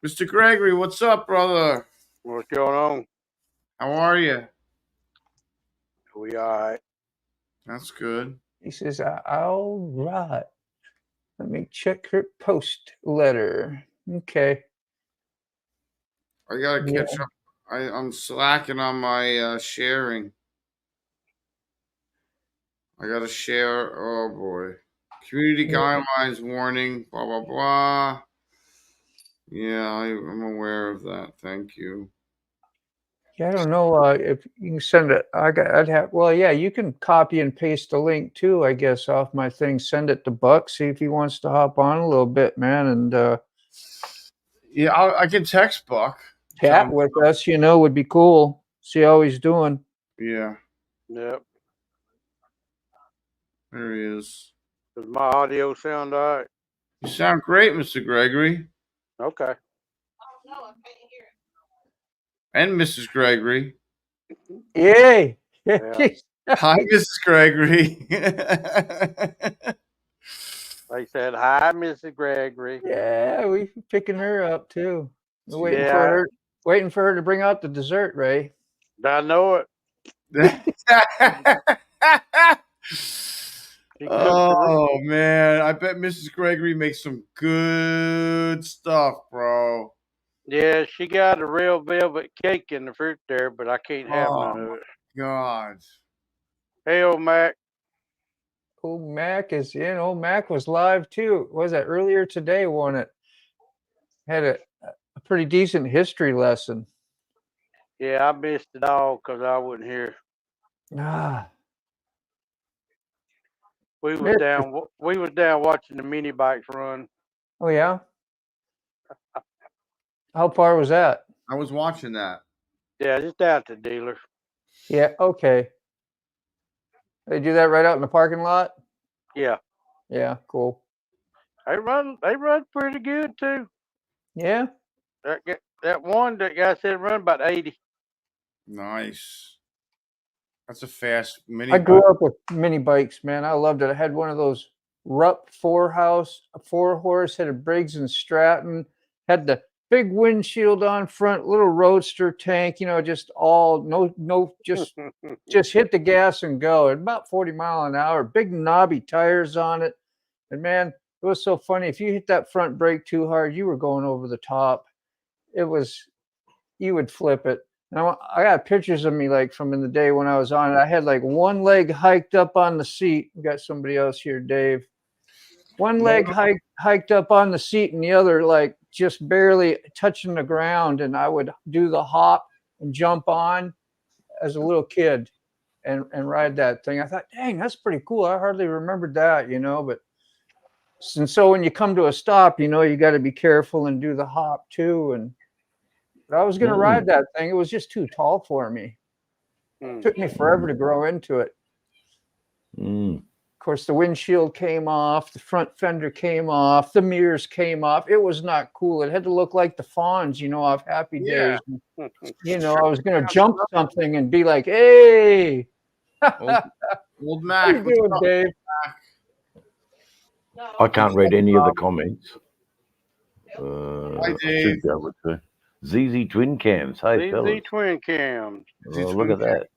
Mr. Gregory, what's up, brother? What's going on? How are you? We all right. That's good. He says, all right. Let me check her post letter. Okay. I gotta Yeah. catch up. I'm slacking on my sharing. I gotta share. Oh boy, community guidelines warning. Blah blah blah. Yeah, I'm aware of that. Thank you. Yeah, I don't know if you can send it. I'd have. Well, yeah, you can copy and paste the link too. I guess off my thing. Send it to Buck. See if he wants to hop on a little bit, man, and Yeah, I can text Buck. chat with us. Would be cool. See how he's doing. Yeah, Yep. there he is. Does my audio sound all right? You sound great, Mr. Gregory Okay. and Mrs. Gregory. Yay! Yeah. Hi, Mrs. Gregory. They said, hi, Mrs. Gregory. Yeah, we picking her up too. We're waiting for her to bring out the dessert, Ray. I know it. Oh man, I bet Mrs. Gregory makes some good stuff, bro. Yeah, she got a real velvet cake in the fruit there, but I can't have none of it. God. Hey, old Mac. Old Mac is in. Old Mac was live too. What was that earlier today? Won it. Had a pretty decent history lesson. Yeah, I missed it all because I wasn't here. Ah. We was down watching the mini bikes run. Oh yeah. How far was that? I was watching that. Yeah, just down to the dealer. Yeah. Okay. They do that right out in the parking lot. Yeah. Yeah. Cool. They run pretty good too. Yeah. That one that guy said run about 80. Nice. That's a fast mini. I grew up with mini bikes, man. I loved it. I had one of those Rupp four horse, had a Briggs and Stratton, had the big windshield on front, little roadster tank, just just hit the gas and go at about 40 mile an hour, big knobby tires on it. And man, it was so funny. If you hit that front brake too hard, you were going over the top. You would flip it. And I got pictures of me like from in the day when I was on it. I had like one leg hiked up on the seat. We got somebody else here, Dave. One leg hiked up on the seat and the other like just barely touching the ground. And I would do the hop and jump on as a little kid and ride that thing. I thought, dang, that's pretty cool. I hardly remembered that, but and so when you come to a stop, you got to be careful and do the hop too. But I was going to ride that thing. It was just too tall for me. It took me forever to grow into it. Of course, the windshield came off. The front fender came off. The mirrors came off. It was not cool. It had to look like the Fonz, off Happy Days. I was going to jump something and be like, hey. Old Mac. How you doing, Dave? I can't read any of the comments. Hi, Dave. ZZ Twin Cams. Hey, fellas. ZZ Twin Cams. Oh, look at that.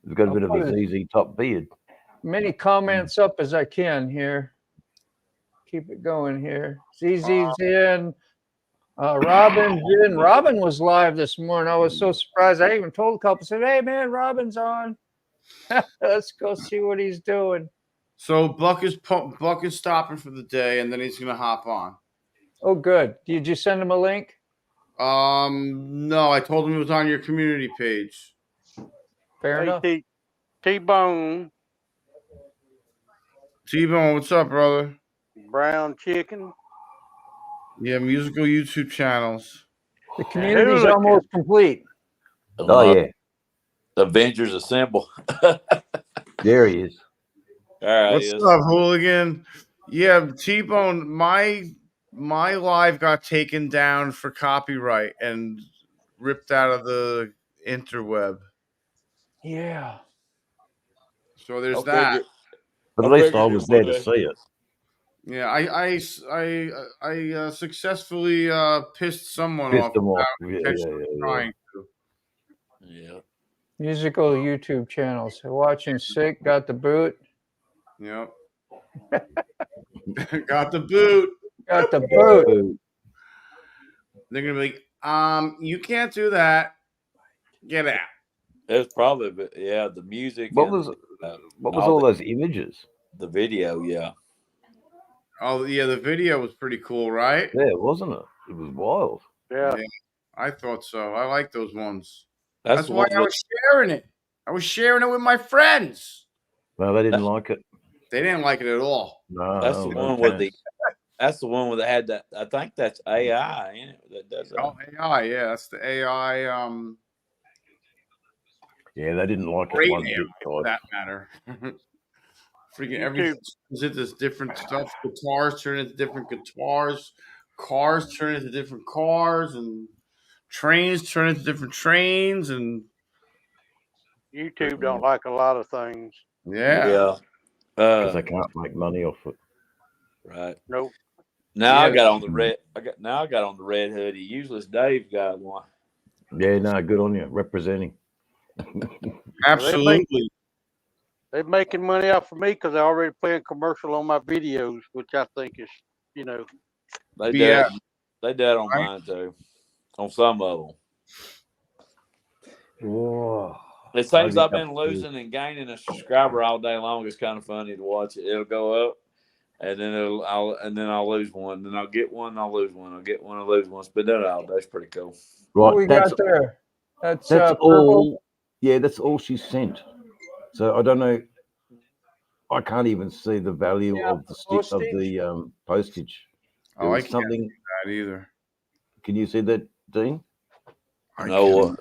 We've got a bit of a ZZ top beard. Many comments up as I can here. Keep it going here. ZZ's in. Robin's in. Robin was live this morning. I was so surprised. I even told a couple, said, hey, man, Robin's on. Let's go see what he's doing. So Buck is stopping for the day, and then he's going to hop on. Oh, good. Did you send him a link? No, I told him it was on your community page. Fair enough. T-Bone. T-Bone, what's up, brother? Brown Chicken. Yeah, musical YouTube channels. The community's almost complete. Oh, yeah. Avengers Assemble. There he is. All right. What's up, hooligan? Yeah, T-Bone, my live got taken down for copyright and ripped out of the interweb. Yeah. So there's that. But at least I was there to see it. Yeah, I successfully pissed someone Pissed off them off. without Yeah, intentionally yeah. trying to. Yeah. Musical YouTube channels. Watching Sick, got the boot. Yep. Got the boot. Got the boot. They're gonna be like, you can't do that. Get out. It was probably, the music What and was all all those images? the video, yeah. Oh yeah, the video was pretty cool, right? Yeah, wasn't it? It was wild. Yeah. I thought so. I like those ones. That's That's the why one I with, was sharing it. I was sharing it with my friends. No, they didn't like it. They didn't like it at all. No, that's the no one with chance. that's the one that had that. I think that's AI in it that does that. Oh, AI, yeah, that's the AI. Yeah, they didn't like Great it one AI, bit, for guys. that matter. Freaking YouTube. everything turns into different stuff. Guitars turn into different guitars. Cars turn into different cars, and trains turn into different trains, and YouTube don't like a lot of things. yeah. Yeah. Because they can't make money off it. Right. Nope. Now I Yeah. got on the red. I got on the red hoodie. Usually Dave got one. Yeah, no, good on you. Representing. Absolutely. They're making money off of me because they're already playing commercial on my videos, which I think is, They Yeah. did. They did on mine too. On some of them. Whoa. It seems I've been losing and gaining a subscriber all day long. It's kind of funny to watch it. It'll go up, and then I'll lose one. Then I'll get one. I'll lose one. I'll get one. I'll lose one. It's been that all day. It's pretty cool. What we Right, got there? That's all. Yeah, that's all she sent. So I don't know. I can't even see the value of the postage. There Oh, I was can't something. do that either. Can you see that, Dean? I No, can't.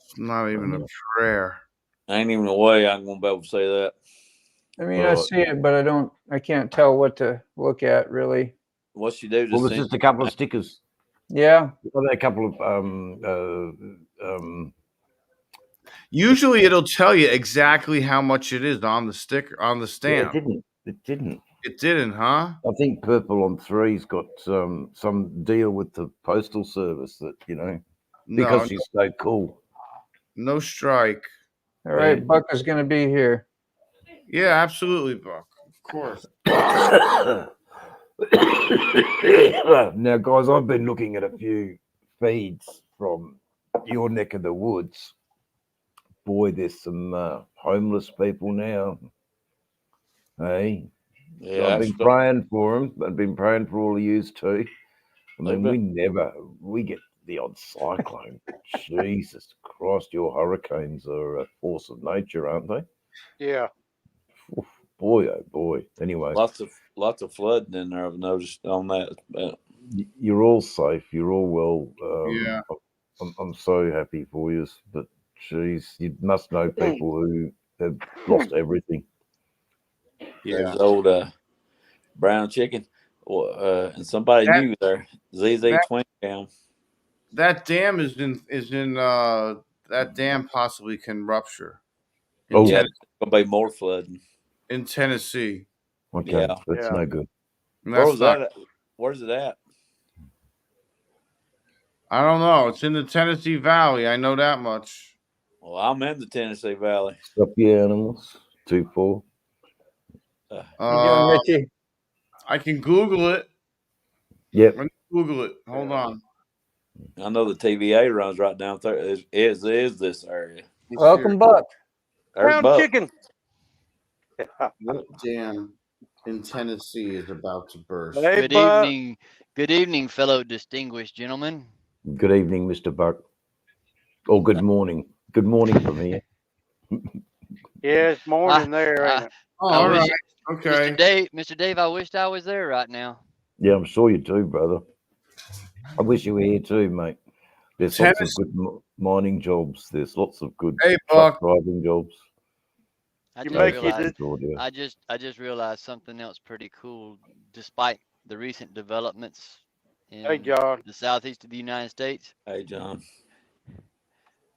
It's not even a prayer. ain't even a way I'm gonna be able to say that. I mean, I see it, but I can't tell what to look at really. What you do? Well, it's just a couple of stickers. Yeah. A couple of Usually, it'll tell you exactly how much it is on the sticker on the stamp. Yeah, it didn't. It didn't, huh? I think Purple on 3's got some deal with the postal service that because she's so cool. No strike. All right, Buck is going to be here. Yeah, absolutely, Buck. Of course. Now, guys, I've been looking at a few feeds from your neck of the woods. Boy, there's some homeless people now. Hey, Yeah, so I've been praying for them. I've been praying for all of yous too. I mean, we get the odd cyclone. Jesus Christ, your hurricanes are a force of nature, aren't they? Yeah. Boy, oh boy. Anyway, lots of flooding in there. I've noticed on that. You're all safe. You're all well. Yeah. I'm so happy for you, but geez, you must know people who have lost everything. Yeah, there's old brown chicken, and somebody new there. ZZ Twin Cam. That dam is in that dam possibly can rupture. Yeah, gonna be more flooding in Tennessee. Okay, yeah, that's no good. Where was that at? Where's it at? I don't know. It's in the Tennessee Valley. I know that much. Well, I'm in the Tennessee Valley. Stop your animals. 2-4. I can Google it. Yep. Let me Google it. Hold on. I know the TVA runs right down there. Is this area? Welcome, Buck. Brown chicken. What dam in Tennessee is about to burst? Hey, good evening. Good evening, fellow distinguished gentlemen. Good evening, Mr. Buck. Or good morning. Good morning from here. Yeah, it's morning there, ain't it? All right. Okay. Mr. Dave, I wished I was there right now. Yeah, I'm sure you do, brother. I wish you were here too, mate. There's lots of good mining jobs. There's lots of good truck driving jobs. I just realized something else pretty cool. Despite the recent developments in the southeast of the United States. Hey, John.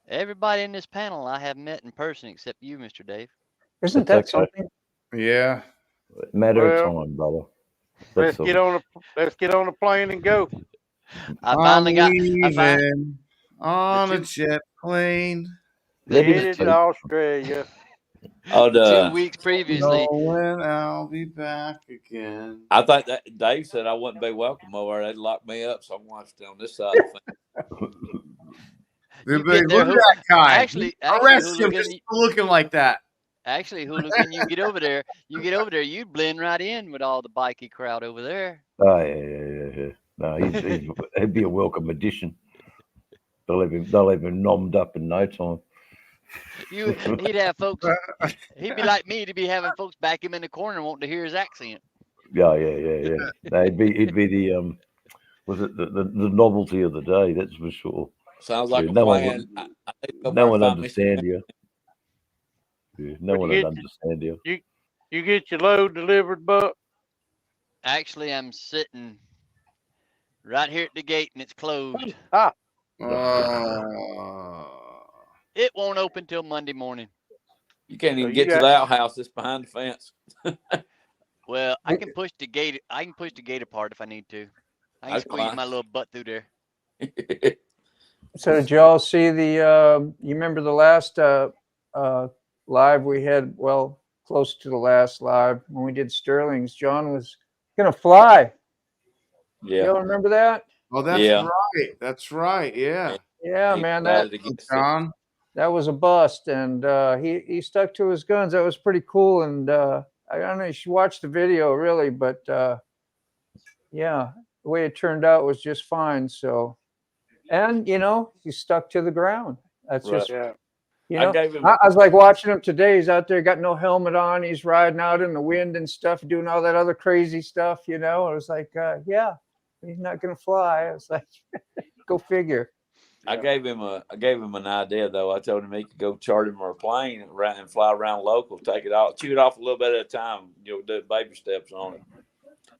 Everybody in this panel I have met in person except you, Mr. Dave. Isn't that something? Yeah. Matter of time, brother. Let's get on the plane and go. I finally got on a jet plane. Headed to Australia. Oh, 2 weeks previously. Knowing I'll be back again. I thought that Dave said I wouldn't be welcome over there. They'd lock me up, so I'm watching on this side of things. Look at that guy. Actually, arrest him just for looking like that. Actually, Hooligan, you get over there, you blend right in with all the bikey crowd over there. Oh yeah. No, he'd be a welcome addition. They'll have him nommed up in no time. He'd have folks. He'd be like me to be having folks back him in the corner and wanting to hear his accent. Yeah. No, he'd be the was it the novelty of the day? That's for sure. Sounds like no plan. No one understand you. Yeah, no one would understand you. You get your load delivered, Buck? Actually, I'm sitting right here at the gate and it's closed. It won't open till Monday morning. You can't even get to the outhouse that's behind the fence. Well, I can push the gate. I can push the gate apart if I need to. I can squeeze my little butt through there. So did y'all see the? You remember the last live we had? Well, close to the last live when we did Sterling's. John was gonna fly. Yeah. Y'all remember that? Oh, that's right. That's right. Yeah. Yeah, man. That was a bust, and he stuck to his guns. That was pretty cool, and I don't know. You should watch the video, really, but yeah, the way it turned out was just fine. So, and he stuck to the ground. That's just I was like watching him today. He's out there, got no helmet on. He's riding out in the wind and stuff, doing all that other crazy stuff. I was like, yeah, he's not gonna fly. I was like, go figure. I gave him an idea though. I told him he could go charter him a plane and fly around local, take it off, chew it off a little bit at a time. Do baby steps on it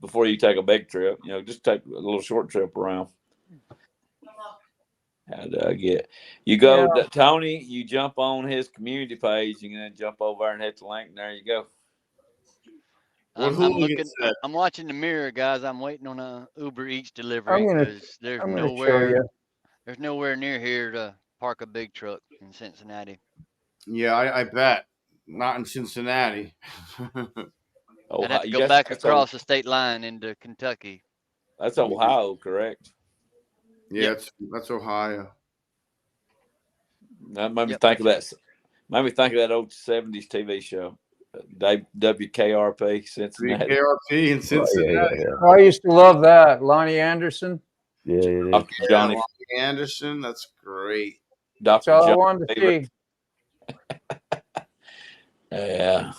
before you take a big trip. Just take a little short trip around. How do I get? You go, Tony. You jump on his community page. You can then jump over there and hit the link, and there you go. I'm watching the mirror, guys. I'm waiting on a Uber Eats delivery because there's nowhere near here to park a big truck in Cincinnati. Yeah, I bet. Not in Cincinnati. I'd have to go back across the state line into Kentucky. That's Ohio, correct? Yeah, that's Ohio. That made me think of that. Made me think of that old 70s TV show. WKRP, Cincinnati. WKRP in Cincinnati. Oh, I used to love that. Lonnie Anderson. Yeah. Johnny Anderson. That's great. That's all I wanted to see. Yeah.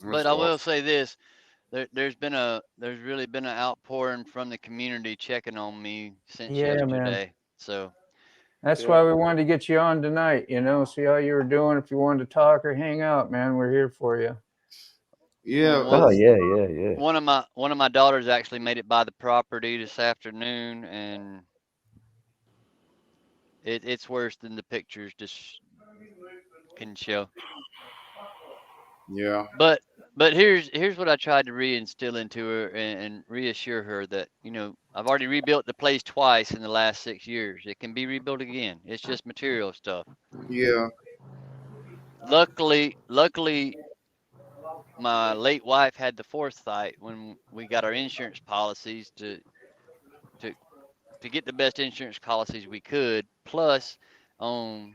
But I will say this. There's really been an outpouring from the community checking on me since yesterday. Man. So that's why we wanted to get you on tonight, see how you were doing. If you wanted to talk or hang out, man, we're here for you. Yeah. Yeah. One of my daughters actually made it by the property this afternoon, and it's worse than the pictures just can show. Yeah. But here's what I tried to reinstill into her and reassure her that, I've already rebuilt the place twice in the last 6 years. It can be rebuilt again. It's just material stuff. Yeah. Luckily, my late wife had the foresight when we got our insurance policies to get the best insurance policies we could, plus on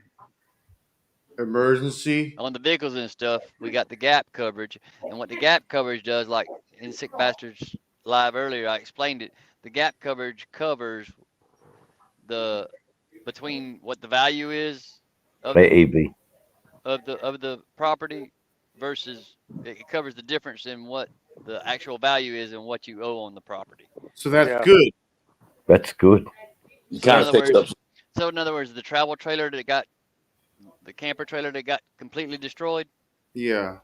emergency on the vehicles and stuff, we got the gap coverage. And what the gap coverage does, like in Sick Bastards Live earlier, I explained it. The gap coverage covers between what the value is of the property versus it covers the difference in what the actual value is and what you owe on the property. So that's good. That's good. So in other words, the travel trailer the camper trailer that got completely destroyed. Yeah.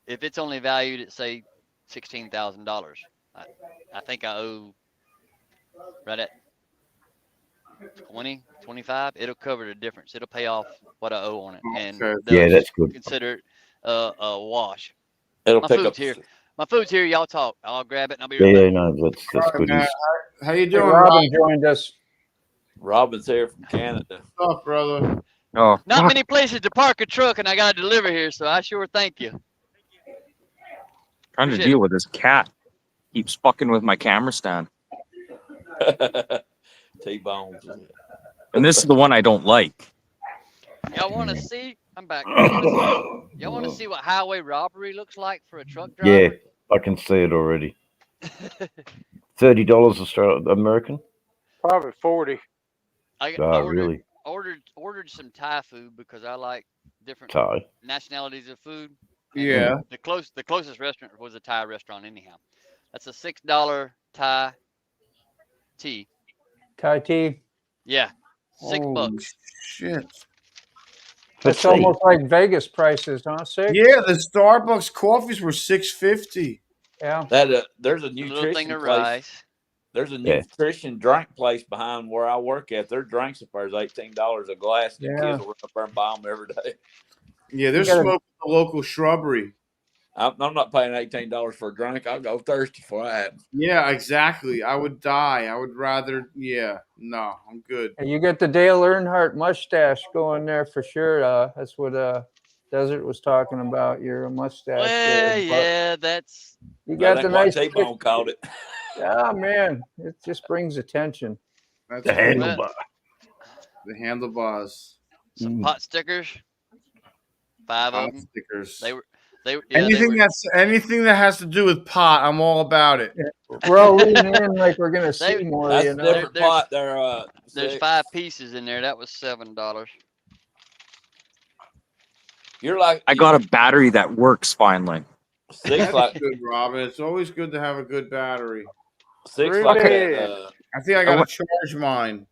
If it's only valued at say $16,000, I think I owe right at 20, 25. It'll cover the difference. It'll pay off what I owe on it, and that's good. Consider it a wash. It'll pick up here. My food's here. Y'all talk. I'll grab it and I'll be Yeah, right back. yeah, no, that's good. Man, how you Hey, doing, Robin Rob? joined us. Robin's here from Canada. What's up, brother? Oh, Not many places to park a truck, and I got to deliver here, so I sure thank you. trying to deal with this cat. Keeps fucking with my camera stand. T-bones. And this is the one I don't like. Y'all want to see? I'm back. Y'all want to see what highway robbery looks like for a truck driver? Yeah, I can see it already. $30 Australian American. Probably 40. I Really? ordered some Thai food because I like different Thai. nationalities of food. And Yeah. The closest restaurant was a Thai restaurant anyhow. That's a $6 Thai tea. Thai tea. Yeah. $6. Holy shit. That's almost like Vegas prices, huh? $6? Yeah, the Starbucks coffees were $6.50. Yeah. That there's a A little nutrition thing of place. rice. There's a nutrition drink place behind where I work at. Their drinks are $18 a glass. And the kids will run up there and buy them every day. Yeah, they're smoking the local shrubbery. I'm not paying $18 for a drink. I'll go thirsty for that. Yeah, exactly. I would die. I would rather. Yeah, no, I'm good. And you get the Dale Earnhardt mustache going there for sure. That's what Desert was talking about. Your mustache. Well, yeah, that's. You got the nice. T-Bone called it. Oh man, it just brings attention. That's The handlebar. The handlebars. Some pot stickers. 5 Pot of them. stickers. Anything that has to do with pot, I'm all about it. We're all leaning in like we're gonna see more. That's You a know? different pot. There's 5 pieces in there. That was $7. You're like I got a battery that works finally. Six like Good, Robin. It's always good to have a good battery. Six Really? like that. I think I gotta charge mine.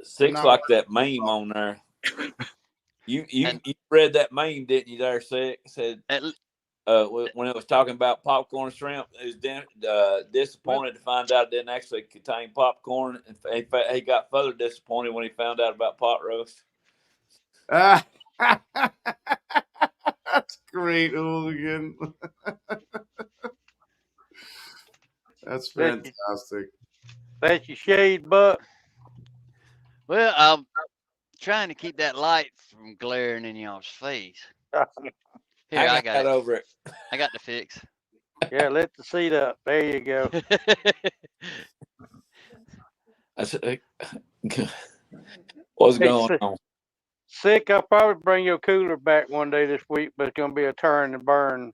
Six Not like that meme on there. You read that meme, didn't you? There said when it was talking about popcorn and shrimp, it was disappointed to find out it didn't actually contain popcorn, and he got further disappointed when he found out about pot roast. That's great, Hooligan. That's fantastic. That's your shade, Buck. Well, I'm trying to keep that light from glaring in y'all's face. Here, I got it. Over it. I got the fix. Yeah, lift the seat up. There you go. What's going on? Sick, I'll probably bring your cooler back one day this week, but it's gonna be a turn and burn.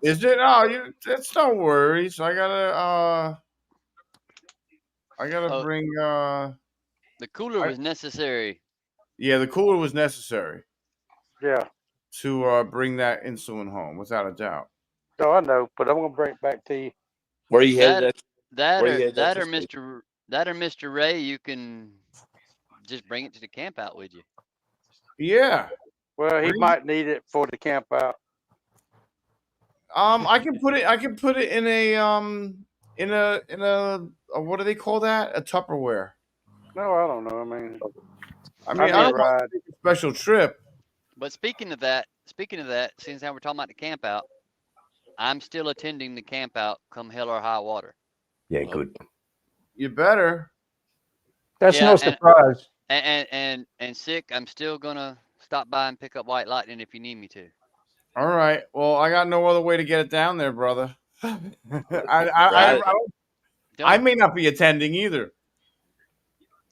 Is it? Oh, that's no worries. I gotta bring. The cooler was necessary. Yeah, the cooler was necessary. Yeah. To bring that insulin home, without a doubt. Oh, I know, but I'm gonna bring it back to you. Where you headed? That or Mr. Ray, you can just bring it to the camp out with you. Yeah. Well, he might need it for the camp out. I can put it in a what do they call that? A Tupperware. No, I don't know. I don't want to take a special trip. But speaking of that, since now we're talking about the camp out, I'm still attending the camp out come hell or high water. Yeah, good. You better. That's no surprise. And Sick, I'm still gonna stop by and pick up White Lightning if you need me to. All right. Well, I got no other way to get it down there, brother. I may not be attending either.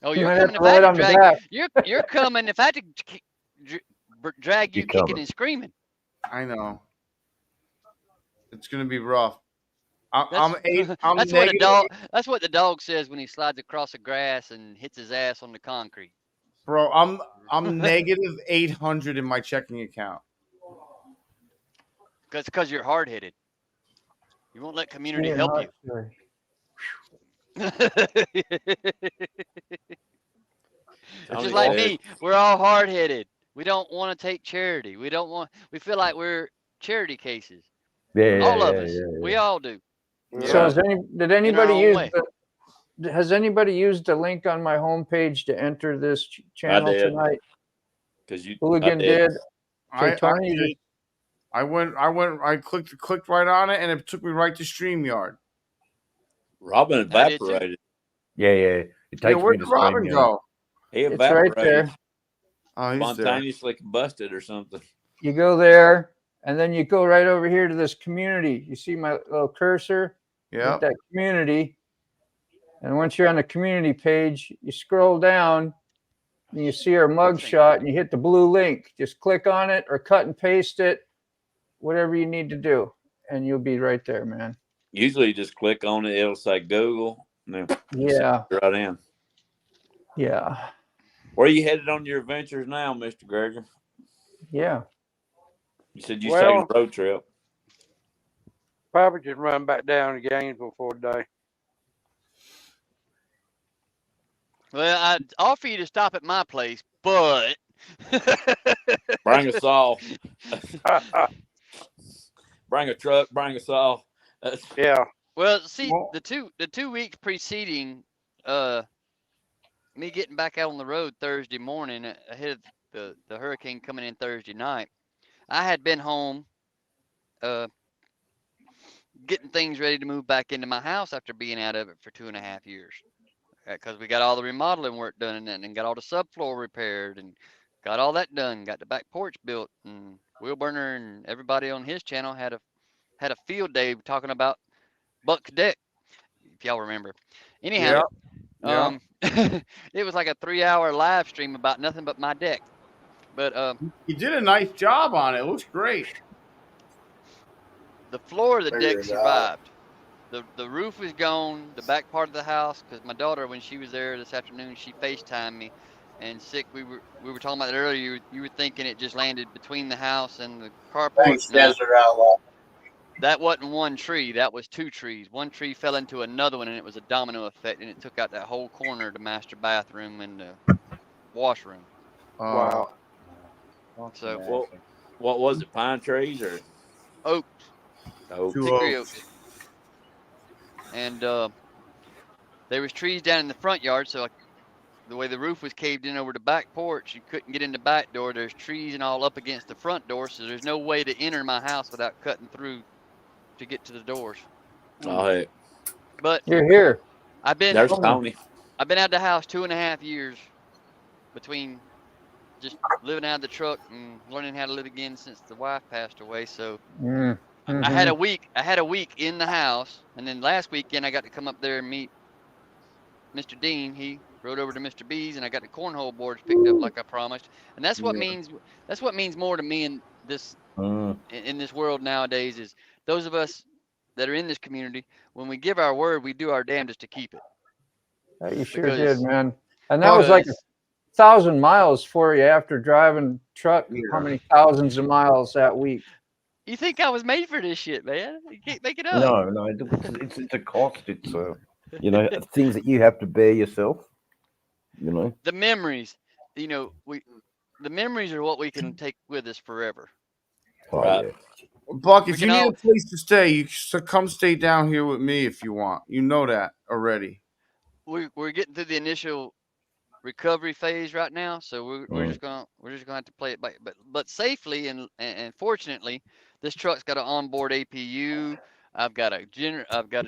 Oh, you're coming if I had to drag you're coming if I had to drag you kicking and screaming. I know. It's gonna be rough. That's what the dog says when he slides across the grass and hits his ass on the concrete. Bro, I'm negative 800 in my checking account. Because you're hard headed. You won't let community help you. Just like me, we're all hard headed. We don't want to take charity. We feel like we're charity cases. All of us. We all do. So has anybody used the link on my homepage to enter this channel tonight? Because Hooligan did. I clicked right on it, and it took me right to Streamyard. Robin evaporated. Yeah. It takes where me did to Robin Streamyard. go? He It's right evaporated. there. Oh, he's there. Spontaneously combusted or something. You go there, and then you go right over here to this community. You see my little cursor? Yeah. Hit that community. And once you're on the community page, you scroll down and you see our mugshot and you hit the blue link. Just click on it or cut and paste it, whatever you need to do. And you'll be right there, man. Usually you just click on it. It'll say Google. And then Yeah. right in. Yeah. Where are you headed on your adventures now, Mr. Gregor? Yeah. You said you taking a road trip. Probably just run back down to Gainesville for a day. Well, I'd offer you to stop at my place, but Bring a saw. Bring a truck. Bring a saw. Yeah. Well, see, the 2 weeks preceding me getting back out on the road Thursday morning ahead of the hurricane coming in Thursday night, I had been home getting things ready to move back into my house after being out of it for 2.5 years. Because we got all the remodeling work done and got all the subfloor repaired and got all that done. Got the back porch built, and Will Burner and everybody on his channel had a field day talking about Buck's deck, if y'all remember. Anyhow, it was like a 3-hour live stream about nothing but my deck. But you did a nice job on it. It looks great. The floor of the deck survived. The roof was gone, the back part of the house, because my daughter, when she was there this afternoon, she FaceTimed me, and sick. We were talking about it earlier. You were thinking it just landed between the house and the carport. Thanks, Desert Outlaw. That wasn't one tree. That was 2 trees. One tree fell into another one, and it was a domino effect, and it took out that whole corner of the master bathroom and the washroom. Wow. So what was it? Pine trees or oaks? Hickory oaks. And there was trees down in the front yard, so the way the roof was caved in over the back porch, you couldn't get in the back door. There's trees and all up against the front door, so there's no way to enter my house without cutting through to get to the doors. Oh, hey. But you're here. There's Tony. I've been out of the house 2.5 years between just living out of the truck and learning how to live again since the wife passed away. So I had a week in the house, and then last weekend I got to come up there and meet Mr. Dean. He rode over to Mr. B's, and I got the cornhole boards picked up like I promised. And that's what means more to me in this world nowadays is those of us that are in this community, when we give our word, we do our damnedest to keep it. You sure did, man. And that was like 1,000 miles for you after driving truck. How many thousands of miles that week? You think I was made for this shit, man? You can't make it up. No, it's a cost. It's things that you have to bear yourself. The memories. The memories are what we can take with us forever. Right. Buck, if you need a place to stay, you should come stay down here with me if you want. You know that already. We're getting through the initial recovery phase right now, so we're just gonna have to play it back, but safely and fortunately, this truck's got an onboard APU. I've got a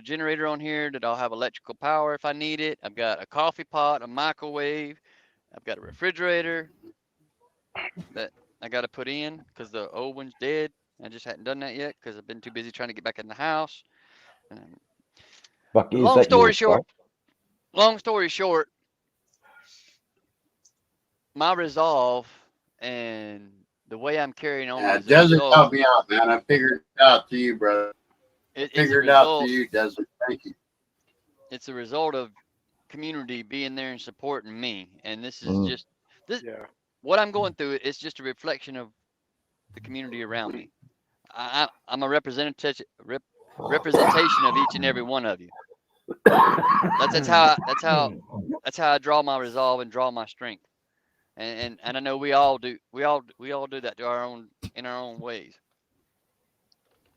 generator on here that I'll have electrical power if I need it. I've got a coffee pot, a microwave. I've got a refrigerator that I got to put in because the old one's dead. I just hadn't done that yet because I've been too busy trying to get back in the house. Long story short, my resolve and the way I'm carrying on. Yeah, Desert helped me out, man. I figured it out to you, brother. Figured it out to you, Desert. Thank you. It's a result of community being there and supporting me, and this is just this. Yeah. What I'm going through is just a reflection of the community around me. I'm a representation of each and every one of you. That's how I draw my resolve and draw my strength. And I know we all do that in our own ways.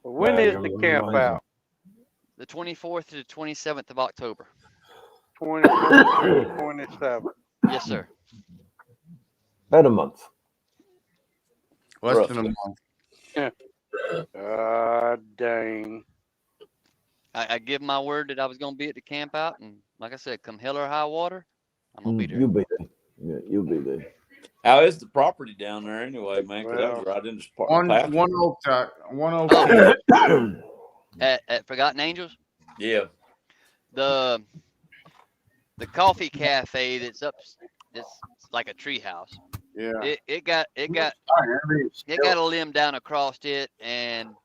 When is the camp out? The 24th to the 27th of October. 24th to 27th. Yes, sir. About a month. Less than a month. Yeah. Dang. I give my word that I was gonna be at the camp out, and like I said, come hell or high water, I'm gonna be there. You'll be there. Yeah, you'll be there. How is the property down there anyway, man? Because that was right in the path. One Oak. At Forgotten Angels. Yeah. The coffee cafe that's like a tree house. Yeah. It got a limb down across it, and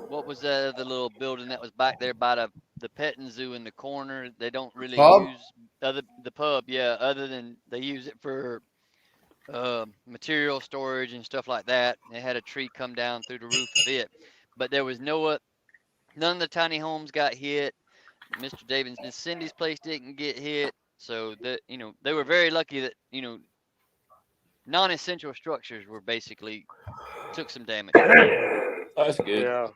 what was the other little building that was back there by the petting zoo in the corner? They don't really use the pub, yeah. Other than they use it for material storage and stuff like that. They had a tree come down through the roof of it, but there was none of the tiny homes got hit. Mr. Davis and Cindy's place didn't get hit, so they were very lucky that non-essential structures were basically took some damage. That's good. Yeah.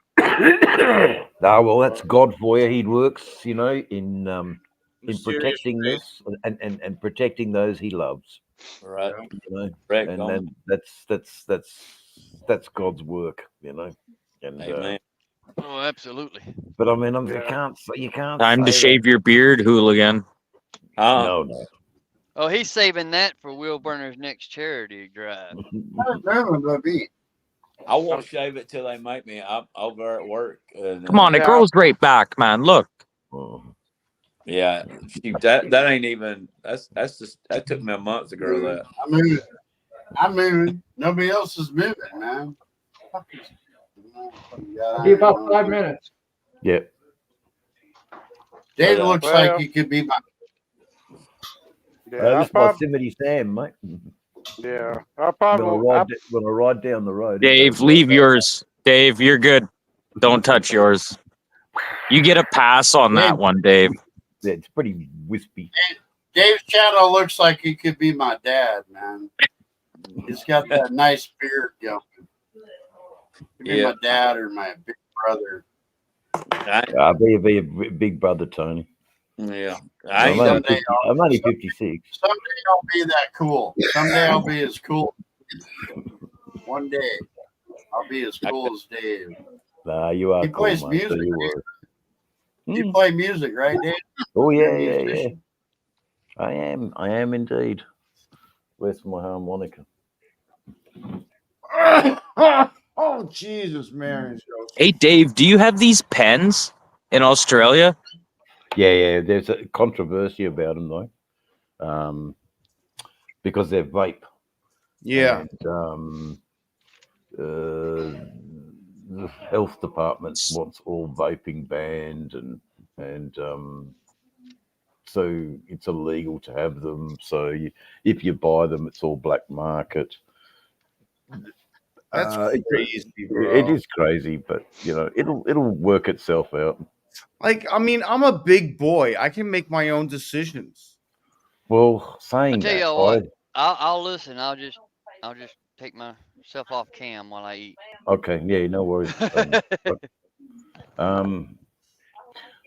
Well, that's God for you. He works, in protecting this and protecting those he loves. Right. Correct. And then that's God's work, And Amen. Oh, absolutely. But I mean, you can't. Time to shave your beard, hooligan. No. Oh, he's saving that for Will Burner's next charity drive. I won't shave it till they make me. I'm over at work. Come on, it grows right back, man. Look. Yeah, that ain't even. That's just. That took me a month to grow that. I'm moving. Nobody else is moving, man. I'll be about 5 minutes. Yeah. Dave looks like he could be my. This is Yosemite Sam, mate. Yeah, I probably when I ride down the road. Dave, leave yours. Dave, you're good. Don't touch yours. You get a pass on that one, Dave. Yeah, it's pretty wispy. Dave's shadow looks like he could be my dad, man. He's got that nice beard going. Could be my dad or my big brother. I'll be a big brother, Tony. Yeah. I'm only 56. Someday I'll be that cool. Someday I'll be as cool. One day I'll be as cool as Dave. Nah, you are. He cool, plays mate, music. so you were. You play music, right, Dave? Oh yeah. I am indeed. Where's my harmonica? Oh Jesus, Mary. Hey Dave, do you have these pens in Australia? Yeah. There's a controversy about them though, because they're vape. Yeah. And, the health department wants all vaping banned, and so it's illegal to have them. So if you buy them, it's all black market. That's crazy, bro. It is crazy, but it'll work itself out. Like, I mean, I'm a big boy. I can make my own decisions. Well, saying I'll tell that, you what, I'll listen. I'll just take myself off cam while I eat. Okay, yeah, no worries.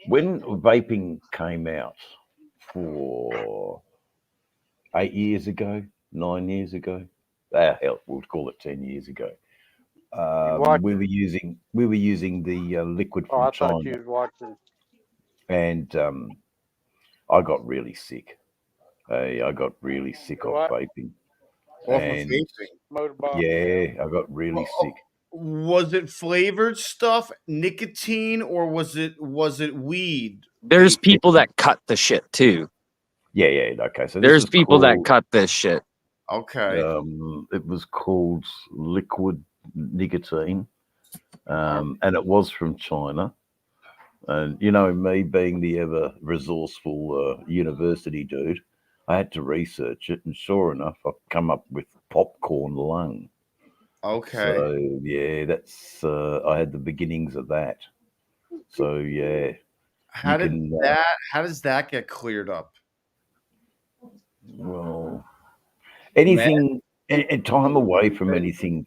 When vaping came out for 8 years ago, 9 years ago, hell, we'll call it 10 years ago. We were using the liquid from China. Thought you was watching. And I got really sick. I got really sick off vaping. And MotoBaum. yeah, I got really sick. Was it flavored stuff, nicotine, or was it weed? There's people that cut the shit too. Yeah. Okay, so there's people that cut this shit. Okay. It was called liquid nicotine, and it was from China. And me being the ever resourceful university dude, I had to research it, and sure enough, I've come up with popcorn lung. Okay. So yeah, that's I had the beginnings of that. So yeah. How does that get cleared up? Well, anything and time away from anything,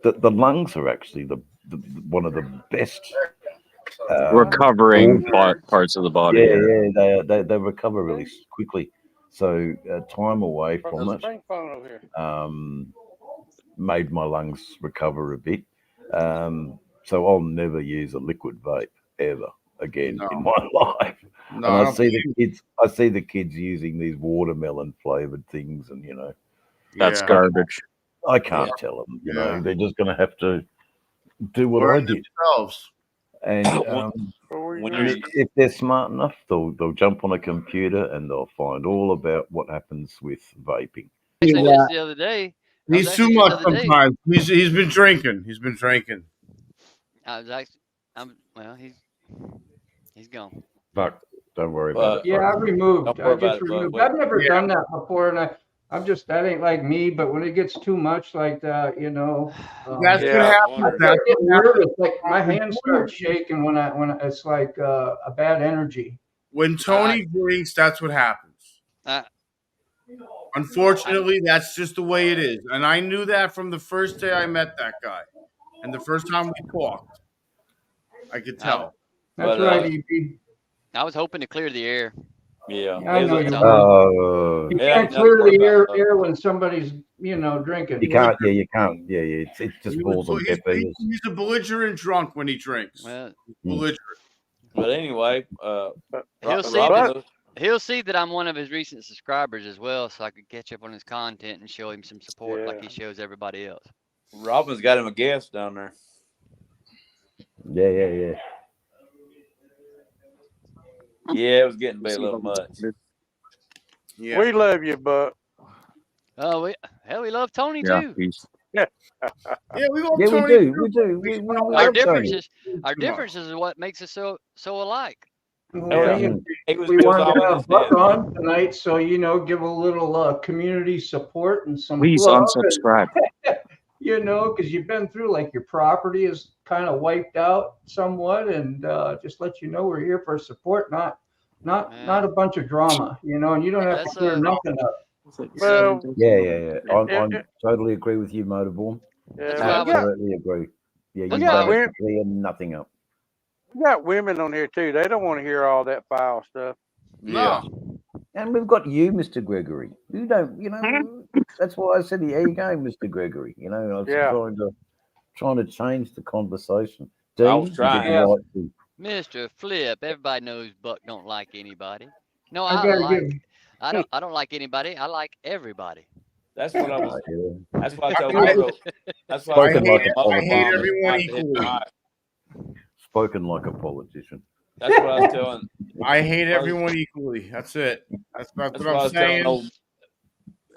the lungs are actually the one of the best recovering parts of the body. Yeah, they recover really quickly. So time away from it made my lungs recover a bit. So I'll never use a liquid vape ever again No. in my life. No, And I I don't see think- the kids using these watermelon flavored things, and That's yeah. garbage. I can't tell them. Yeah. They're just going to have to do what Learn I did. themselves. And When and you're if they're smart enough, they'll jump on a computer and they'll find all about what happens with vaping. Actually, just the other day. I was He's actually too just much the other day- sometimes. He's been drinking. He's been drinking. I was actually, well, he's gone. Fuck, don't worry about it. Yeah, I removed. Don't I worry about just it, bud. removed. Wait. I've never Yeah. done that before, and I'm just that ain't like me. But when it gets too much like that, That's Yeah. what I happens. start That's getting what happens. nervous. Like my hands start shaking when it's like a bad energy. When Tony drinks, that's what happens. I- Unfortunately, that's just the way it is. And I knew that from the first day I met that guy. And the first time we talked, I could tell. That's But, right, EP. I was hoping to clear the air. yeah, I know It's- you it's- are. You Yeah, can't nothing clear to worry the about, air when somebody's drinking. You can't. Yeah, you can't. Yeah. It's just He balls was- and deaf ears. he's a belligerent drunk when he drinks. Well, Belligerent. But anyway, he'll see Robin, he'll see that I'm one of his recent subscribers as well, so I could catch up on his content and show him some support like he shows everybody else. Robin's got him a guest down there. Yeah. Yeah, it was getting to be a little much. Yeah. We love you, but Oh, we love Tony Yeah, too. Yeah, we love Yeah, we Tony. do. We do. We Our love Tony. differences is what makes us so alike. Well, Yeah. we- It was, we it was wanted to all in have his Buck head. on tonight, so give a little community support and some Please love, unsubscribe. because you've been through like your property is kind of wiped out somewhat, and just let you know we're here for support, not a bunch of drama, and you don't have That's, to clear nothing up. well, Yeah. I Yeah. totally agree with you, Motorborn. That's yeah, why I was- Absolutely agree. Yeah, you That's don't why I have was- to clear nothing up. we got women on here too. They don't want to hear all that foul stuff. No. And we've got you, Mr. Gregory. You don't, that's why I said, "How you going, Mr. Gregory?" I was Yeah. trying to change the conversation. I was Dean, trying. would you like to- Mr. Flip, everybody knows Buck don't like anybody. No, I I gotta like. give- I don't like anybody. I like everybody. That's what I was. Yeah. That's why I told I- Moto. That's why Spoken I like a told I hate Moto everyone not to hit equally. the mic. Spoken like a politician. That's what I was telling. I hate everyone equally. That's it. That's That's what what I I'm was telling saying. old.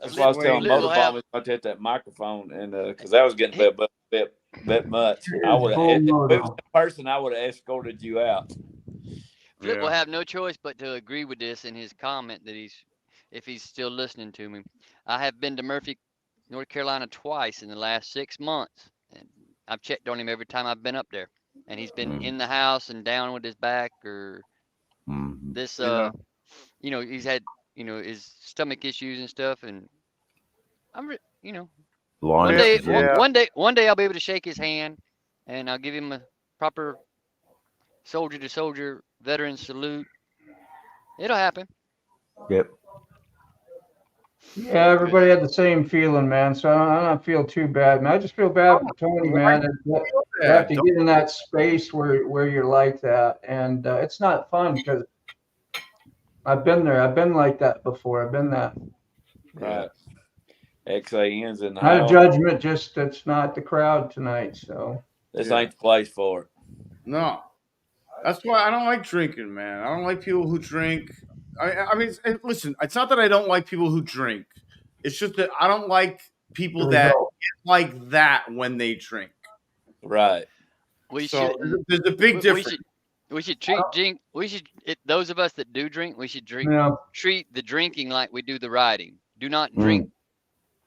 That's why I was telling Flip will have- Motorbomb not to hit that microphone, and because that was getting a bit much. I would have. Full If it moto. was in person, I would have escorted you out. Flip Yeah. will have no choice but to agree with this in his comment that if he's still listening to me. I have been to Murphy, North Carolina twice in the last 6 months, and I've checked on him every time I've been up there, and he's been in the house and down with his back or Mhm. this. Yeah. He's had his stomach issues and stuff, and one Lions day, is all- one day I'll be able to shake his hand, and I'll give him a proper soldier to soldier veteran salute. It'll happen. Yep. Yeah, everybody had the same feeling, man. So I don't feel too bad, man. I just feel bad for Tony, man. And you have to get in that space where you're like that, and it's not fun because I've been there. I've been like that before. I've been that. Right. XAN's in the Not a house. judgment, just that's not the crowd tonight. So This ain't the place for it. No. That's why I don't like drinking, man. I don't like people who drink. I mean, listen, it's not that I don't like people who drink. It's just that I don't like people that get like that when they drink. Right. We So should. there's a big difference. We should treat drink. We should. Those of us that do drink, we should drink. yeah, Treat the drinking like we do the riding. Do not drink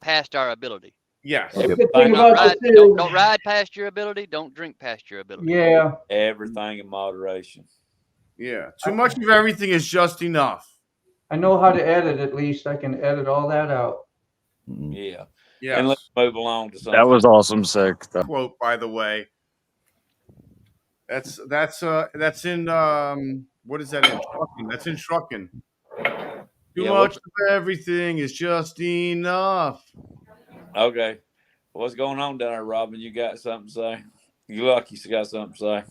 past our ability. Yes. the Yep. good Do thing not about ride, this don't is, ride past your ability. Don't drink past your ability. yeah, Everything in moderation. Yeah. Too much of everything is just enough. I know how to edit. At least I can edit all that out. Mhm. Yeah. Yes. And let's move along to something. That was awesome, sick. Quote, by the way. That's in what is that in trucking? That's in trucking. Too Yeah, much of everything is just enough. Okay. What's going on down there, Robin? You got something to say? You lucky you got something to say.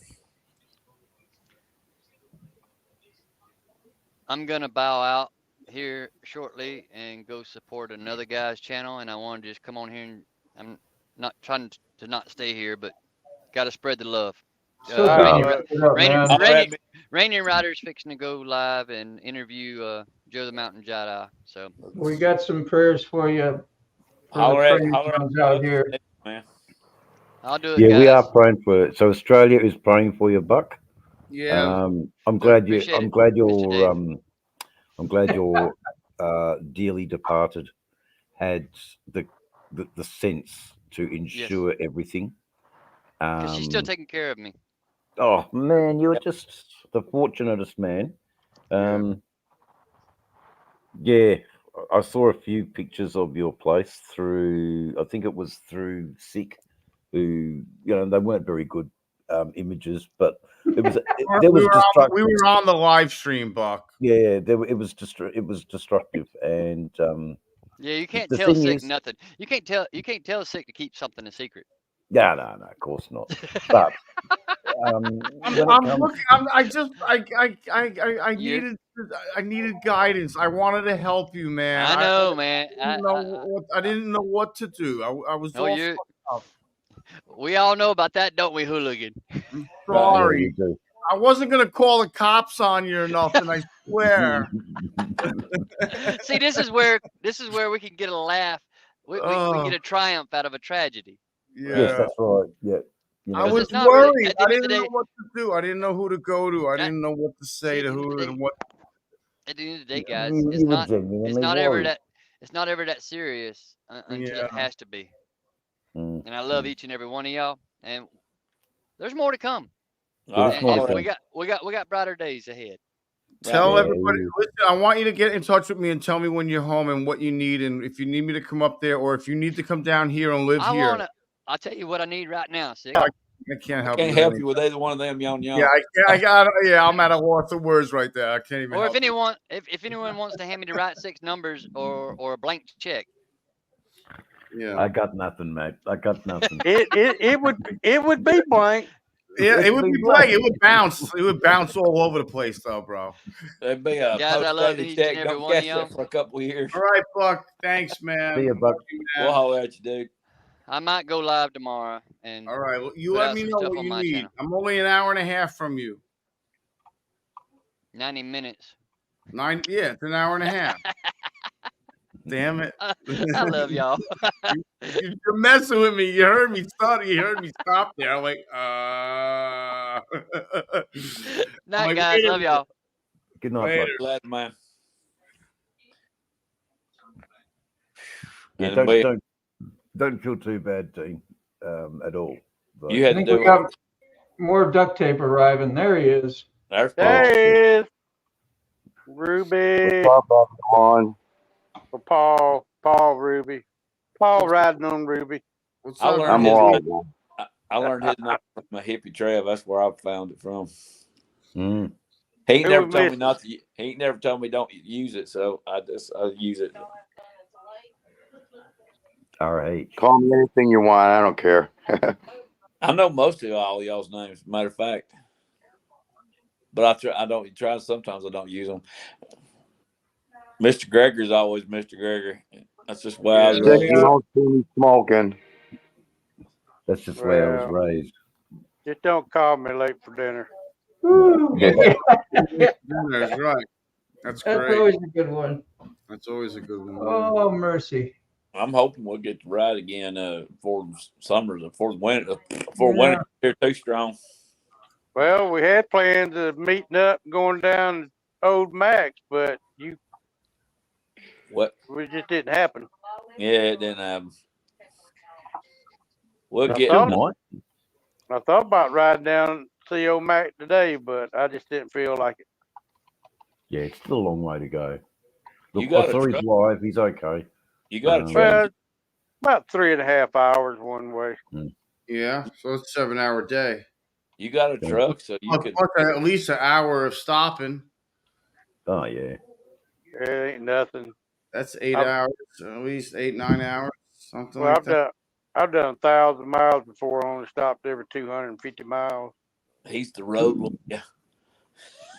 I'm gonna bow out here shortly and go support another guy's channel, and I want to just come on here and I'm not trying to not stay here, but got to spread the love. So Rainier Rider's fixing to go live and interview Joe the Mountain Jedi. So we got some prayers for you. Holler out here. Man. I'll do it. Yeah, guys. we are praying for it. So Australia is praying for you, Buck. Yeah. I'm glad Appreciate it. I'm glad your dearly departed had the sense to ensure everything. Because she's still taking care of me. Oh man, you're just the fortunatest man. Yeah, I saw a few pictures of your place through. I think it was through Sick, who they weren't very good images, but it was. We were on the live stream, Buck. Yeah, it was destructive, and yeah, you can't tell Sick nothing. You can't tell Sick to keep something a secret. Yeah, no, of course not. But I needed guidance. I wanted to help you, man. I know, man. I didn't know what to do. I was all fucked up. We all know about that, don't we, hooligan? I'm sorry. I wasn't gonna call the cops on you or nothing. I swear. See, this is where we can get a laugh. We get a triumph out of a tragedy. Yeah. Yes, that's right. Yeah. I was worried. I didn't know what to do. I didn't know who to go to. I didn't know what to say to who and what. At the end of the day, guys, it's not ever that serious until it has to be. And I love each and every one of y'all. And there's more to come. We got brighter days ahead. Tell everybody. Listen, I want you to get in touch with me and tell me when you're home and what you need, and if you need me to come up there, or if you need to come down here and live here. I'll tell you what I need right now, Sick. I can't help you. Can't help you with either one of them, young. Yeah, I'm at a loss of words right there. I can't even. Or if anyone wants to hand me the right 6 numbers or a blank check. Yeah, I got nothing, mate. I got nothing. It would be blank. Yeah, it would be blank. It would bounce. It would bounce all over the place, though, bro. It'd be a guys, I love each and every one of y'all for a couple of years. All right, Buck. Thanks, man. See you, Buck. We'll holler at you, dude. I might go live tomorrow. And all right, you let me know what you need. Channel. I'm only an hour and a half from you. 90 minutes. Yeah, it's an hour and a half. Damn it. I love y'all. You're messing with me. You heard me start. You heard me stop there. I'm like, Night, guys. Love y'all. Good night, Glad, man. Yeah, don't feel too bad, Dean, at all. But you had to do we got more duct tape arriving. There he is. There he is. Ruby. On. Paul, Ruby. Paul riding on Ruby. What's up? I'm all. I learned his name from my hippie trail. That's where I found it from. Mm. He ain't never told me not to. He ain't never told me don't use it, so I use it. RH. Call me anything you want. I don't care. I know most of all y'all's names. Matter of fact, but I don't try. Sometimes I don't use them. Mr. Gregor's always Mr. Gregor. That's just why I was raised. You don't see me smoking. That's just the way I was raised. Just don't call me late for dinner. That's right. That's great. That's always a good one. That's always a good one. Oh, mercy. I'm hoping we'll get to ride again for summer, for winter here too strong. Well, we had plans of meeting up, going down Old Max, but we just didn't happen. Yeah, it didn't happen. We'll get. I thought about riding down see Old Mac today, but I just didn't feel like it. Yeah, it's still a long way to go. Look, I saw his live. He's okay. You got to try. About 3.5 hours one way. Yeah, so it's a 7-hour day. You got a truck, so you could at least an hour of stopping. Oh yeah. It ain't nothing. That's 8 hours, at least 8-9 hours, something well, like that. I've done 1,000 miles before. I only stopped every 250 miles. He's the road warrior.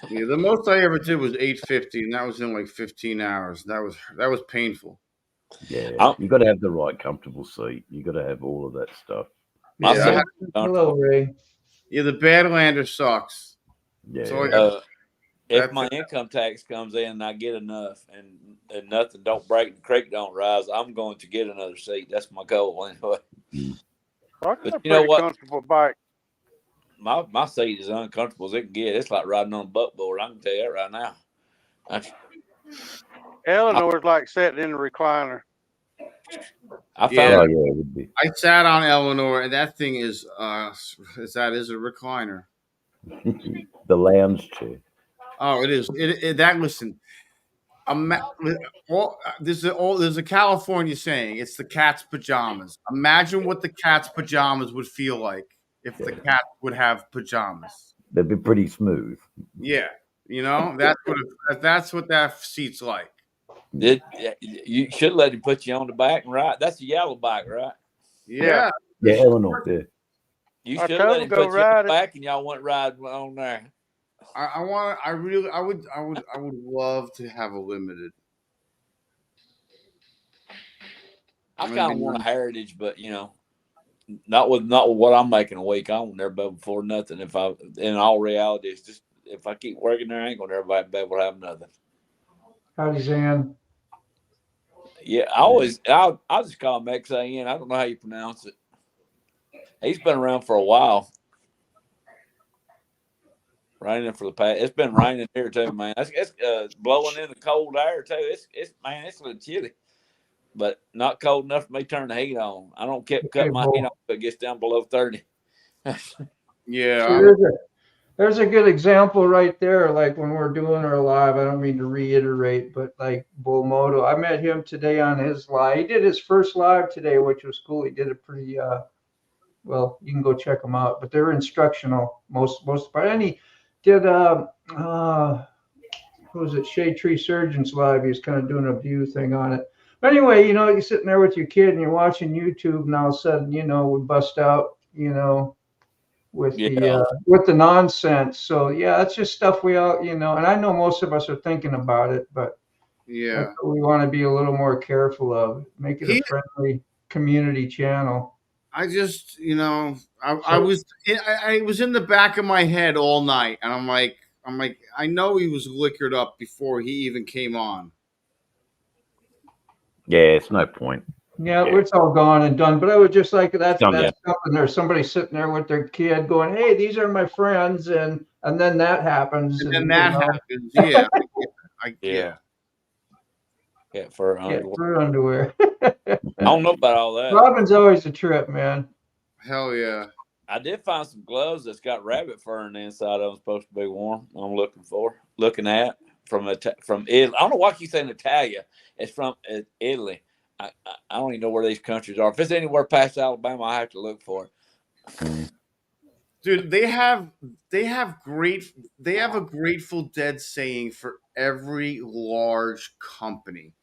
Yeah, the most I ever did was 850, and that was in like 15 hours. That was painful. Yeah, you got to have the right comfortable seat. You got to have all of that stuff. My Yeah, son- Hello, Ray. Yeah, the Badlander sucks. Yeah, So if my income tax comes in and I get enough and nothing don't break and the creek don't rise, I'm going to get another seat. That's my goal anyway. I got a But you know pretty what? comfortable bike. My seat is uncomfortable as it can get. It's like riding on a buckboard. I can tell you that right now. Eleanor's like sitting in the recliner. I found Yeah. it would be. I sat on Eleanor, and that thing is a recliner. The lounge chair. Oh, it is. Listen. There's a California saying, it's the cat's pajamas. Imagine what the cat's pajamas would feel like if the cat would have pajamas. They'd be pretty smooth. Yeah, that's what that seat's like. You should let him put you on the back and ride. That's a yellow bike, right? Yeah. Yeah, Eleanor. Yeah. You I should told let him him go put you on ride the it. back and y'all went riding on there. I would love to have a limited. I kind of want a heritage, but not with what I'm making a week. I won't never be able to afford nothing. In all reality, it's just if I keep working there, I ain't gonna ever be able to have nothing. Howdy, Zan. Yeah, I'll just call him XAN. I don't know how you pronounce it. He's been around for a while. Raining for the past. It's been raining here too, man. It's blowing in the cold air too. It's a little chilly, but not cold enough for me to turn the heat on. I don't cut my heat on if it gets down below 30. Yeah. See, there's a good example right there. Like when we're doing our live, I don't mean to reiterate, but like Bull Moto, I met him today on his live. He did his first live today, which was cool. He did a pretty well, you can go check them out, but they're instructional most part. And he did who was it, Shade Tree Surgeons live. He was kind of doing a view thing on it. But anyway, you're sitting there with your kid and you're watching YouTube, and all of a sudden, we bust out, with the nonsense. So yeah, that's just stuff we all, and I know most of us are thinking about it, but yeah, that's what we want to be a little more careful of. Make it a friendly community channel. I just, I was in the back of my head all night, and I'm like, I know he was liquored up before he even came on. Yeah, it's no point. Yeah, it's all gone and done. But I was just like, that's something. There's somebody sitting there with their kid going, "Hey, these are my friends," and then that happens. And then that happens. Yeah. For underwear. I don't know about all that. Robin's always a trip, man. Hell yeah. I did find some gloves that's got rabbit fur on the inside of them, supposed to be warm. I'm looking at from Italy. I don't know why you saying Italia. It's from Italy. I don't even know where these countries are. If it's anywhere past Alabama, I have to look for it. Dude, they have a Grateful Dead saying for every large company.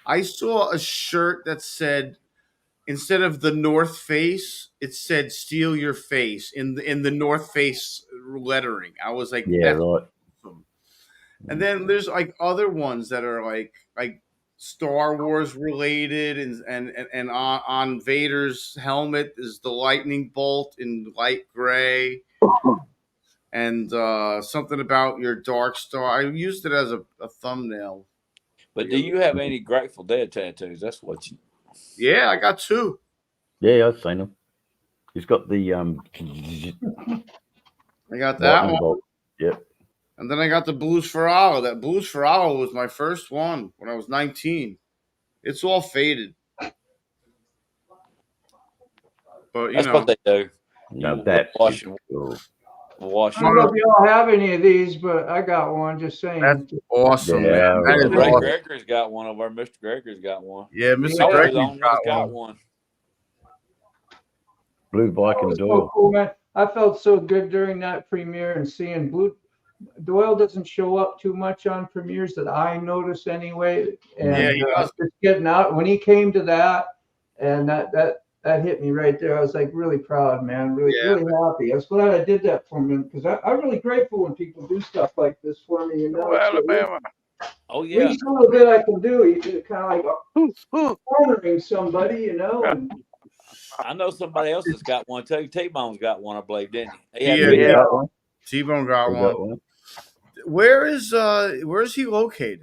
I saw a shirt that said, instead of the North Face, it said "Steal Your Face" in the North Face lettering. I was like, yeah, right. Awesome. And then there's like other ones that are like Star Wars related, and on Vader's helmet is the lightning bolt in light gray, and something about your Dark Star. I used it as a thumbnail. But do you have any Grateful Dead tattoos? That's what you. Yeah, I got 2. Yeah, I've seen him. He's got the I got that one. Bolt. Yep. And then I got the Blues for Allah. That Blues for Allah was my first one when I was 19. It's all faded. But that's what they do. No, that's wash. I don't know if you all have any of these, but I got one. Just saying. That's awesome, man. That is awesome. Gregory's got one of our. Mr. Gregory's got one. Yeah, Mr. Gregory's got one. Blue bike in the door. So cool, man. I felt so good during that premiere and seeing Doyle doesn't show up too much on premieres that I notice anyway. And yeah, just getting out when he came to that, and that that hit me right there. I was like really proud, man. Really, Yeah. really happy. I was glad I did that for him because I'm really grateful when people do stuff like this for me. You know, Oh, Alabama. Oh at yeah. least a little bit I can do. You kind of like honoring somebody, you know. And, I know somebody else that's got one too. T-Bone's got one, I believe, didn't he? Yeah, a video. yeah. T-Bone got We one. got one. Where is he located?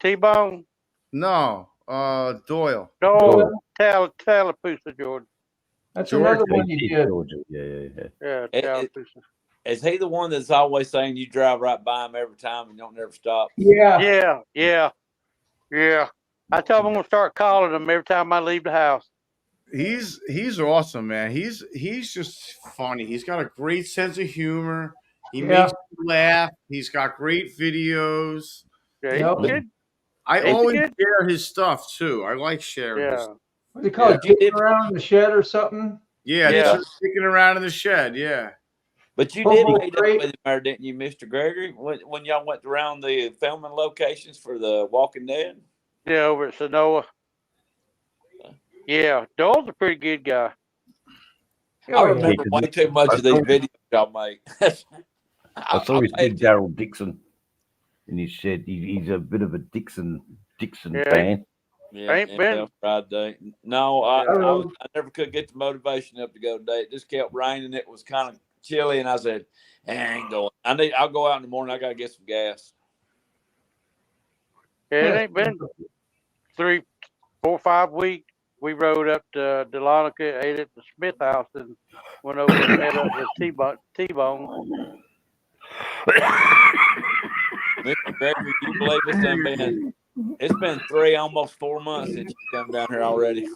T-Bone. No, Doyle. Doyle. Tallapoosa, Georgia. that's Georgia. another one you did. Georgia. Yeah. Yeah, It- Tallapoosa. Is he the one that's always saying you drive right by him every time and don't never stop? Yeah. Yeah. I tell him I'm gonna start calling him every time I leave the house. He's awesome, man. He's just funny. He's got a great sense of humor. He Yeah. makes you laugh. He's got great videos. Yeah, Yep. he's good. I He's always good. share his stuff too. I like sharing his Yeah. stuff. What do you call it? Yeah. Digging around in the shed or something? Yeah, Yeah. just sticking around in the shed. Yeah. But you Oh, did meet great. up with him there, didn't you, Mr. Gregory? When y'all went around the filming locations for the Walking Dead? Yeah, over at Sonoa. Yeah, Dole's a pretty good guy. I Oh, yeah. remember way too much of these videos y'all make. I saw his big Daryl Dixon in his shed. He's a bit of a Dixon Yeah. fan. Yeah, Ain't been. Friday. No, I Hello. never could get the motivation up to go today. It just kept raining. It was kind of chilly, and I said, I ain't going. I'll go out in the morning. I gotta get some gas. Yeah, it ain't been 3, 4, 5 weeks. We rode up to Delonica, ate at the Smith house, and went over and met up with T-Bone. Mr. Gregory, you believe it's been 3, almost 4 months since you come down here already.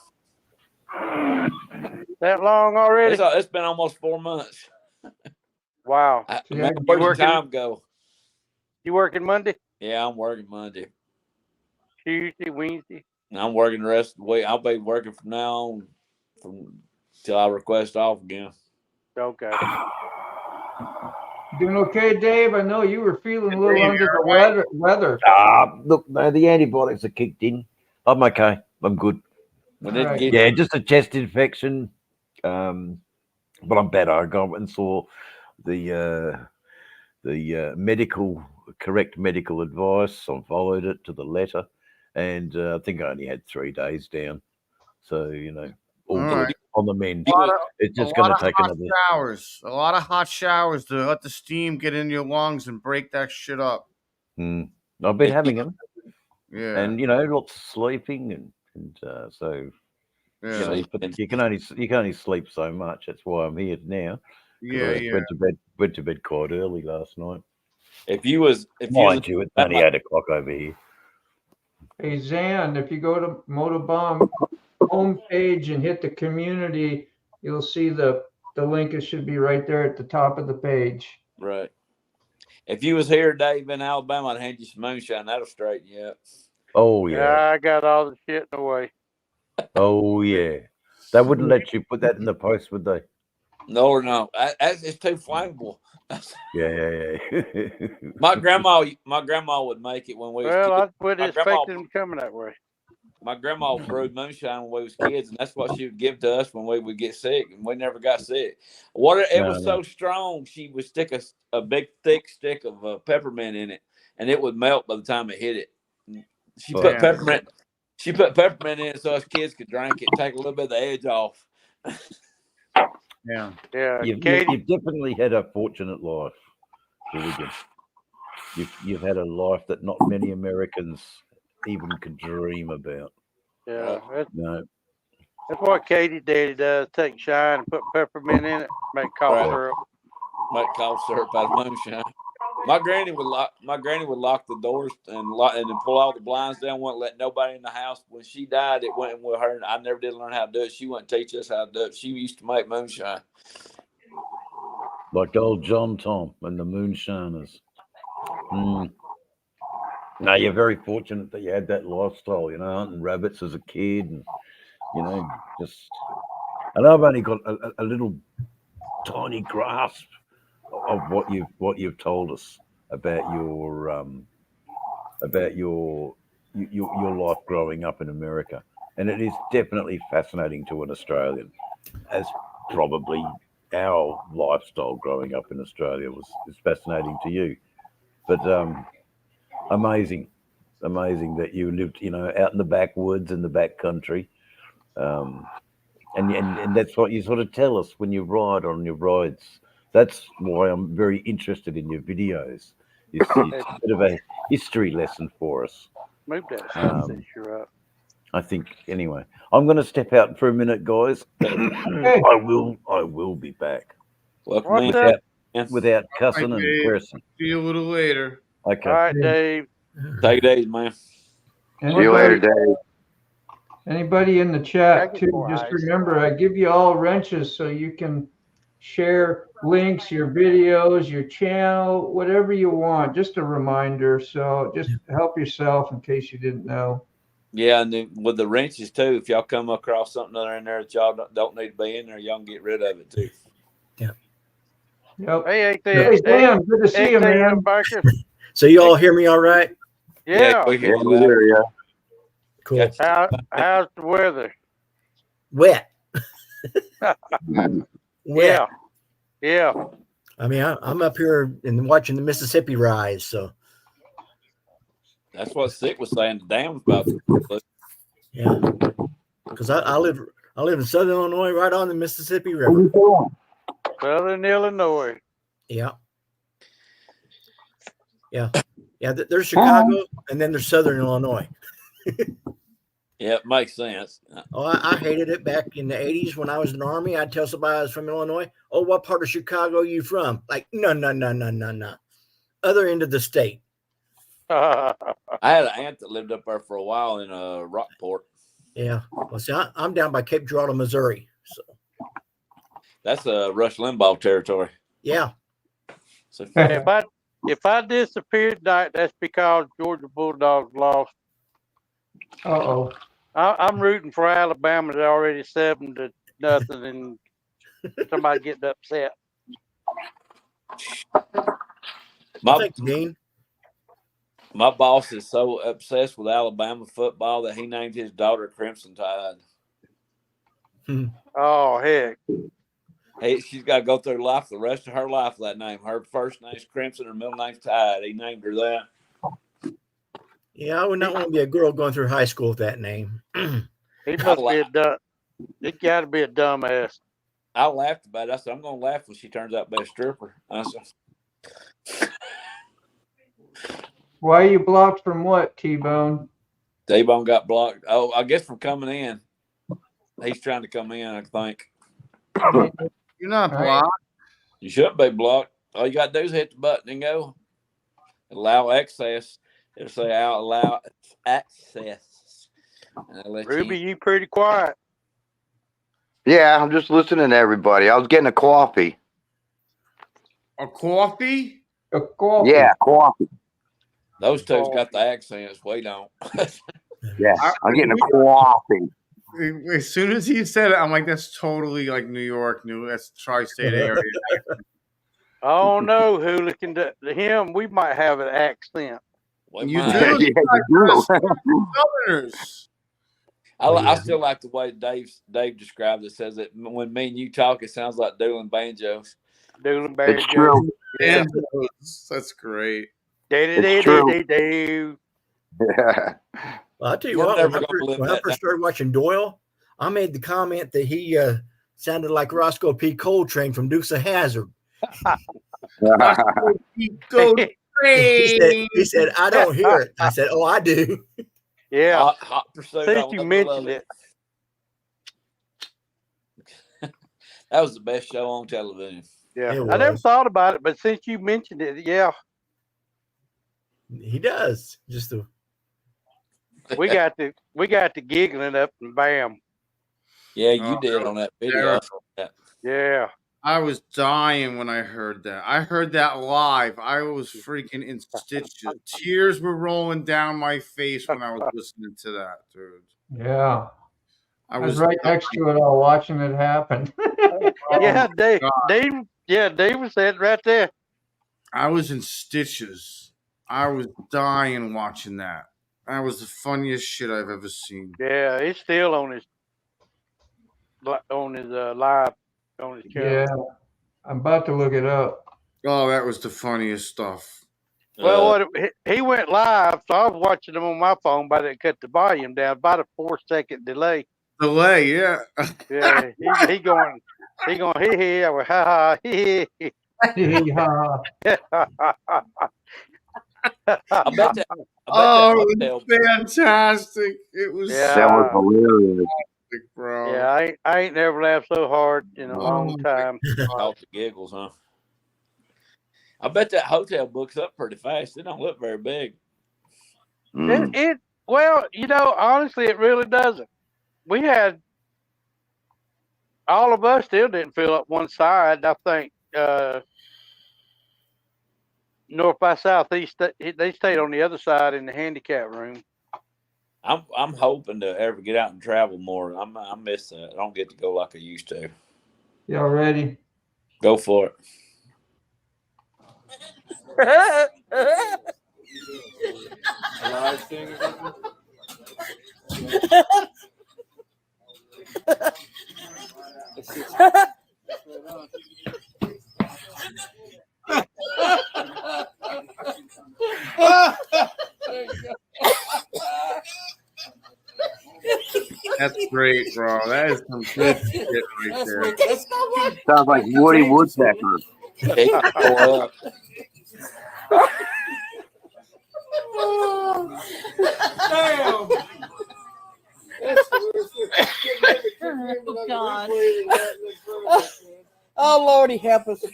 That long already? It's been almost 4 months. Wow. Yeah. Where'd your working? time go? You working Monday, Yeah, I'm working Monday. Tuesday, Wednesday? And I'm working the rest of the week. I'll be working from now on till I request off again. Okay. Doing okay, Dave? I know you were feeling a little Dave, under you the weather. Look, no, the antibiotics are kicked in. I'm okay. I'm good. We didn't Right. get Yeah, just a chest infection. But I'm better. I got and saw the correct medical advice. I followed it to the letter, and I think I only had 3 days down. So all All good right. on the mend. It's just A going lot to of take hot another. showers. A lot of hot showers to let the steam get in your lungs and break that shit up. I've been having them, Yeah. and lots of sleeping, and so Yeah. you can only sleep so much. That's why I'm here now. 'Cause Yeah. I Yeah. went to bed quite early last night. if you was Mind you, it's only 8 o'clock over here. Hey, Zan, if you go to MotoBaum homepage and hit the community, you'll see the link. It should be right there at the top of the page. right. If you was here, Dave, in Alabama, I'd hand you some moonshine. That'll straighten you up. Oh yeah. I got all the shit in the way. Oh yeah. They wouldn't let you put that in the post, would they? No or no. It's too flammable. Yeah. My grandma would make it when we was Well, I kids. wasn't My grandma- expecting them coming that way. My grandma brewed moonshine when we was kids, and that's what she would give to us when we would get sick, and we never got sick. It was so strong, she would stick a big thick stick of peppermint in it, and it would melt by the time it hit it. She put peppermint. She put peppermint in it so us kids could drink it, take a little bit of the edge off. Yeah. Yeah, You've Katie. definitely had a fortunate life, Gilligan. You've had a life that not many Americans even could dream about. Yeah, No. that's what Katie Daddy does. Take shine and put peppermint in it, make cough Right. syrup. Make cough syrup out of moonshine. My granny would lock the doors and then pull all the blinds down. Wouldn't let nobody in the house. When she died, it went with her. And I never did learn how to do it. She wouldn't teach us how to do it. She used to make moonshine. Like old John Tom and the Moonshiners. No, you're very fortunate that you had that lifestyle, hunting rabbits as a kid, and and I've only got a little tiny grasp of what you've told us about your life growing up in America. and it is definitely fascinating to an Australian, as probably our lifestyle growing up in Australia is fascinating to you. But amazing that you lived, out in the backwoods in the back country, and that's what you sort of tell us when you ride on your rides. That's why I'm very interested in your videos. It's a bit of a history lesson for us. Move that sunset sure up. I think anyway. I'm going to step out for a minute, guys. I will be back. Welcome Without cussing and cursing. See you a little later. Okay. All right, Dave. Take it easy, man. See you later, Dave. Anybody in the chat Thank you too? for Just ice. remember, I give you all wrenches so you can share links, your videos, your channel, whatever you want. Just a reminder. So just help yourself in case you didn't know. Yeah, and then with the wrenches too, if y'all come across something other in there that y'all don't need to be in there, y'all can get rid of it too. Yep. Hey, Hey, Dan, good to see you, man. So you all hear me all right? Yeah. We hear you out. Yeah. Cool. How's the weather? Wet. Yeah. Yeah. I mean, I'm up here and watching the Mississippi rise. So That's what Sick was saying. The dam's about to yeah, because I live in Southern Illinois, right on the Mississippi River. Southern Illinois. Yeah. There's Chicago, and then there's Southern Illinois. Yeah, it makes sense. Oh, I hated it back in the 80s when I was in the Army. I'd tell somebody I was from Illinois. Oh, what part of Chicago are you from? Like, no. Other end of the state. I had an aunt that lived up there for a while in Rockport. Yeah. Well, see, I'm down by Cape Girardeau, Missouri. So That's Rush Limbaugh territory. yeah. So if I disappeared tonight, that's because Georgia Bulldogs lost. Uh-oh. I'm rooting for Alabama. They're already 7-0, and somebody getting upset. Thanks, Dean. My boss is so obsessed with Alabama football that he named his daughter Crimson Tide. Oh, heck. Hey, she's got to go through life the rest of her life with that name. Her first name's Crimson, her middle name's Tide. He named her that. Yeah, I would not want to be a girl going through high school with that name. He must be a dumb. He got to be a dumbass. I laughed about it. I said, I'm going to laugh when she turns out to be a stripper. I said, Why are you blocked from what, T-Bone? T-Bone got blocked. Oh, I guess from coming in. He's trying to come in, I think. You're not blocked. You shouldn't be blocked. All you got to do is hit the button and go. Allow access. It'll say allow access. Ruby, you pretty quiet. Yeah, I'm just listening to everybody. I was getting a coffee. A coffee? A coffee. Yeah, coffee. Those two's got the accents. We don't. Yeah, I'm getting a coffee. As soon as he said it, I'm like, that's totally like New York, that's tri-state area. Oh no, Hooligan. To him, we might have an accent. You do. Southerners. I still like the way Dave described it. Says that when me and you talk, it sounds like dueling banjos. Dueling banjos. It's true. Yeah. That's great. It's true. Yeah. Well, I'll tell you what, when I first started watching Doyle, I made the comment that he sounded like Roscoe P. Coltrane from Dukes of Hazzard. He said, I don't hear it. I said, oh, I do. Yeah. Hot pursuit. Since you mentioned it. That was the best show on television. Yeah. I never thought about it, but since you mentioned it, yeah. He does. Just the we got the giggling up and bam. Yeah, you did on that video. Yeah. I was dying when I heard that. I heard that live. I was freaking in stitches. Tears were rolling down my face when I was listening to that, dude. Yeah. I was right next to it all watching it happen. Yeah, Dave was that right there. I was in stitches. I was dying watching that. That was the funniest shit I've ever seen. Yeah, it's still on his live on his channel. Yeah, I'm about to look it up. Oh, that was the funniest stuff. Well, he went live, so I was watching him on my phone, but I cut the volume down. About a 4-second delay. Delay, yeah. Yeah, he going, hee hee. I went, ha ha, hee hee. I bet that. Oh, it was fantastic! It was That was hilarious, bro. Yeah, I ain't never laughed so hard in a long time. Off the giggles, huh? I bet that hotel books up pretty fast. It don't look very big. Well, honestly, it really doesn't. We had all of us still didn't fill up one side. I think north by southeast, they stayed on the other side in the handicap room. I'm hoping to ever get out and travel more. I miss that. I don't get to go like I used to. Y'all ready? Go for it. That's great, bro. That is some good shit right there. Sounds like Woody Woodpecker. Damn. Oh, God. Oh, Lordy, help us.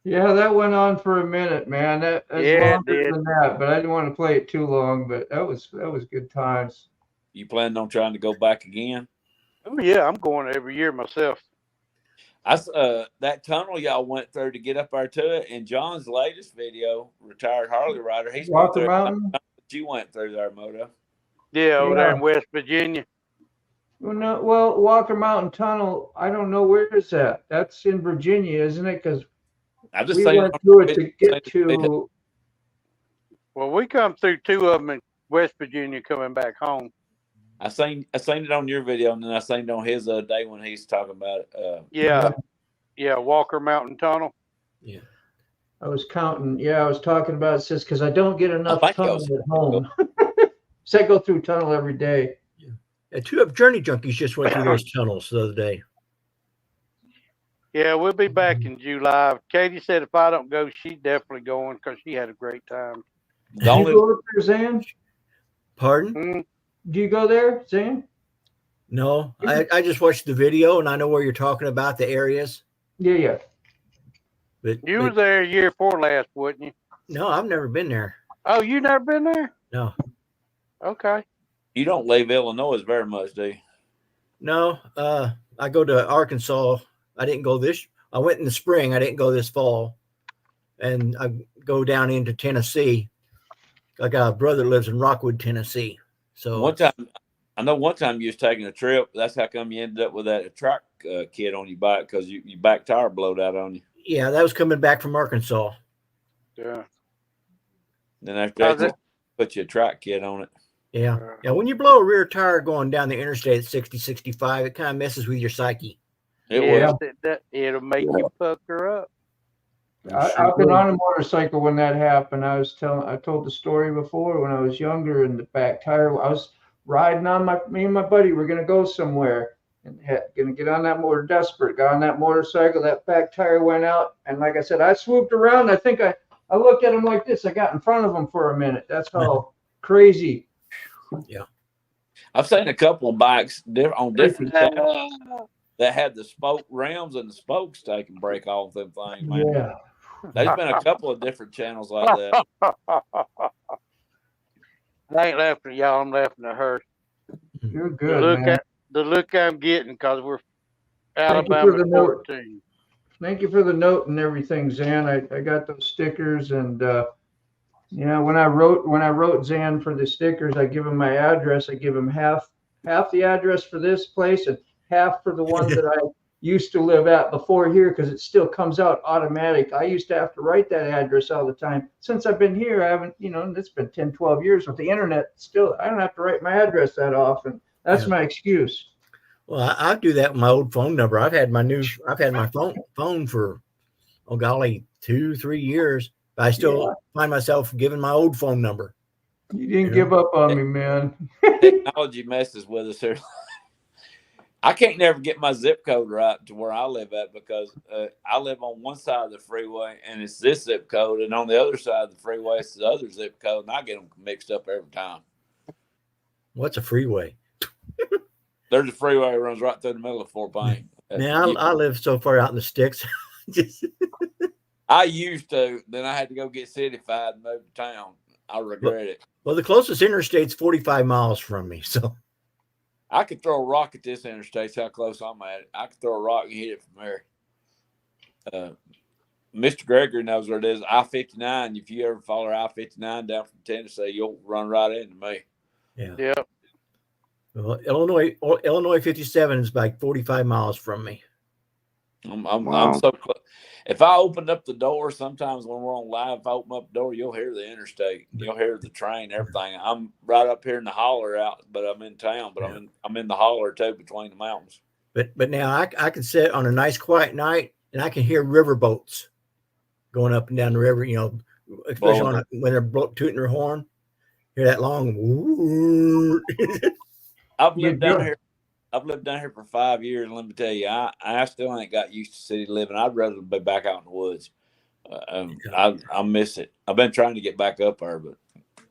Yeah, that went on for a minute, man. That's Yeah, longer it did. than that, but I didn't want to play it too long. But that was good times. You planning on trying to go back again? Oh yeah, I'm going every year myself. That tunnel y'all went through to get up there to it. In John's latest video, retired Harley rider, he's going Walker through Mountain. you went through there, Moto. Yeah, over there in West Virginia. Well, Walker Mountain Tunnel. I don't know where it's at. That's in Virginia, isn't it? Because we went through it to get to. Well, we come through two of them in West Virginia coming back home. I seen it on your video, and then I seen it on his other day when he's talking about it. Yeah, Walker Mountain Tunnel. Yeah. I was counting. Yeah, I was talking about it because I don't get enough tunnel at home. So I go through tunnel every day. Yeah, two of Journey Junkies just went through those tunnels the other day. Yeah, we'll be back in July. Katie said if I don't go, she's definitely going because she had a great time. Do you go up there, Zan? Pardon? Do you go there, Zan? No, I just watched the video and I know where you're talking about, the areas. Yeah. But You was there year before last, wouldn't you? No, I've never been there. Oh, you never been there? No. Okay. You don't leave Illinois very much, do you? No, I go to Arkansas. I didn't go I went in the spring. I didn't go this fall. And I go down into Tennessee. I got a brother that lives in Rockwood, Tennessee. So one time you was taking a trip. That's how come you ended up with that track kit on your bike, because your back tire blowed out on you. Yeah, that was coming back from Arkansas. Yeah. Then after that, put your track kit on it. Yeah. Yeah. When you blow a rear tire going down the interstate at 60, 65, it kind of messes with your psyche. It'll make you pucker up. I've been on a motorcycle when that happened. I told the story before when I was younger, and the back tire, I was riding on me and my buddy were going to go somewhere and going to get on that motor, desperate, got on that motorcycle, that back tire went out. And like I said, I swooped around. I think I looked at him like this. I got in front of him for a minute. That's how crazy. Yeah. I've seen a couple of bikes on different channels that had the spoke rims and the spokes take and break off them things, man. Yeah. There's been a couple of different channels like that. I ain't laughing at y'all. I'm laughing at her. You're good, man. The look I'm getting because we're Thank you Alabama for the note. 14. Thank you for the note and everything, Zan. I got those stickers, and when I wrote Zan for the stickers, I give him my address. I give him half the address for this place and half for the one that I used to live at before here because it still comes out automatic. I used to have to write that address all the time. Since I've been here, I haven't, it's been 10, 12 years with the internet. Still, I don't have to write my address that often. That's my excuse. Well, I do that with my old phone number. I've had my phone for, oh golly, 2-3 years. But I still find myself giving my old phone number. You didn't give up on me, man. Technology messes with us here. I can't never get my zip code right to where I live at because I live on one side of the freeway and it's this zip code, and on the other side of the freeway it's the other zip code, and I get them mixed up every time. What's a freeway? There's a freeway that runs right through the middle of Fort Payne. Man, I live so far out in the sticks. I used to, then I had to go get cityfied and move to town. I regret it. Well, the closest interstate's 45 miles from me, so I could throw a rock at this interstate. How close I'm at it. I could throw a rock and hit it from there. Mr. Gregory knows where it is. I-59. If you ever follow I-59 down from Tennessee, you'll run right into me. Yeah. Yep. Well, Illinois 57 is like 45 miles from me. I'm so close. If I opened up the door, sometimes when we're on live, if I open up the door, you'll hear the interstate, you'll hear the train, everything. I'm right up here in the holler out, but I'm in town. But I'm in the holler too, between the mountains. But now I can sit on a nice quiet night and I can hear river boats going up and down the river. Especially when they're tooting their horn. Hear that long. I've lived down here. I've lived down here for 5 years. And let me tell you, I still ain't got used to city living. I'd rather be back out in the woods. I miss it. I've been trying to get back up there, but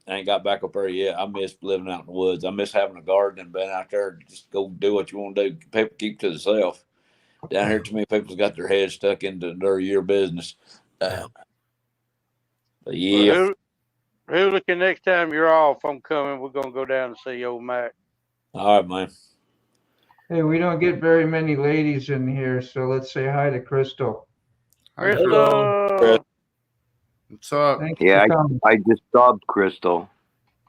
I ain't got back up there yet. I miss living out in the woods. I miss having a garden and being out there. Just go do what you want to do. People keep to themselves. Down here, too many people's got their heads stuck into their business. But yeah. Who's looking next time you're off? I'm coming. We're gonna go down and see old Mac. All right, man. Hey, we don't get very many ladies in here, so let's say hi to Crystal. Crystal. What's up? Yeah, I just subbed Crystal.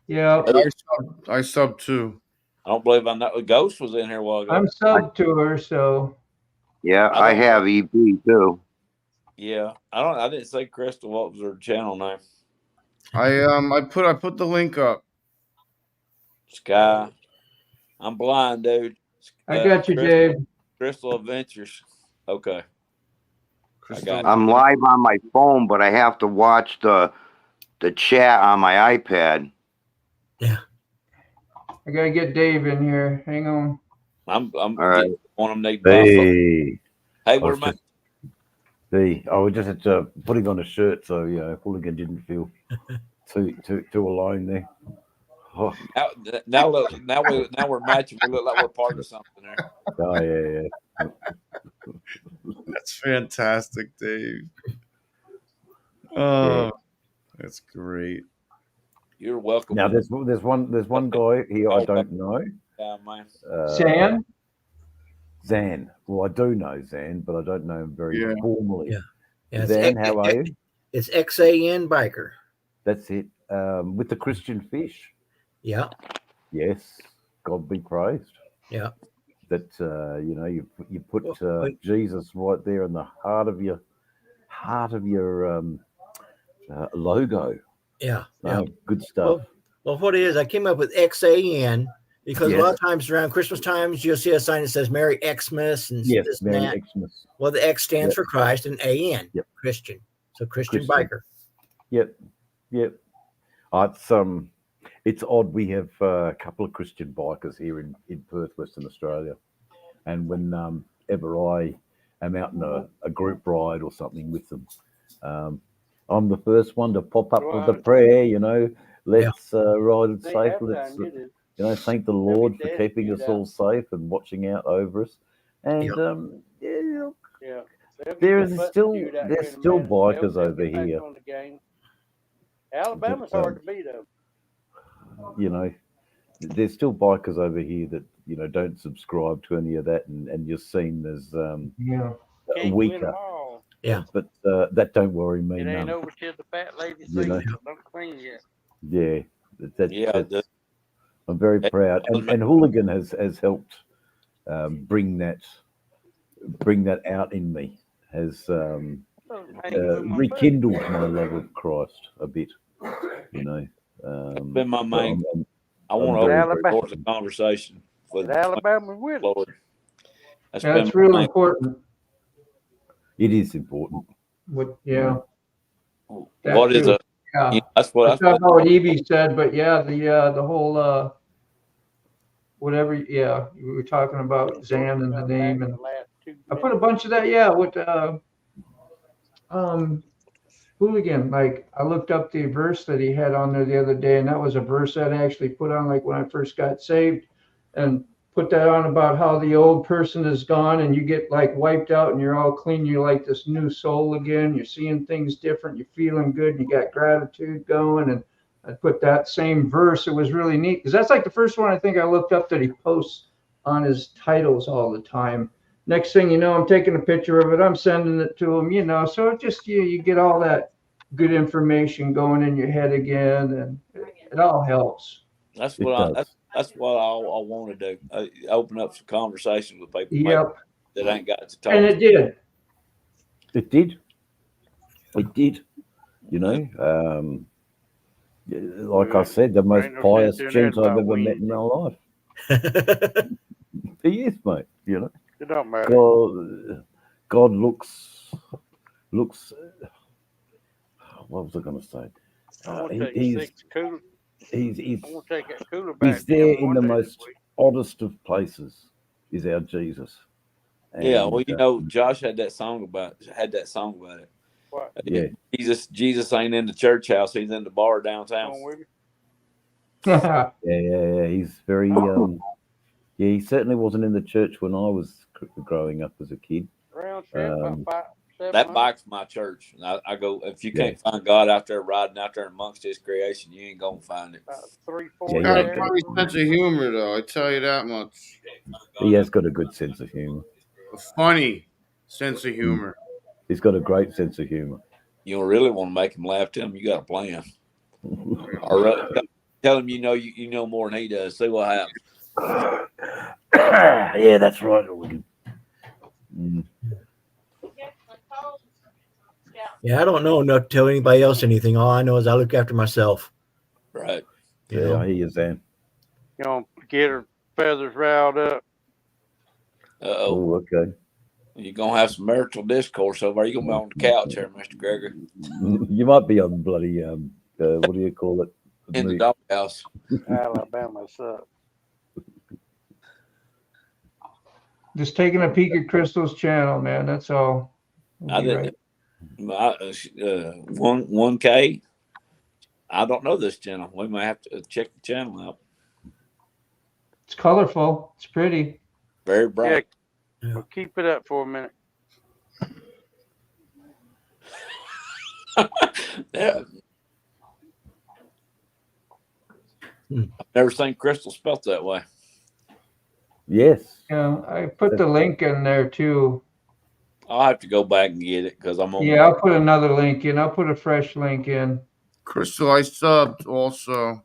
Yeah. I subbed too. I don't believe I know. Ghost was in here a while ago. I'm subbed to her, so. Yeah, I have EB too. Yeah, I didn't say Crystal. What was her channel name? I put the link up. Sky. I'm blind, dude. I got you, Dave. Crystal Adventures. Okay. I'm live on my phone, but I have to watch the chat on my iPad. Yeah. I gotta get Dave in here. Hang on. I'm all right. On them. Hey, where's my? I was just putting on a shirt, so Hooligan didn't feel too alone there. Oh. Now we're matching. We look like we're part of something there. Oh yeah. That's fantastic, Dave. Oh, that's great. You're welcome. Now there's one guy here I don't know. Yeah, man. Zan. Well, I do know Zan, but I don't know him very formally. Yeah. Zan, how are you? It's XAN Biker. That's it. With the Christian fish. Yeah. Yes. God be praised. Yeah. That you put Jesus right there in the heart of your logo. Yeah. Good stuff. Well, what it is, I came up with XAN because a lot of times around Christmas times you'll see a sign that says Merry Xmas and this and Merry that. Xmas. Well, the X stands for Christ and AN, Christian. So Christian Biker. Yep. It's odd. We have a couple of Christian bikers here in Perth, Western Australia, and whenever I am out in a group ride or something with them, I'm the first one to pop up with the prayer. Let's ride it safe. Let's thank the Lord for keeping us all safe and watching out over us. And there's still bikers over here. Alabama's hard to beat up. There's still bikers over here that don't subscribe to any of that, and you're seen as weaker. Yeah, but that don't worry me. It ain't none. over till the fat lady sees it. Don't clean yet. Yeah, that's, I'm very proud, and Hooligan has helped bring that bring that out in me, has rekindled my love of Christ a bit. You know, That's been my main. I I'm want to very open the doors of conversation with Alabama with Lord. That's real important. It is important. Yeah. What is a? Yeah. You know, that's what That's not what Evie said, but yeah, the whole whatever. Yeah, we were talking about Zan and the name, and I put a bunch of that. Yeah, with hooligan. Like I looked up the verse that he had on there the other day, and that was a verse that I actually put on like when I first got saved, and put that on about how the old person is gone and you get like wiped out and you're all clean. You're like this new soul again. You're seeing things different. You're feeling good. You got gratitude going. And I put that same verse. It was really neat because that's like the first one I think I looked up that he posts on his titles all the time. Next thing you know, I'm taking a picture of it. I'm sending it to him, you know. So it just you get all that good information going in your head again, and it all helps. That's what that's what I want to do. Open up some conversations with people that ain't got to talk. And it did. It did. It did. You know, like I said, the most pious gent I've ever met in my life. He is, mate. You know. It don't matter. God looks. What was I going to say? He's there in the most oddest of places. Is our Jesus. And, yeah, well, you know, Josh had that song about it. What? Yeah, Jesus ain't in the church house; he's in the bar downtown. yeah. He's very. Yeah, he certainly wasn't in the church when I was growing up as a kid. That bike's my church. And I go, if you can't find God out there riding out there amongst his creation, you ain't gonna find it. 3, 4. He's got a funny sense of humor, though. I tell you that much. He has got a good sense of humor. A funny sense of humor. He's got a great sense of humor. You don't really want to make him laugh. Tell him you got a plan. All right. Tell him you know more than he does. See what happens. Yeah, that's right. Yeah, I don't know enough to tell anybody else anything. All I know is I look after myself. Right. Yeah, I hear you, Zan. You know, get her feathers riled up. Oh, okay. You're going to have some marital discourse over there. You're going to be on the couch here, Mr. Gregory. You might be on bloody, what do you call it? In the doghouse. Alabama sucks. Just taking a peek at Crystal's channel, man. That's all. I didn't. 1K. I don't know this channel. We might have to check the channel out. It's colorful. It's pretty. Very bright. Yeah. Well, keep it up for a minute. Yeah. I've never seen Crystal spelt that way. Yes. Yeah, I put the link in there too. I'll have to go back and get it because I'm on. Yeah, I'll put another link in. I'll put a fresh link in. Crystal, I subbed also.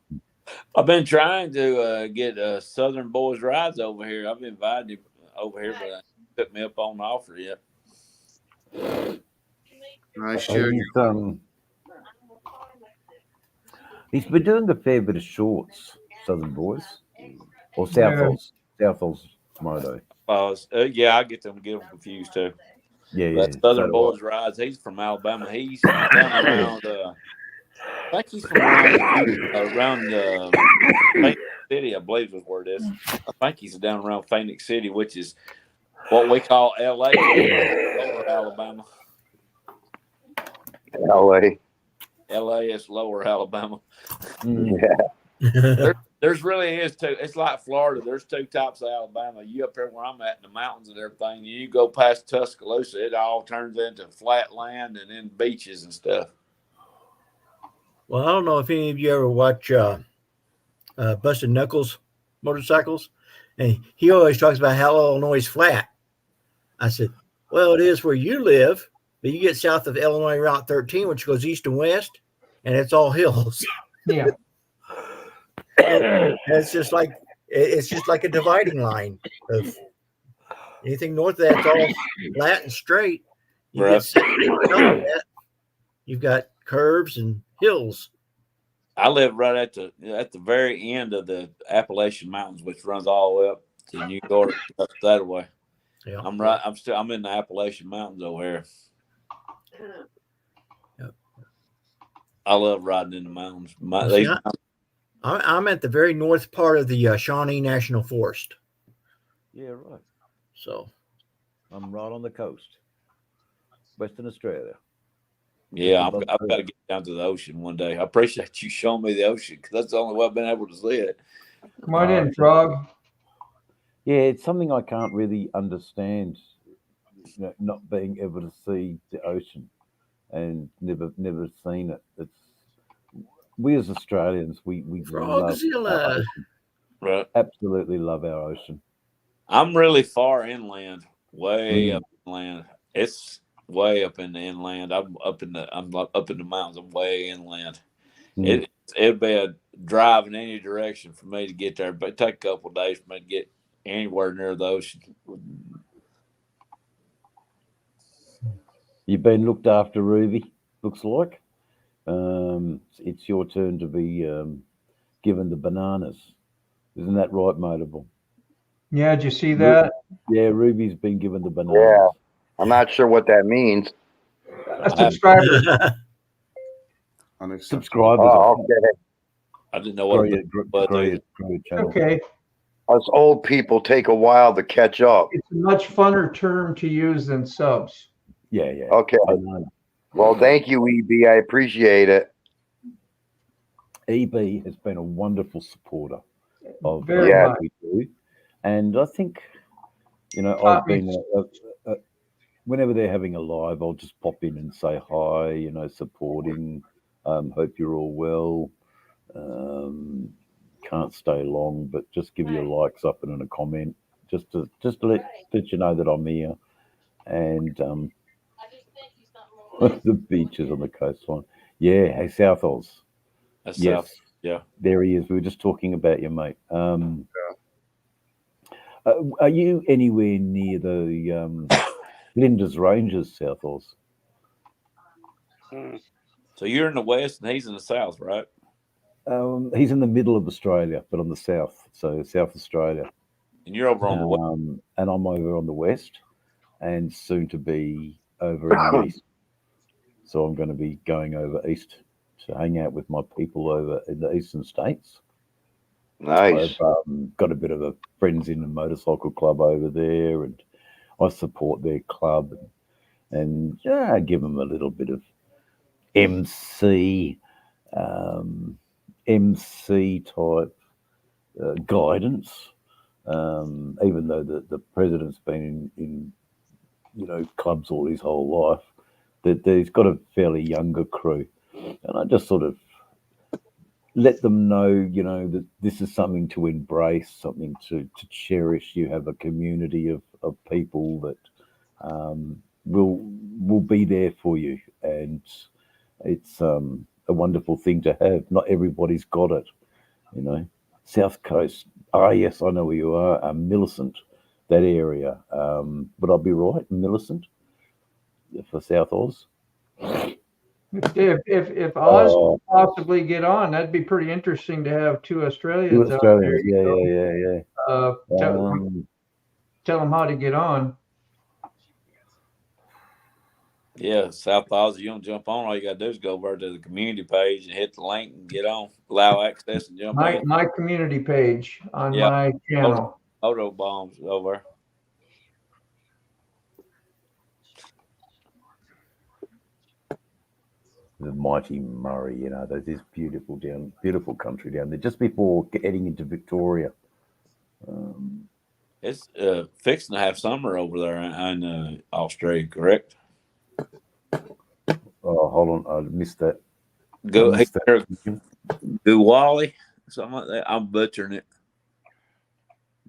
I've been trying to get Southern Boys Rides over here. I've invited him over here, but I haven't put me up on the offer yet. Nice share. He's been doing a fair bit of shorts, Southern Boys, or Southall's Moto. Yeah, I get them confused too. Yeah, but Southern Boys Rides. He's from Alabama. He's down around. I think he's from around Phoenix City, I believe is where it is. I think he's down around Phoenix City, which is what we call LA, lower Alabama. LA is lower Alabama. Yeah. There's really is two. It's like Florida. There's two types of Alabama. You up there where I'm at in the mountains and everything. You go past Tuscaloosa, it all turns into flat land and then beaches and stuff. Well, I don't know if any of you ever watch Busted Knuckles motorcycles, and he always talks about how Illinois is flat. I said, well, it is where you live, but you get south of Illinois Route 13, which goes east and west, and it's all hills. Yeah. It's just like a dividing line of Anything north of that's all flat and straight. You Right. get south of that, you've got curves and hills. I live right at the very end of the Appalachian Mountains, which runs all the way up to New York, up that way. Yeah. I'm in the Appalachian Mountains over here. Yep. I love riding in the mountains. I'm at the very north part of the Shawnee National Forest. Yeah, right. So I'm right on the coast, Western Australia. Yeah, I've got to get down to the ocean one day. I appreciate you showing me the ocean because that's the only way I've been able to see it. Come on in, Frog. Yeah, it's something I can't really understand, not being able to see the ocean and never seen it. It's we as Australians, we love our ocean. Right. Absolutely love our ocean. I'm really far inland, way up inland. It's way up in the inland. I'm up in the mountains. I'm way inland. It'd be a drive in any direction for me to get there, but it'd take a couple of days for me to get anywhere near the ocean. You've been looked after, Ruby. Looks like it's your turn to be given the bananas. Isn't that right, MotoBaum? Yeah, did you see that? Yeah, Ruby's been given the bananas. Yeah, I'm not sure what that means. Subscribers. Subscribers. Oh, okay. I didn't know what it was. Okay. Us old people take a while to catch up. It's a much funner term to use than subs. Yeah. Okay. Well, thank you, EB. I appreciate it. EB has been a wonderful supporter of Very what much. we do. And I think, I've been, whenever they're having a live, I'll just pop in and say hi, supporting. Hope you're all well. Can't stay long, but just give your likes up and a comment, just to let you know that I'm here. And the beaches on the coastline. Yeah, hey, South Oz. That's yes. South. Yeah. There he is. We were just talking about you, mate. Are you anywhere near the Linda's Ranges, South Oz? So you're in the west and he's in the south, right? He's in the middle of Australia, but on the south, so South Australia. And you're over on the west. And I'm over on the west, and soon to be over in the east. So I'm going to be going over east to hang out with my people over in the eastern states. Nice. I've got a bit of a friends in the motorcycle club over there, and I support their club, and give them a little bit of MC type guidance. Even though the president's been in clubs all his whole life, that he's got a fairly younger crew, and I just sort of let them know, that this is something to embrace, something to cherish. You have a community of people that will be there for you, and it's a wonderful thing to have. Not everybody's got it, South Coast. Yes, I know where you are. Millicent, that area. Would I be right, Millicent, for South Oz? If Oz could possibly get on, that'd be pretty interesting to have two Australians. Two Australians, yeah. Tell them how to get on. Yeah, South Oz, you don't jump on. All you got to do is go over to the community page and hit the link and get on. Allow access and jump on. My community page on my channel. MotoBaum's over. The mighty Murray, there's this beautiful country down there, just before getting into Victoria. It's fixing to have summer over there in Australia, correct? Oh, hold on, I missed that. Goowally, something like that. I'm butchering it.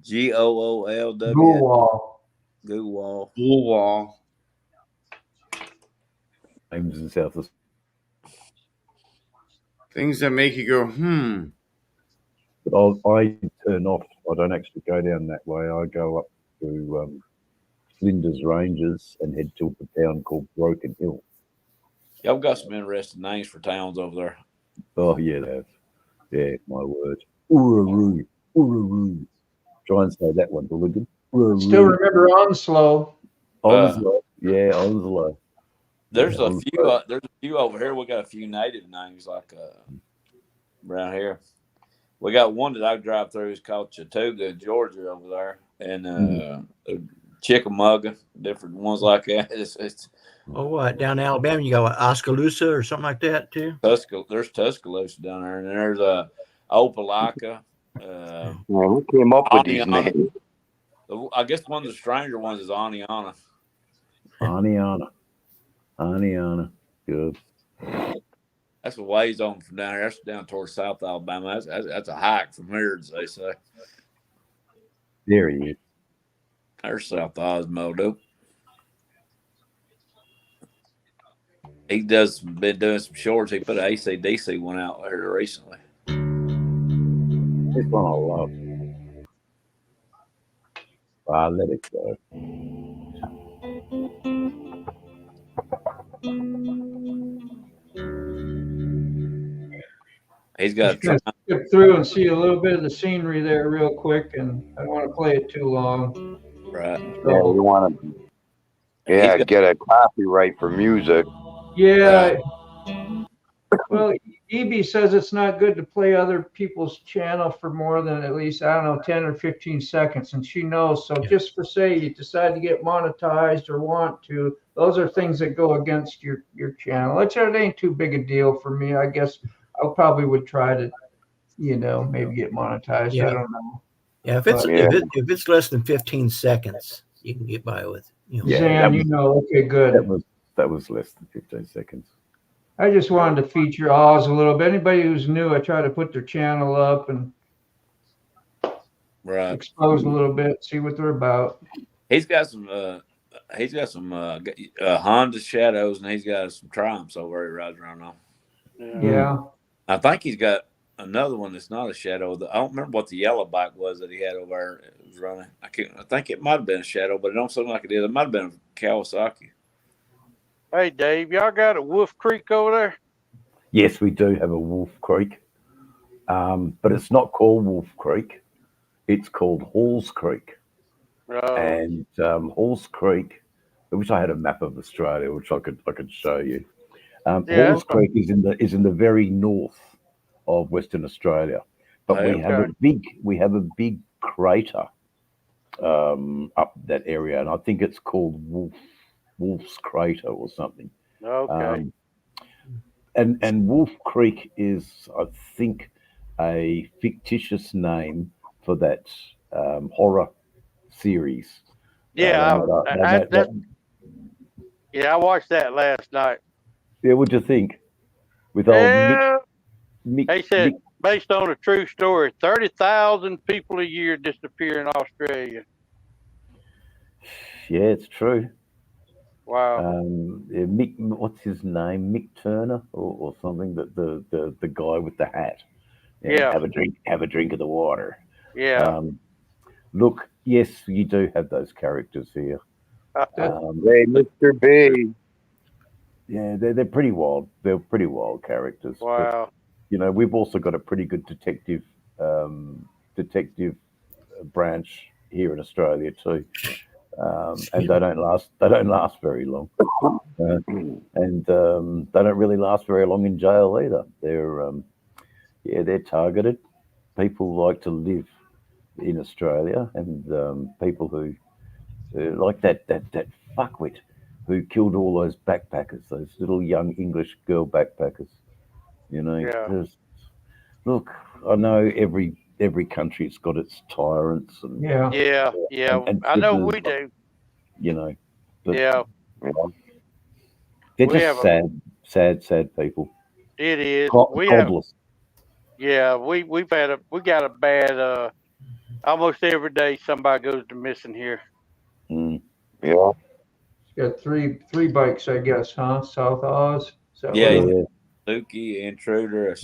Goolw. Goolwall. Names in South Australia. Things that make you go, But I turn off. I don't actually go down that way. I go up to Flinders Ranges and head to a town called Broken Hill. Y'all got some interesting names for towns over there. Oh, yeah, they have. Yeah, my word. Uraroo. Uraroo. Try and say that one, Bulligan. Uraroo. Still remember Onslow. Onslow. Yeah, Onslow. There's Yeah, a few. There's a few over here. We got a few native names like around here. We got one that I drive through. It's called Chattooga, Georgia, over there, and Chickamauga, different ones like that. It's Oh, what down in Alabama? You got what, Oskaloosa or something like that too. There's Tuscaloosa down there, and there's Opelika. Who came up with these Aniana. names? I guess one of the stranger ones is Aniana. Aniana. Good. That's a ways on from down here. That's down towards South Alabama. That's a hike from here, as they say. There he is. There's South Osmodo. He been doing some shorts. He put an AC/DC one out here recently. This one I love. I'll let it go. He's got Just gonna skip through and see a little bit of the scenery there real quick, and I don't want to play it too long. right. Yeah, you want to get a copyright for music. Yeah. Well, EB says it's not good to play other people's channel for more than at least, I don't know, 10 or 15 seconds. And she knows. So just for say you decide to get monetized or want to, those are things that go against your channel. It ain't too big a deal for me. I guess I probably would try to, maybe get monetized. Yeah. I don't know. Yeah, if it's less than 15 seconds, you can get by with. Zan, okay, good. That was less than 15 seconds. I just wanted to feature Oz a little bit. Anybody who's new, I try to put their channel up and expose a little bit, see what they're about. He's got some Honda Shadows, and he's got some Triumphs over there he rides around on. Yeah. I think he's got another one that's not a Shadow. I don't remember what the yellow bike was that he had over there. It was running. I think it might have been a Shadow, but it don't seem like it is. It might have been a Kawasaki. Hey, Dave, y'all got a Wolf Creek over there? Yes, we do have a Wolf Creek, but it's not called Wolf Creek. It's called Halls Creek. Oh. And Halls Creek, I wish I had a map of Australia, which I could show you. Halls Creek is in the very north of Western Australia, but we have a big crater up that area, and I think it's called Wolf's Crater or something. Okay. And Wolf Creek is, I think, a fictitious name for that horror series. Yeah, I watched that last night. Yeah, what'd you think? With they said based on a true story, 30,000 people a year disappear in Australia. Yeah, it's true. Wow. Mick, what's his name? Mick Turner or something. The guy with the hat. Yeah. Have a drink of the water. Yeah. Look, yes, you do have those characters here. Hey, Mr. B. Yeah, they're pretty wild. They're pretty wild characters. Wow. But, we've also got a pretty good detective branch here in Australia too. And they don't last very long, and they don't really last very long in jail either. They're targeted. People like to live in Australia, and people who like that fuckwit who killed all those backpackers, those little young English girl backpackers. Look, I know every country's got its tyrants and and I know we triggers, do. But, Yeah. They're just sad people. It is. Cobblers. We got a bad almost every day somebody goes to missing here. Yeah. Got three bikes, I guess, huh? South Oz. Lukey, Intruder,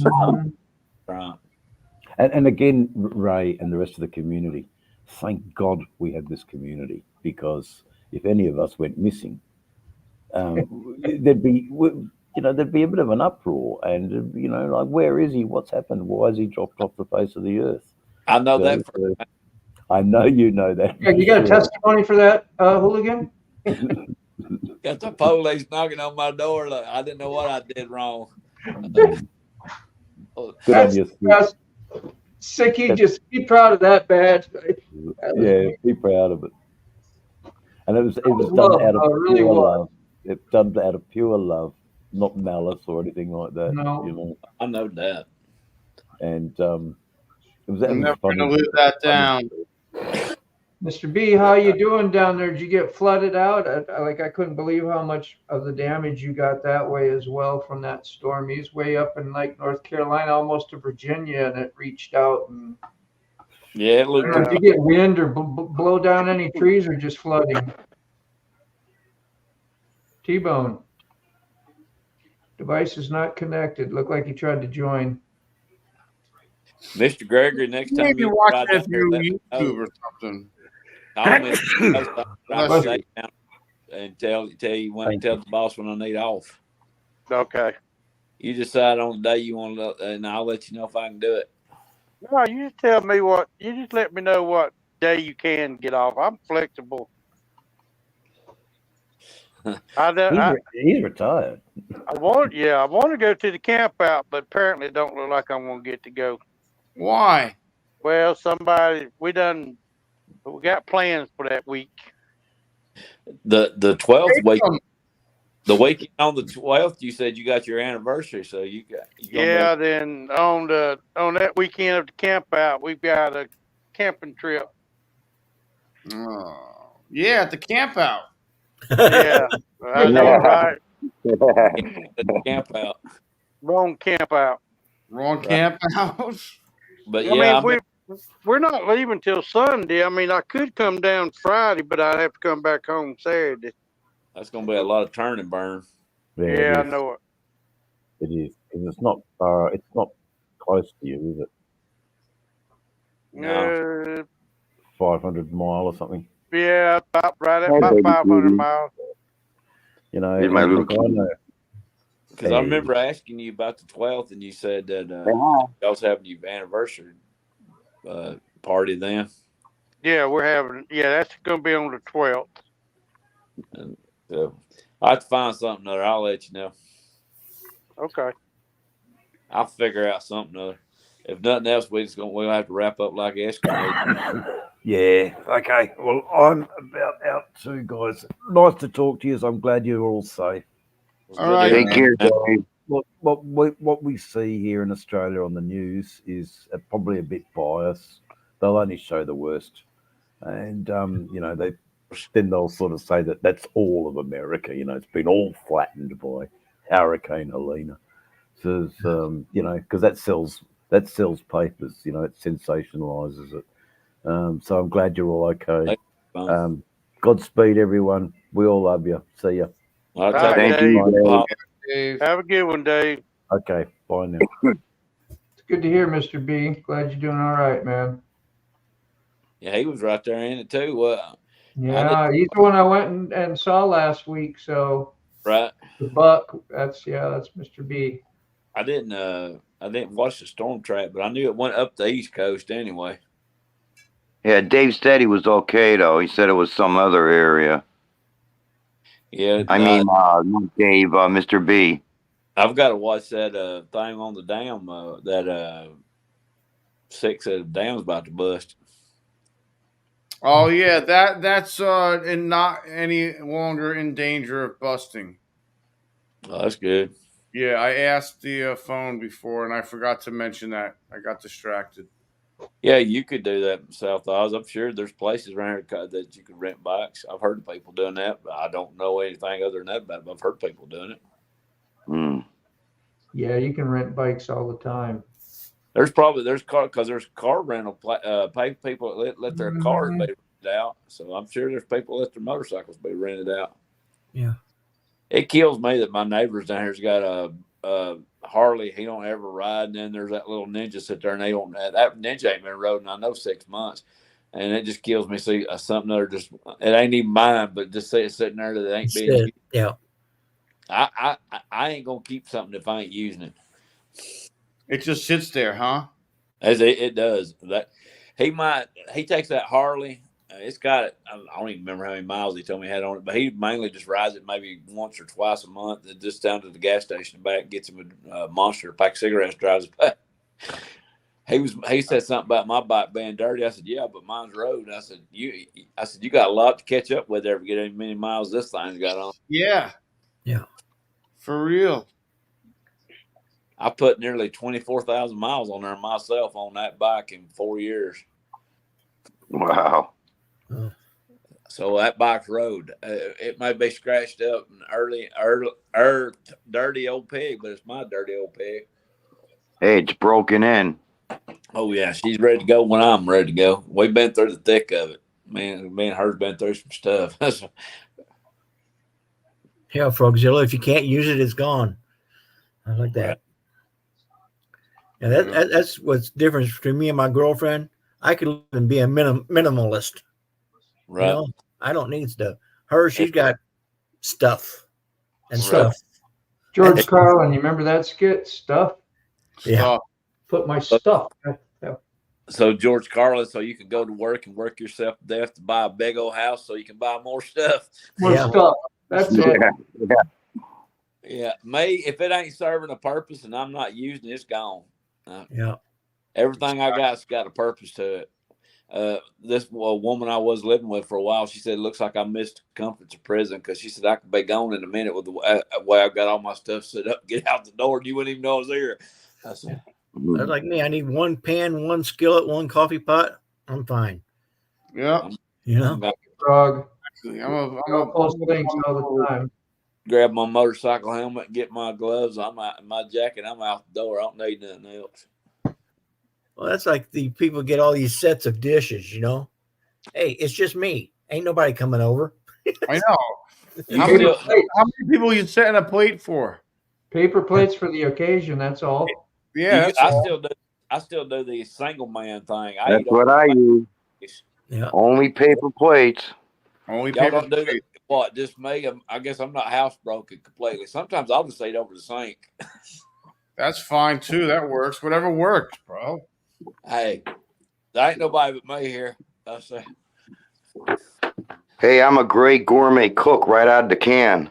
and again, Ray and the rest of the community, thank God we have this community, because if any of us went missing, there'd be there'd be a bit of an uproar, and like, where is he? What's happened? Why has he dropped off the face of the earth? I know that. I know you know that. Yeah, you got a testimony for that, hooligan? Got the police knocking on my door. Like, I didn't know what I did wrong. That's Sicky, just be proud of that badge. Yeah, be proud of it. And it was done love, out of really pure was. love. It's done out of pure love, not malice or anything like that. No. I know that. And it was I'm never funny. going to live that down. Mr. B, how you doing down there? Did you get flooded out? I couldn't believe how much of the damage you got that way as well from that storm. He's way up in like North Carolina, almost to Virginia, and it reached out. And yeah, it looked. Did you get wind or blow down any trees, or just flooding? T-Bone. Device is not connected. Looked like he tried to join. Mr. Gregory, next time Maybe you watch ride it down here, let me through YouTube know. or something. Call me and tell you when tell the boss when I need off. Okay. You decide on the day you want to, and I'll let you know if I can do it. No, you just tell me what. You just let me know what day you can get off. I'm flexible. He's retired. I want to go to the camp out, but apparently it don't look like I'm gonna get to go. Why? Well, we got plans for that week. The 12th week, the weekend on the 12th, you said you got your anniversary, so you then on that weekend of the camp out, we've got a camping trip. Yeah, at the camp out. Yeah, I know, right? Camp out. Wrong camp out. Wrong camp out. But I mean, we're not leaving till Sunday. I mean, I could come down Friday, but I'd have to come back home Saturday. That's going to be a lot of turn and burn. Yeah, I know it. It is, because it's not close to you, is it? No. 500 mile or something. Yeah, about 500 miles. Because I remember asking you about the 12th, and you said that y'all was having your anniversary party then. Yeah, that's going to be on the 12th. And so I have to find something other. I'll let you know. Okay. I'll figure out something other. If nothing else, we'll have to wrap up like Eskimo. Yeah. Okay. Well, I'm about out too, guys. Nice to talk to you. I'm glad you're all safe. All right. Take care, Dave. Look, what we see here in Australia on the news is probably a bit biased. They'll only show the worst, and they'll sort of say that that's all of America. It's been all flattened by Hurricane Helena. So because that sells papers. It sensationalizes it. So I'm glad you're all okay. Godspeed, everyone. We all love you. See ya. Thank you, Dave. Have a good one, Dave. Okay, bye now. It's good to hear, Mr. B. Glad you're doing all right, man. Yeah, he was right there in it too. Well, yeah, he's the one I went and saw last week. So right, the Buck. That's Mr. B. I didn't watch the storm track, but I knew it went up the East Coast anyway. Yeah, Dave said he was okay though. He said it was some other area. Yeah, I mean, not Dave, Mr. B. I've got to watch that thing on the dam. That 6 of the dam's about to bust. Oh yeah, that's not any longer in danger of busting. Oh, that's good. Yeah, I asked the phone before, and I forgot to mention that. I got distracted. Yeah, you could do that in South Oz. I'm sure there's places around here that you could rent bikes. I've heard of people doing that, but I don't know anything other than that about it. But I've heard people doing it. Yeah, you can rent bikes all the time. There's car rental people that let their cars be rented out. So I'm sure there's people that let their motorcycles be rented out. Yeah. It kills me that my neighbors down here's got a Harley. He don't ever ride, and then there's that little Ninja sit there, and that Ninja ain't been riding I know 6 months, and it just kills me. See something that just it ain't even mine, but just say it's sitting there that it ain't being used. Yeah. I ain't gonna keep something if I ain't using it. It just sits there, huh? As it does. That he takes that Harley. It's got I don't even remember how many miles he told me he had on it, but he mainly just rides it maybe once or twice a month. And just down to the gas station back, gets him a Monster, a pack of cigarettes, drives it back. He said something about my bike being dirty. I said, yeah, but mine's road. I said, you got a lot to catch up with there to get as many miles this thing's got on. Yeah. Yeah. For real. I put nearly 24,000 miles on there myself on that bike in 4 years. Wow. So that bike's road. It may be scratched up and dirty old pig, but it's my dirty old pig. Hey, it's broken in. Oh yeah, she's ready to go when I'm ready to go. We've been through the thick of it. Man, me and her's been through some stuff. Yeah, Frogzilla. If you can't use it, it's gone. I like that. Right. Yeah, that's what's different between me and my girlfriend. I could live and be a minimalist. Right. You know, I don't need stuff. She's got stuff and Right. stuff. George Carlin, you remember that skit? Stuff? Yeah. Put my stuff. So George Carlin, so you can go to work and work yourself to death to buy a big old house so you can buy more stuff. More stuff. That's it. Yeah. If it ain't serving a purpose and I'm not using it, it's gone. Yeah. Everything I got's got a purpose to it. This woman I was living with for a while, she said, it looks like I missed the comforts of prison because she said I could be gone in a minute with the way I've got all my stuff set up, get out the door, and you wouldn't even know I was there. I said, That's like me. I need one pan, one skillet, one coffee pot. I'm fine. Yeah. You know? Frog. I'm a post things all the time. Grab my motorcycle helmet, get my gloves, I'm out, my jacket, I'm out the door. I don't need nothing else. Well, that's like the people get all these sets of dishes, you know? Hey, it's just me. Ain't nobody coming over. I know. How many people are you setting a plate for? Paper plates for the occasion, that's all. Yeah, I still do the single man thing. That's what I use. Yeah. Only paper plates. Only Y'all paper don't do that. plates. What? Just me? I guess I'm not housebroken completely. Sometimes I'll just eat over the sink. That's fine too. That works. Whatever works, bro. Hey, there ain't nobody but me here. I say. Hey, I'm a great gourmet cook right out of the can.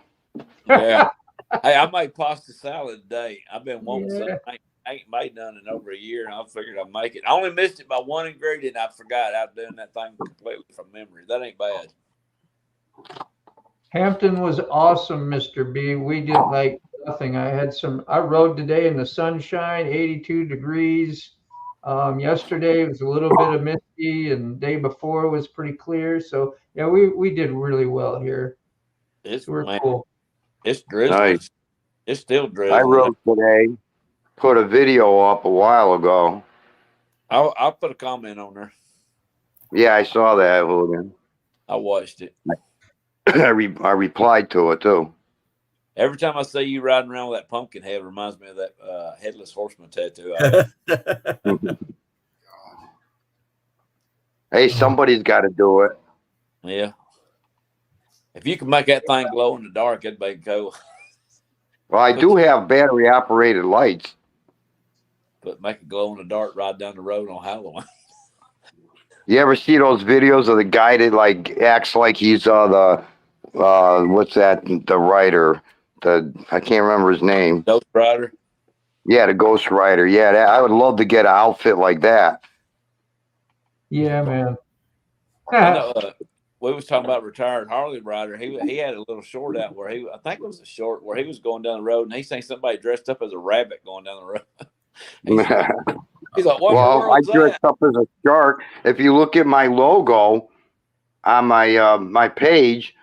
Yeah. Hey, I made pasta salad today. I've been wanting something. I ain't made none in over a year, and I figured I'd make it. I only missed it by one ingredient. I forgot. I was doing that thing completely from memory. That ain't bad. Hampton was awesome, Mr. B. We did like nothing. I rode today in the sunshine, 82 degrees. Yesterday it was a little bit of misty, and the day before was pretty clear. So yeah, we did really well here. We're cool. It's drizzling. Nice. It's still drizzling. I rode today. Put a video up a while ago. I'll put a comment on there. Yeah, I saw that, Hooligan. I watched it. I replied to it too. Every time I see you riding around with that pumpkin head, it reminds me of that headless horseman tattoo. Hey, somebody's got to do it. Yeah. If you can make that thing glow in the dark, it'd be cool. Well, I do have battery operated lights. But make it glow in the dark right down the road on Halloween. You ever see those videos of the guy that like acts like he's the what's that, the writer, I can't remember his name. Ghost Rider? Yeah, the Ghost Rider. Yeah, I would love to get an outfit like that. Yeah, man. I know, we was talking about retired Harley rider. He had a little short out where I think it was a short where he was going down the road and he seen somebody dressed up as a rabbit going down the road. He's like, what well, I dressed up as a shark. If you look at my logo on my page,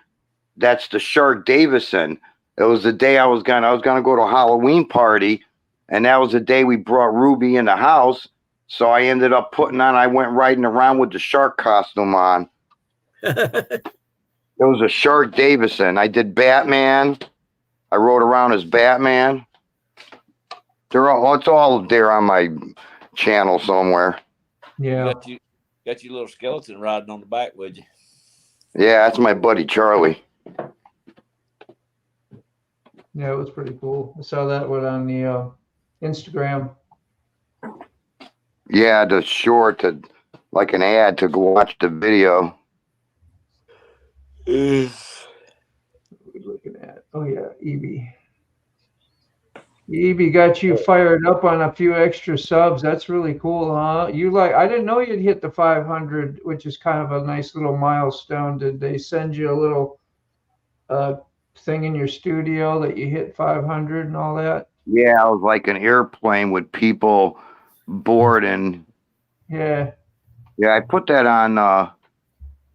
that's the Shark Davison. It was the day I was gonna go to a Halloween party, and that was the day we brought Ruby in the house. So I ended up I went riding around with the shark costume on. It was a Shark Davison. I did Batman. I rode around as Batman. It's all there on my channel somewhere. Yeah. got your little skeleton riding on the back, would you? Yeah, that's my buddy Charlie. Yeah, it was pretty cool. I saw that one on the Instagram. Yeah, the short to like an ad to go watch the video. What are we looking at? Oh yeah, Evie. Evie got you fired up on a few extra subs. That's really cool, huh? I didn't know you'd hit the 500, which is kind of a nice little milestone. Did they send you a little thing in your studio that you hit 500 and all that? Yeah, I was like an airplane with people boarding. Yeah. Yeah, I put that on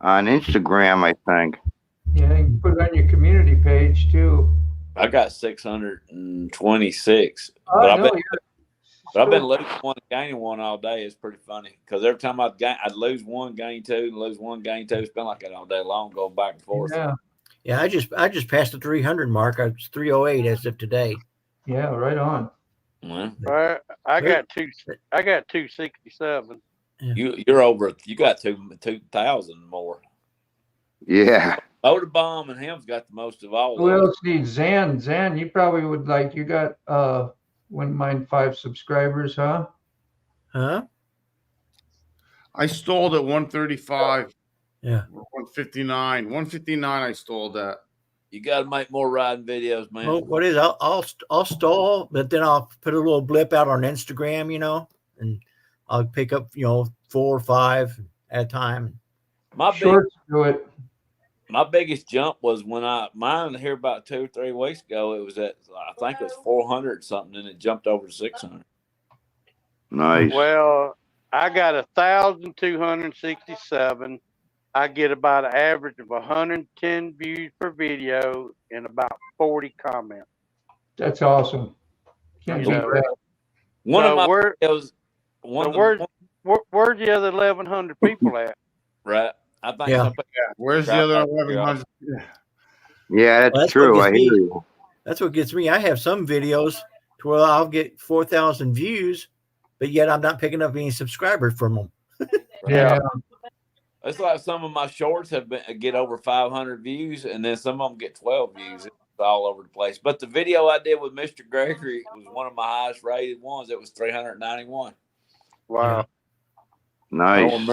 Instagram, I think. Yeah, you can put it on your community page too. I got 626, Oh, but no, I've been losing one and gaining one all day. It's pretty funny because every time I'd lose one, gain two, and lose one, gain two. It's been like that all day long, going back and forth. Yeah. Yeah, I just passed the 300 mark. I was 308 as of today. Yeah, right on. Yeah. I got 267. You're over. You got 2,000 more. Yeah. MotoBaum and him's got the most of all. Who else needs Zan? Zan, you probably would like. You got wouldn't mind 5 subscribers, huh? Huh? I stalled at 135. Yeah. 159. 159. I stalled at. You got to make more riding videos, man. Well, what is I'll stall, but then I'll put a little blip out on Instagram, and I'll pick up 4 or 5 at a time. Shorts do it. My biggest jump was when mine here about 2 or 3 weeks ago. It was I think it was 400 something, and it jumped over to 600. Nice. Well, I got 1,267. I get about an average of 110 views per video and about 40 comments. That's awesome. Can't beat that. Where's the other 1,100 people at? Right. I think. Yeah. Where's the other 1,100? Yeah, that's true. I hear you. That's what gets me. I have some videos to where I'll get 4,000 views, but yet I'm not picking up any subscribers from them. Yeah. It's like some of my shorts get over 500 views, and then some of them get 12 views. It's all over the place. But the video I did with Mr. Gregory was one of my highest rated ones. It was 391. Wow. Nice.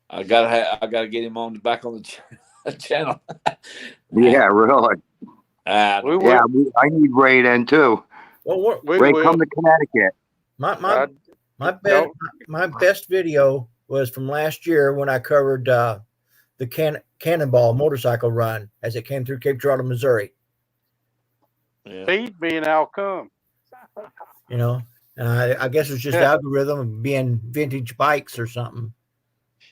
I gotta get him back on the channel. Yeah, really. I need Ray then too. Well, Ray, come to Connecticut. My best video was from last year when I covered the Cannonball motorcycle run as it came through Cape Girardeau, Missouri. Yeah. Feed me and I'll come. And I guess it's just the algorithm of being vintage bikes or something.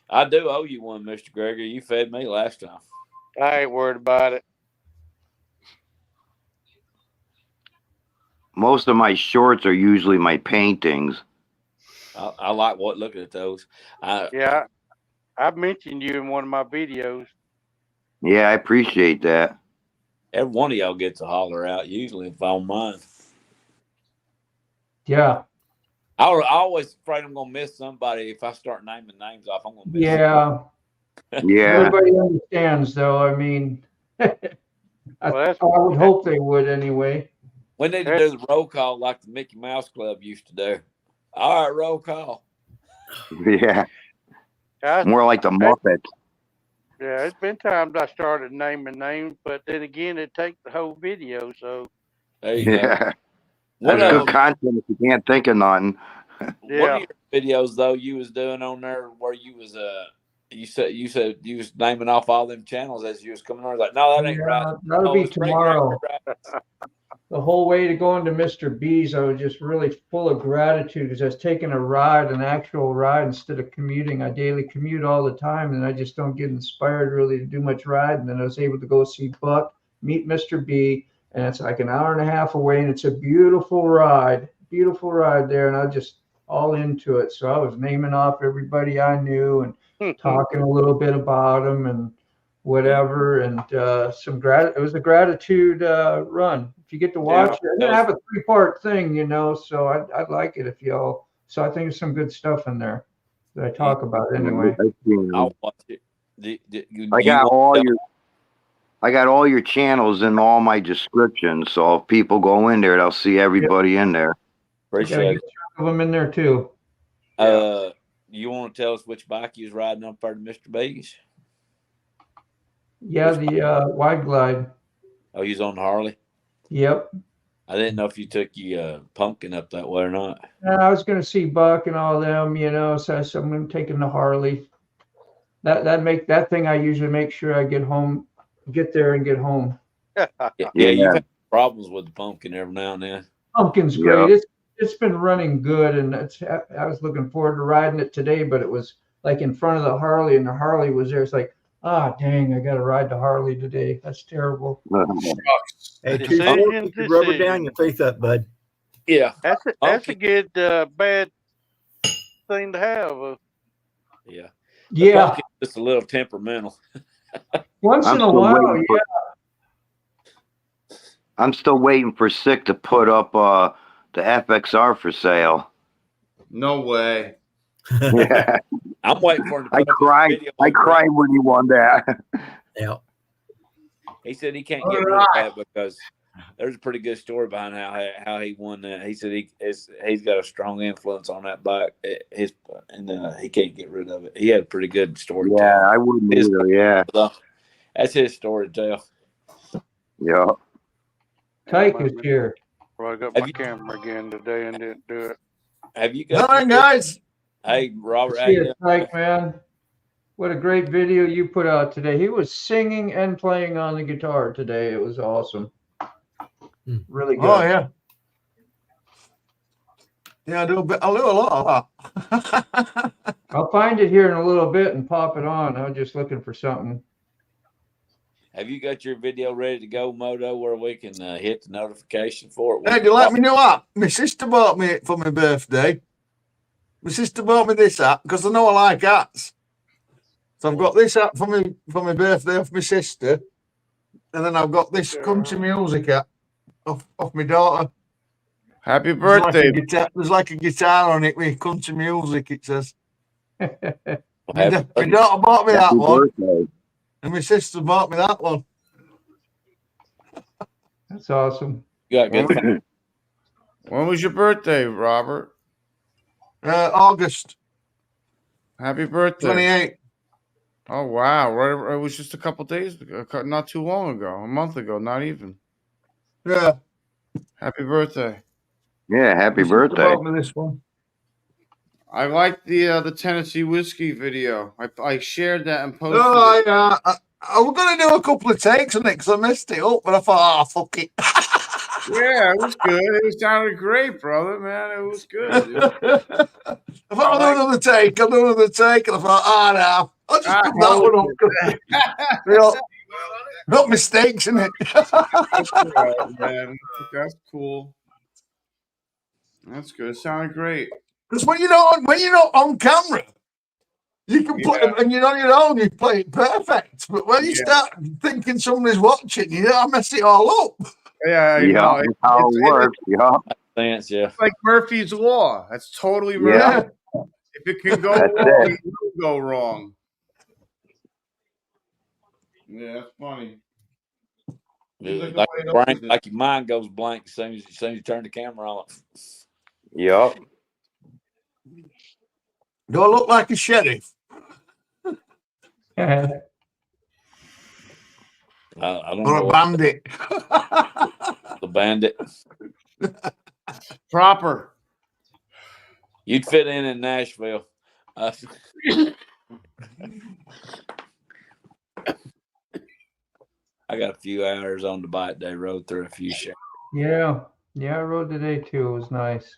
I do owe you one, Mr. Gregory. You fed me last time. I ain't worried about it. Most of my shorts are usually my paintings. I like looking at those. Yeah, I mentioned you in one of my videos. Yeah, I appreciate that. Every one of y'all gets a holler out, usually if I'm mine. Yeah. I always afraid I'm gonna miss somebody if I start naming names off. I'm gonna miss Yeah. Yeah. Everybody understands, though. I mean, I would hope they would anyway. We need to do the roll call like the Mickey Mouse Club used to do. All right, roll call. Yeah. More like the Muppets. Yeah, it's been times I started naming names, but then again, it takes the whole video. So there you go. That's good content if you can't think of nothing. Yeah. One of your videos though you was doing on there where you was you said you was naming off all them channels as you was coming on. Like, no, that ain't right. That'll be tomorrow. The whole way to going to Mr. B's, I was just really full of gratitude because I was taking a ride, an actual ride, instead of commuting. I daily commute all the time, and I just don't get inspired really to do much riding. And then I was able to go see Buck, meet Mr. B, and it's like an hour and a half away, and it's a beautiful ride there, and I was just all into it. So I was naming off everybody I knew and talking a little bit about them and whatever, and it was a gratitude run. If you get to watch it, I'm gonna have a 3-part thing, so I'd like it if y'all. So I think there's some good stuff in there. that I talk about anyway. I'll watch it. I got all your channels in all my descriptions, so if people go in there, they'll see everybody in there. Appreciate it. Of them in there too. You want to tell us which bike you was riding up there to Mr. B's? Yeah, the Wide Glide. Oh, you was on the Harley? Yep. I didn't know if you took your pumpkin up that way or not. I was going to see Buck and all them, so I'm taking the Harley. That thing I usually make sure I get there and get home. You've had problems with the pumpkin every now and then. Pumpkin's great. It's been running good, and I was looking forward to riding it today, but it was like in front of the Harley, and the Harley was there. It's like, dang, I got to ride the Harley today. That's terrible. Hey, rubber down your face up, bud. Yeah, that's a good bad thing to have. Yeah. Yeah. Just a little temperamental. Once in a while, I'm still waiting for Sick to put up the FXR for sale. No way. Yeah. I'm waiting for him to put I cried when he won that. Yeah. He said he can't get rid of that because there's a pretty good story behind how he won that. He said he's got a strong influence on that bike. And he can't get rid of it. He had a pretty good story. Yeah, I wouldn't either. Yeah. That's his story to tell. Yeah. Tyke is here. Well, I got my camera again today and didn't do it. Have you got? Hi, guys. Hey, Robert. See you, Tyke, man. What a great video you put out today. He was singing and playing on the guitar today. It was awesome. Really good. Oh yeah. Yeah, I do a lot of that. I'll find it here in a little bit and pop it on. I was just looking for something. Have you got your video ready to go, Moto, where we can hit the notification for it? Hey, do you let me know what? My sister bought me it for my birthday. My sister bought me this app because I know I like hats. So I've got this app for my birthday off my sister, and then I've got this country music app off my daughter. Happy birthday! There's like a guitar on it with country music. It says. My daughter bought me that one, and my sister bought me that one. That's awesome. When was your birthday, Robert? August. Happy birthday. 28. Oh, wow. Right, it was just a couple days ago, not too long ago, a month ago, not even. Yeah. Happy birthday. Yeah, happy birthday. This one. I like the Tennessee whiskey video. I shared that and posted Oh, it. yeah. I was going to do a couple of takes on it because I messed it up, but I thought, fuck it. Yeah, it was good. It sounded great, brother, man. It was good. I thought I'll do another take. And I thought, no. I'll just put that one up. Not mistakes in it. That's right, man. That's cool. That's good. It sounded great. Because when you're not on camera, you can play it, and you're on your own, you play it perfect. But when you start thinking somebody's watching, I mess it all up. Yeah, I know. That's how it works. Yeah. Thanks, yeah. It's like Murphy's Law. That's totally right. Yeah. If it can go wrong, it will go wrong. Yeah, that's funny. Like your mind goes blank as soon as you turn the camera on. Yep. Do I look like a sheriff? I don't or know. A bandit? The bandit. Proper. You'd fit in Nashville. I got a few hours on the bike day. Rode through a few shows. Yeah, I rode today too. It was nice.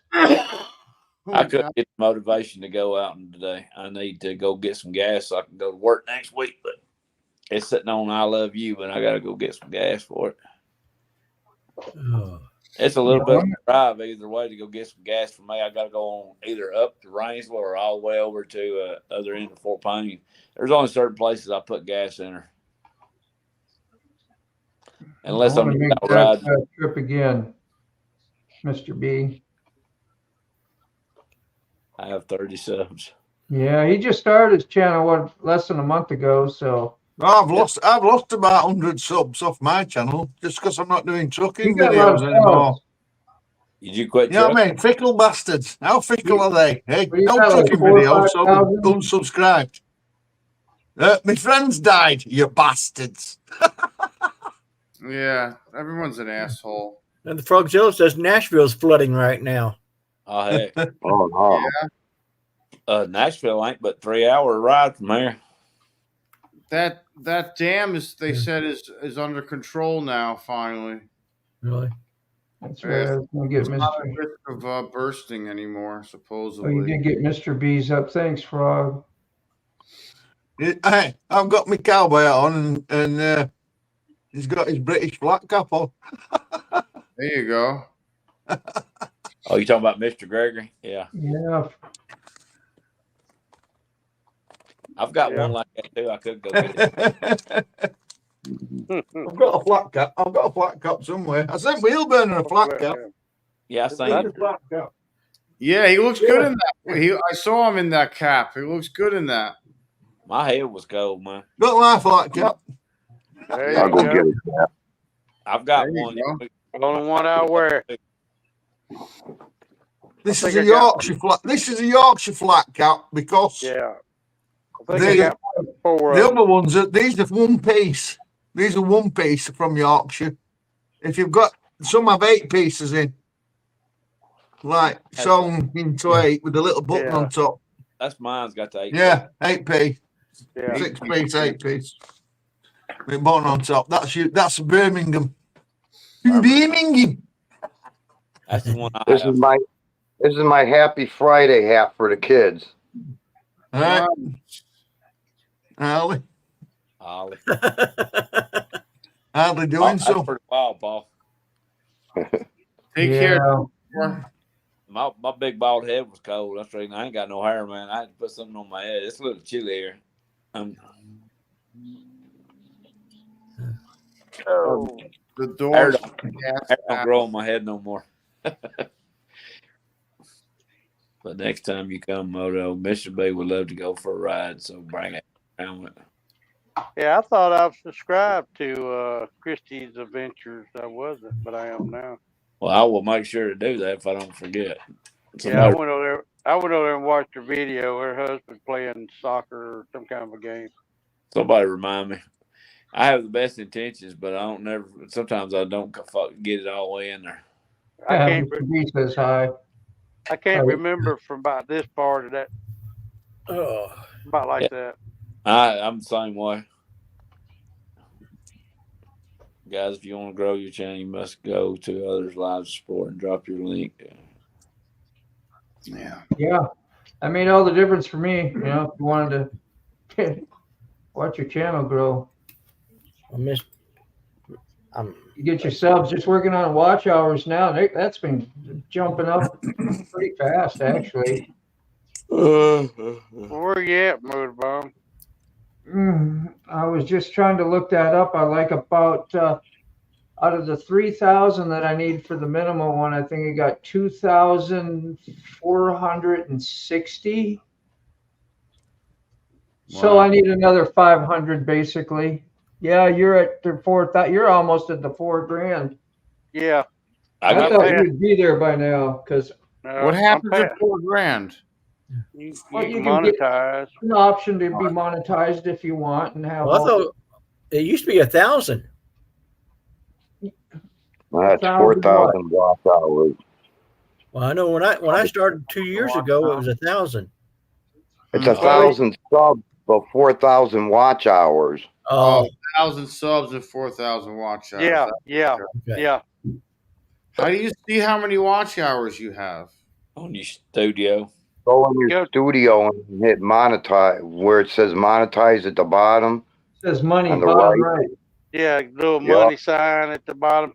I couldn't get the motivation to go out today. I need to go get some gas so I can go to work next week. But it's sitting on I Love You, but I got to go get some gas for it. It's a little bit of a drive either way to go get some gas for me. I got to go on either up to Rainsville or all the way over to other end of Fort Payne. There's only certain places I put gas in her. Unless I'm make out riding. that trip again, Mr. B. I have 30 subs. Yeah, he just started his channel less than a month ago. So I've lost about 100 subs off my channel just because I'm not doing trucking you got a lot videos of anymore. subs. Did you quit You know trucking? what I mean? Fickle bastards. How fickle are they? Hey, What do you no got, like trucking 4,000 or videos, so 5,000? unsubscribed. My friends died, you bastards. Yeah, everyone's an asshole. And the Frogzilla says Nashville's flooding right now. Oh heck, Oh no. Nashville ain't but 3 hour ride from here. That dam they said is under control now. finally. Really? That's right. I was gonna get It's not at Mr. risk of bursting anymore, Oh, you supposedly. did get Mr. B's up. Thanks, Frog. Hey, I've got my cowboy on and he's got his British flat cap on. There you go. Oh, you talking about Mr. Gregory? Yeah, Yeah. I've got one like that too. I could go get it. I've got a flat cap. I've got a flat cap somewhere. I sent Wheelburner a flat cap. Yeah, I Need seen a it. flat cap. Yeah, he looks good in that. I saw him in that cap. He looks good in that. My head was cold, man. Got my flat cap. There I'll you go go. get it. Yeah. I've got There you one. go. Only one I wear. This I is think a I got Yorkshire flat. This is a Yorkshire flat cap because Yeah. I think I got 4 the of them. other ones these are one piece. These are one piece from Yorkshire. If you've got some have 8 pieces in, like sewn into 8 with a little button Yeah. on top. That's mine's got the 8. Yeah, 8p, Yeah. 6 piece, 8 piece with a button on top. That's you. That's Birmingham. Birmingham. That's the one I This have. is my Happy Friday hat for the kids. All right, Harley. Ollie. Hardly Oh, doing that's so. pretty wild, Paul. Take care. My big bald head was cold. That's the reason I ain't got no hair, man. I had to put something on my head. It's a little chilly here. The Hair doors. don't grow on my head no more. But next time you come, Moto, Mr. B would love to go for a ride, so bring it around with. Yeah, I thought I was subscribed to Christie's Adventures. I wasn't, but I am now. Well, I will make sure to do that if I don't forget. Yeah, I went over there and watched her video. Her husband playing soccer or some kind of a game. Somebody remind me. I have the best intentions, but sometimes I don't get it all the way in there. I Yeah, can't. Mr. B says hi. I can't remember from about this part of that. Oh, About like that. I'm the same way. Guys, if you want to grow your channel, you must go to others' live support and drop your link. Yeah. Yeah. That made all the difference for me. You know, if you wanted to watch your channel grow. You get your subs, just working on watch hours now. That's been jumping up pretty fast, actually. Where you at, MotoBaum? I was just trying to look that up. I like about out of the 3,000 that I need for the minimum one, I think I got 2,460. So I need another 500 basically. Yeah, you're at the 4,000. You're almost at the $4,000. Yeah. I thought you'd be there by now because. What happens at $4,000? You Well, can can get monetize. an option to be monetized if you want and have. well, I thought it used to be 1,000. That's 4,000 watch hours. Well, I know when I started 2 years ago, it was 1,000. It's 1,000 subs, but 4,000 watch hours. Oh, 1,000 subs and 4,000 watch hours. Yeah. How do you see how many watch hours you have? On your studio. Go in your studio and hit monetize, where it says monetize at the bottom. It says money on the bottom right. right. Yeah, little money sign at the bottom.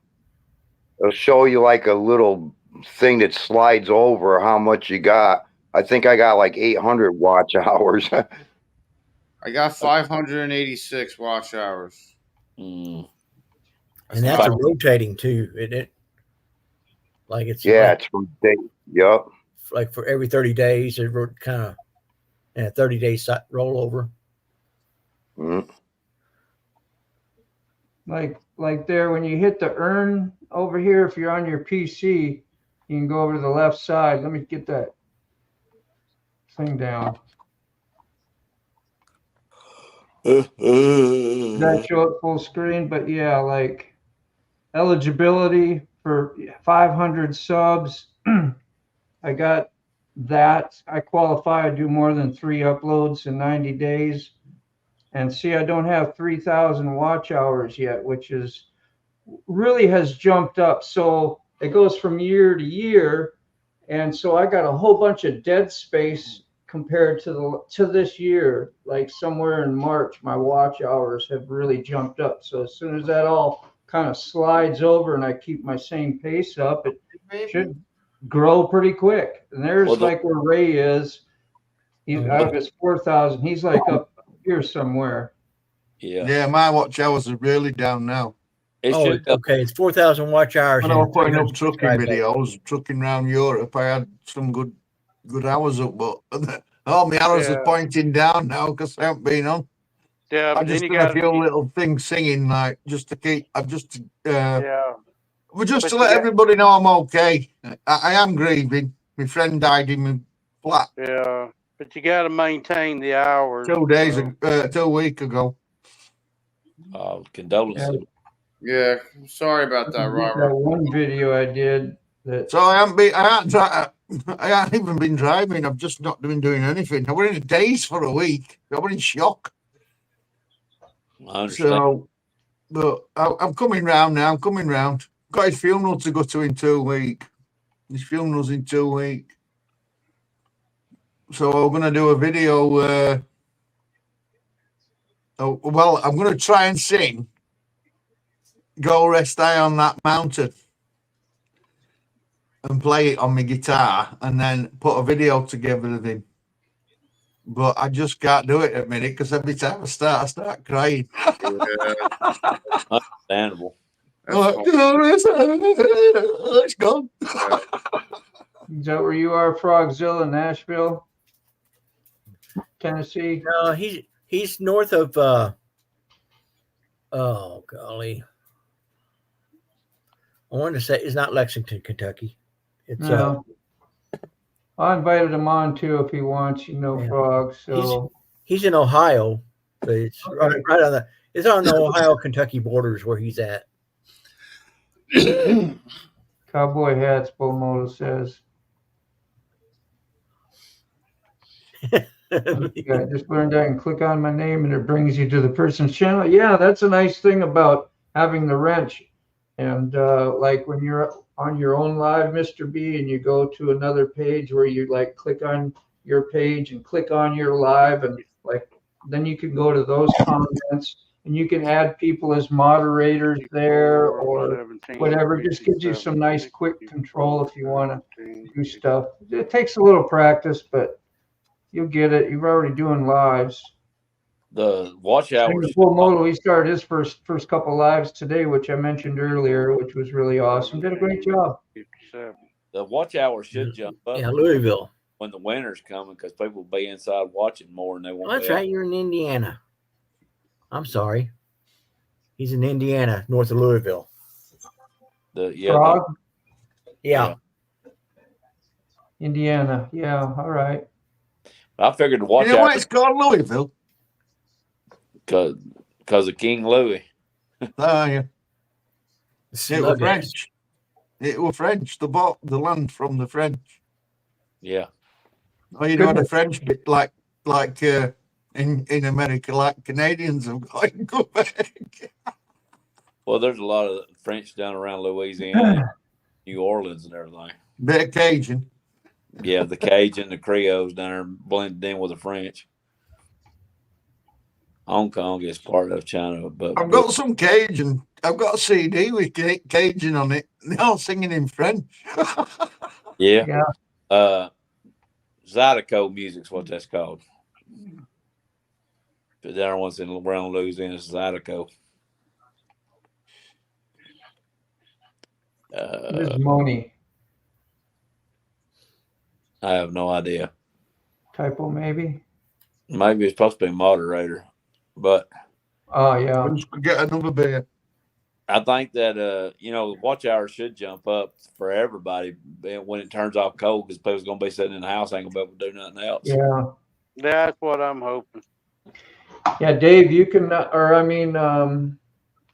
It'll show you like a little thing that slides over how much you got. I think I got like 800 watch hours. I got 586 watch hours. and that's a rotating too, isn't it? Like it's it's from day. Yep. Like for every 30 days, it kind of, and a 30-day rollover. Mm. Like there, when you hit the earn over here, if you're on your PC, you can go over to the left side. Let me get that thing down. That show it full screen, but yeah, like eligibility for 500 subs. I got that. I qualify. I do more than 3 uploads in 90 days. And see, I don't have 3,000 watch hours yet, which is really has jumped up. So it goes from year to year. And so I got a whole bunch of dead space compared to this year. Like somewhere in March, my watch hours have really jumped up. So as soon as that all kind of slides over and I keep my same pace up, it should grow pretty quick. And there's like where Ray is. He's out of his 4,000. He's like up here somewhere. Yeah, my watch hours are really down now. Okay. It's 4,000 watch hours. When I was putting up trucking videos, trucking around Europe, I had some good hours up, but all my arrows are pointing down now because I haven't been on. Yeah, I just done a few little things singing, like just to keep. But just to let everybody know I'm okay. I am grieving. My friend died in my flat. Yeah, but you got to maintain the hours. 2 days, 2 weeks ago. Oh, condolences. Yeah, sorry about that, Robert. That one video I did. So I haven't even been driving. I've just not been doing anything. I were in a daze for a week. I was in shock. I understand. So, but I'm coming round now. I'm coming round. Got his funeral to go to in 2 weeks. His funeral's in 2 weeks. So I'm going to do a video. Well, I'm going to try and sing Go Rest I on That Mountain and play it on my guitar and then put a video together of him. But I just can't do it at the minute because every time I start crying. Understandable. It's gone. Is that where you are, Frogzilla, Nashville, Tennessee? No, he's north of. Oh golly, I wanted to say it's not Lexington, Kentucky. It's no. I invited him on too if he wants, Frog. So he's in Ohio, but it's right on the Ohio-Kentucky borders where he's at. Cowboy hats, Moto says. Yeah, just learned that and click on my name and it brings you to the person's channel. Yeah, that's a nice thing about having the wrench. And like when you're on your own live, Mr. B, and you go to another page where you like click on your page and click on your live, and like then you can go to those comments and you can add people as moderators there or whatever. It just gives you some nice quick control if you want to do stuff. It takes a little practice, but you'll get it. You're already doing lives. The watch hours. Full Moto, he started his first couple lives today, which I mentioned earlier, which was really awesome. Did a great job. The watch hours should jump up. Yeah, Louisville. When the winter's coming, because people will be inside watching more, and they won't. That's right. You're in Indiana. I'm sorry. He's in Indiana, north of Louisville. Yeah. Indiana. Yeah. All right. I figured the watch. You know why it's called Louisville? Because of King Louis. Oh, yeah. It was French. It was French. The land from the French. Yeah. Oh, the French bit like in America, like Canadians have got in Quebec. Well, there's a lot of French down around Louisiana, New Orleans, and everything. Bit of Cajun. Yeah, the Cajun, the Creoles down there blended in with the French. Hong Kong is part of China, but I've got some Cajun. I've got a CD with Cajun on it. They're all singing in French. Yeah. Zydeco music's what that's called. But the other one's in around Louisiana is Zydeco. Where's Moni? I have no idea. Typo maybe. Maybe it's supposed to be moderator, but Oh yeah. Let's get another beer. I think that watch hours should jump up for everybody when it turns off cold because people's gonna be sitting in the house, ain't gonna be able to do nothing else. Yeah. That's what I'm hoping. Yeah, Dave, you can,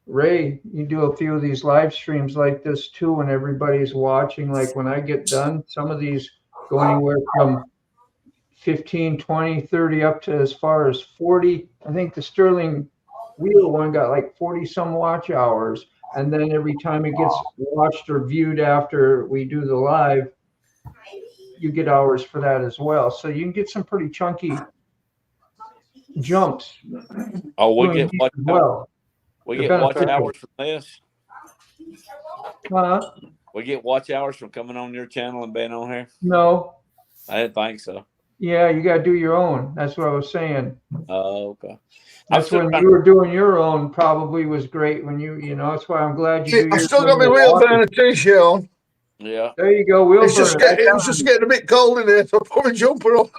Ray, you do a few of these live streams like this too when everybody's watching. Like when I get done, some of these go anywhere from 15, 20, 30 up to as far as 40. I think the Sterling Wheel one got like 40 some watch hours. And then every time it gets watched or viewed after we do the live, you get hours for that as well. So you can get some pretty chunky jumps. Oh, we get watch well. We get watch hours from this. Huh? We get watch hours from coming on your channel and being on here. No. I didn't think so. Yeah, you got to do your own. That's what I was saying. Oh, okay. That's when you were doing your own. Probably was great when that's why I'm glad you. I still got my wheel burner t-shirt on. Yeah. There you go. Wheel It's just getting a bit cold in here, so I put my jumper on.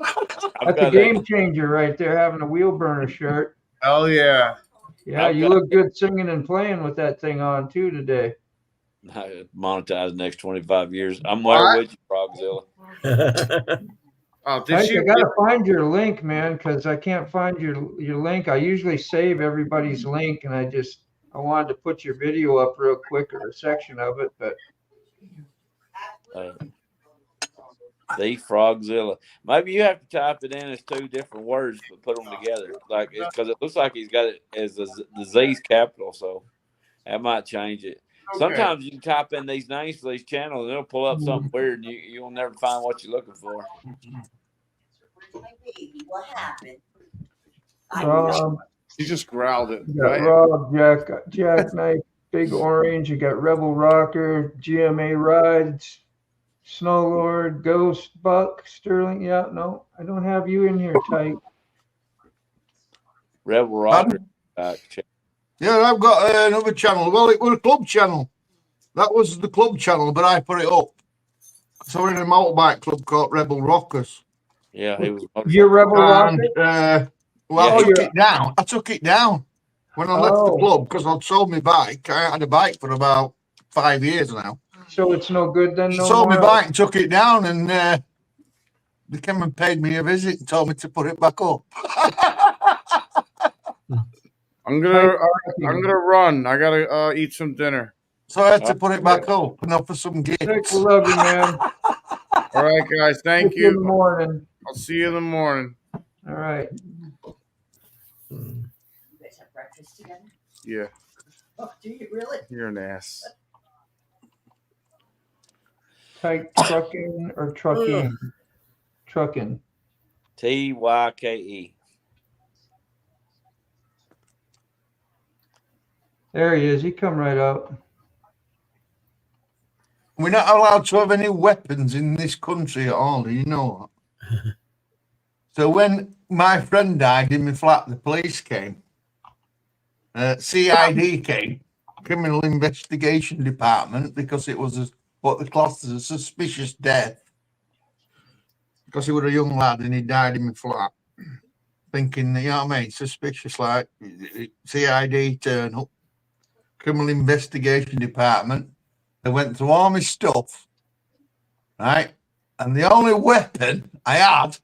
That's a game changer right there, having a wheel burner shirt. Oh yeah. Yeah, you look good singing and playing with that thing on too today. Monetize the next 25 years. I'm there with you, Frogzilla. Oh, I gotta find your link, man, because I can't find your link. I usually save everybody's link, and I wanted to put your video up real quick or a section of it, but the Frogzilla. Maybe you have to type it in as two different words, but put them together, like because it looks like he's got it as the Z's capital, so that might change it. Okay. Sometimes you can type in these names for these channels, and it'll pull up something weird, and you'll never find what you're looking for. What happened? You just growled it. You got Rob, Jackknife, Big Orange. You got Rebel Rocker, GMA Rides, Snow Lord, Ghost, Buck, Sterling. Yeah, no, I don't have you in here, Tyke. Rebel Rocker. Yeah, I've got another channel. Well, it was a club channel. That was the club channel, but I put it up. So we're in a motorbike club called Rebel Rockers. Yeah, he was. You're Rebel Rocker? I took it down. I took it down when I left the club because I'd sold my bike. I had a bike for about 5 years now. So it's no good then? No sold my bike and took it down, and they came and paid me a visit and told me to put it back up. I'm gonna run. I gotta eat some dinner. So I had to put it back up and offer some gifts. We love you, man. All right, guys. Thank you. In the morning. I'll see you in the morning. All right. You guys have breakfast together? Yeah. Oh, do you really? You're an ass. Type trucking or trucking? Trucking. TYKE. There he is. He come right up. We're not allowed to have any weapons in this country at all. Do you know that? So when my friend died in my flat, the police came. CID came, Criminal Investigation Department, because it was what they classed as a suspicious death. Because he was a young lad and he died in my flat. Thinking, you know what I mean? Suspicious, like CID turn up. Criminal Investigation Department. They went through all my stuff, right? And the only weapon I had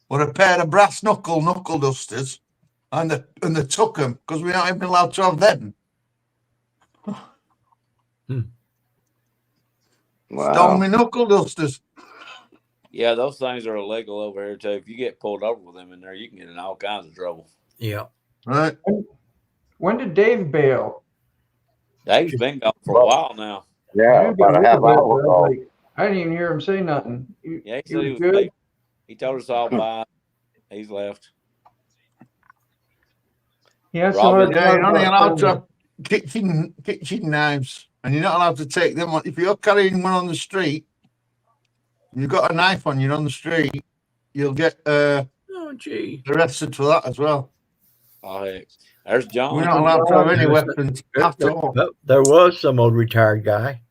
were a pair of brass knuckle dusters, and they took them because we're not even allowed to have them. Wow. Stole me knuckle dusters. Yeah, those things are illegal over here too. If you get pulled over with them in there, you can get in all kinds of trouble. Yeah. Right. When did Dave bail? Dave's been gone for a while now. Yeah, about a half hour ago. I didn't even hear him say nothing. Yeah, he said he was good. He told us all bye. He's left. Yeah, you're only allowed to have kitchen knives, and you're not allowed to take them on. If you're carrying one on the street, you've got a knife on you on the street, you'll get arrested for that as well. Oh heck. There's John. We're not allowed to have any weapons at all. There was some old retired guy.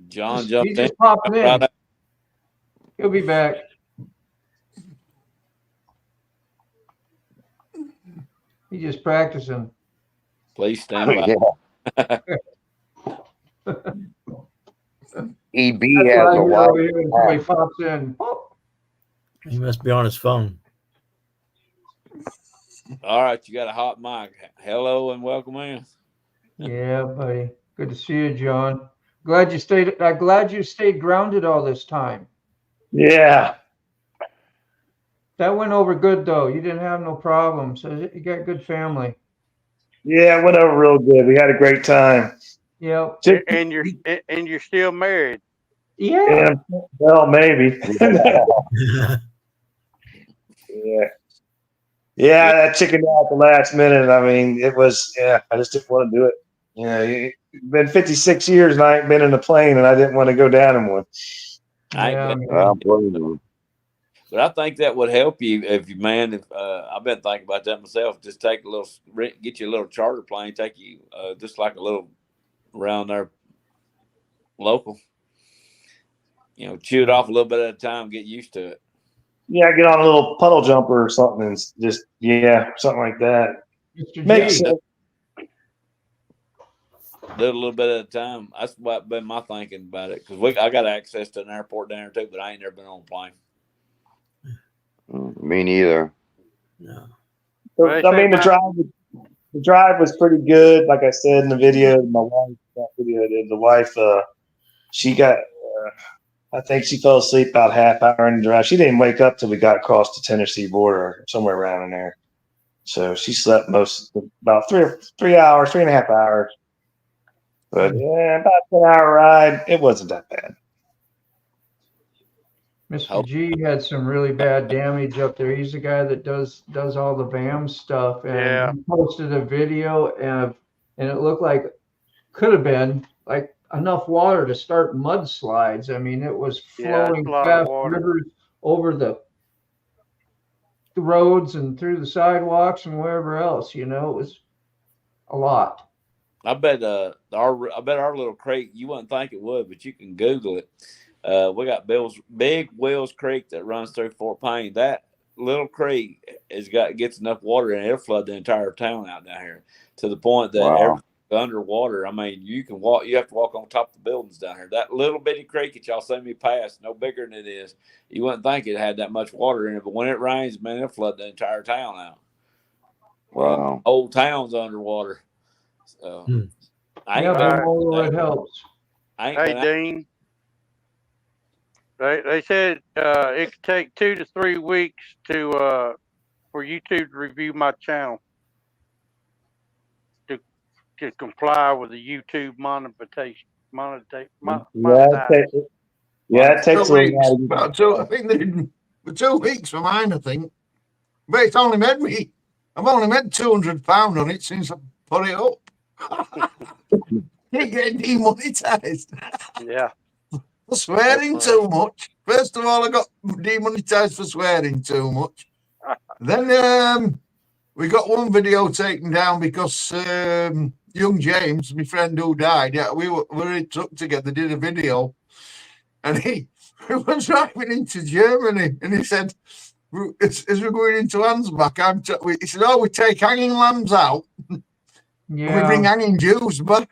John jumped He in. just popped in. He'll be back. He's just practicing. Please stand by. Yeah. EB That's has why I a hear wife. over here when somebody pops in. Oh, He must be on his phone. All right, you got a hot mic. Hello and welcome in. yeah, buddy. Good to see you, John. Glad you stayed. I'm glad you stayed grounded all this time. Yeah. That went over good though. You didn't have no problems. You got good family. Yeah, it went over real good. We had a great time. Yep. And you're still married. Yeah. Yeah, well, maybe. Yeah. Yeah, that chickened out at the last minute. I mean, it was, yeah, I just didn't want to do it. It's been 56 years and I ain't been in a plane and I didn't want to go down in one. Yeah, but I think that would help you if you, man. If I've been thinking about that myself. Just take a little, get you a little charter plane, take you just like a little around there, local. You know, chew it off a little bit at a time, get used to it. Yeah, get on a little puddle jumper or something and just, yeah, something like that. Makes sense. Do it a little bit at a time. That's what been my thinking about it because I got access to an airport down there too, but I ain't never been on a plane. Me neither. No. So, I mean, the drive was pretty good. Like I said in the video, my wife, the wife, she got, I think she fell asleep about half hour in the drive. She didn't wake up till we got across the Tennessee border, or somewhere around in there. So she slept about 3.5 hours. But yeah, about a 10-hour ride. It wasn't that bad. Mr. G had some really bad damage up there. He's the guy that does all the BAM stuff, and he posted a video and it looked like could have been like enough water to start mudslides. I mean, it was flowing fast rivers over the roads and through the sidewalks and wherever else. You know, it was a lot. I bet our little creek, you wouldn't think it would, but you can Google it. We got Big Wills Creek that runs through Fort Payne. That little creek gets enough water and it'll flood the entire town out down here to the point that everything's underwater. I mean, you can walk. You have to walk on top of the buildings down here. That little bitty creek that y'all see me pass, no bigger than it is. You wouldn't think it had that much water in it, but when it rains, man, it'll flood the entire town out. Wow. Whole town's underwater. So, it helps. Hey, Dean. They said it could take 2 to 3 weeks for YouTube to review my channel to comply with the YouTube monetization. It takes 2 weeks. I think they did 2 weeks for mine. I think, but it's only made I've only made £200 on it since I put it up. Keep getting demonetized. Yeah. For swearing too much. First of all, I got demonetized for swearing too much. Then we got one video taken down because young James, my friend who died, we were in truck together, did a video, and we were driving into Germany, and he said, as we're going into Ansbach, he said, "Oh, we take hanging lambs out, and we bring hanging Jews back."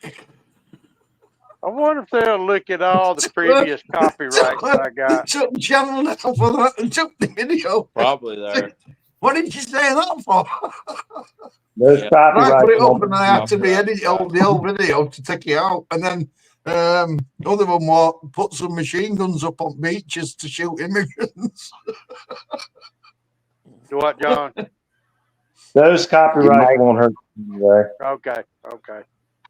I wonder if they'll look at all the previous copyrights I got. Took the channel down for that and took the video. Probably there. What did you say that for? There's copyright. I put it up and I had to re-edit the old video to take it out. And then other one put some machine guns up on beaches to shoot immigrants. What, John? Those copyrights won't hurt anyway. Okay.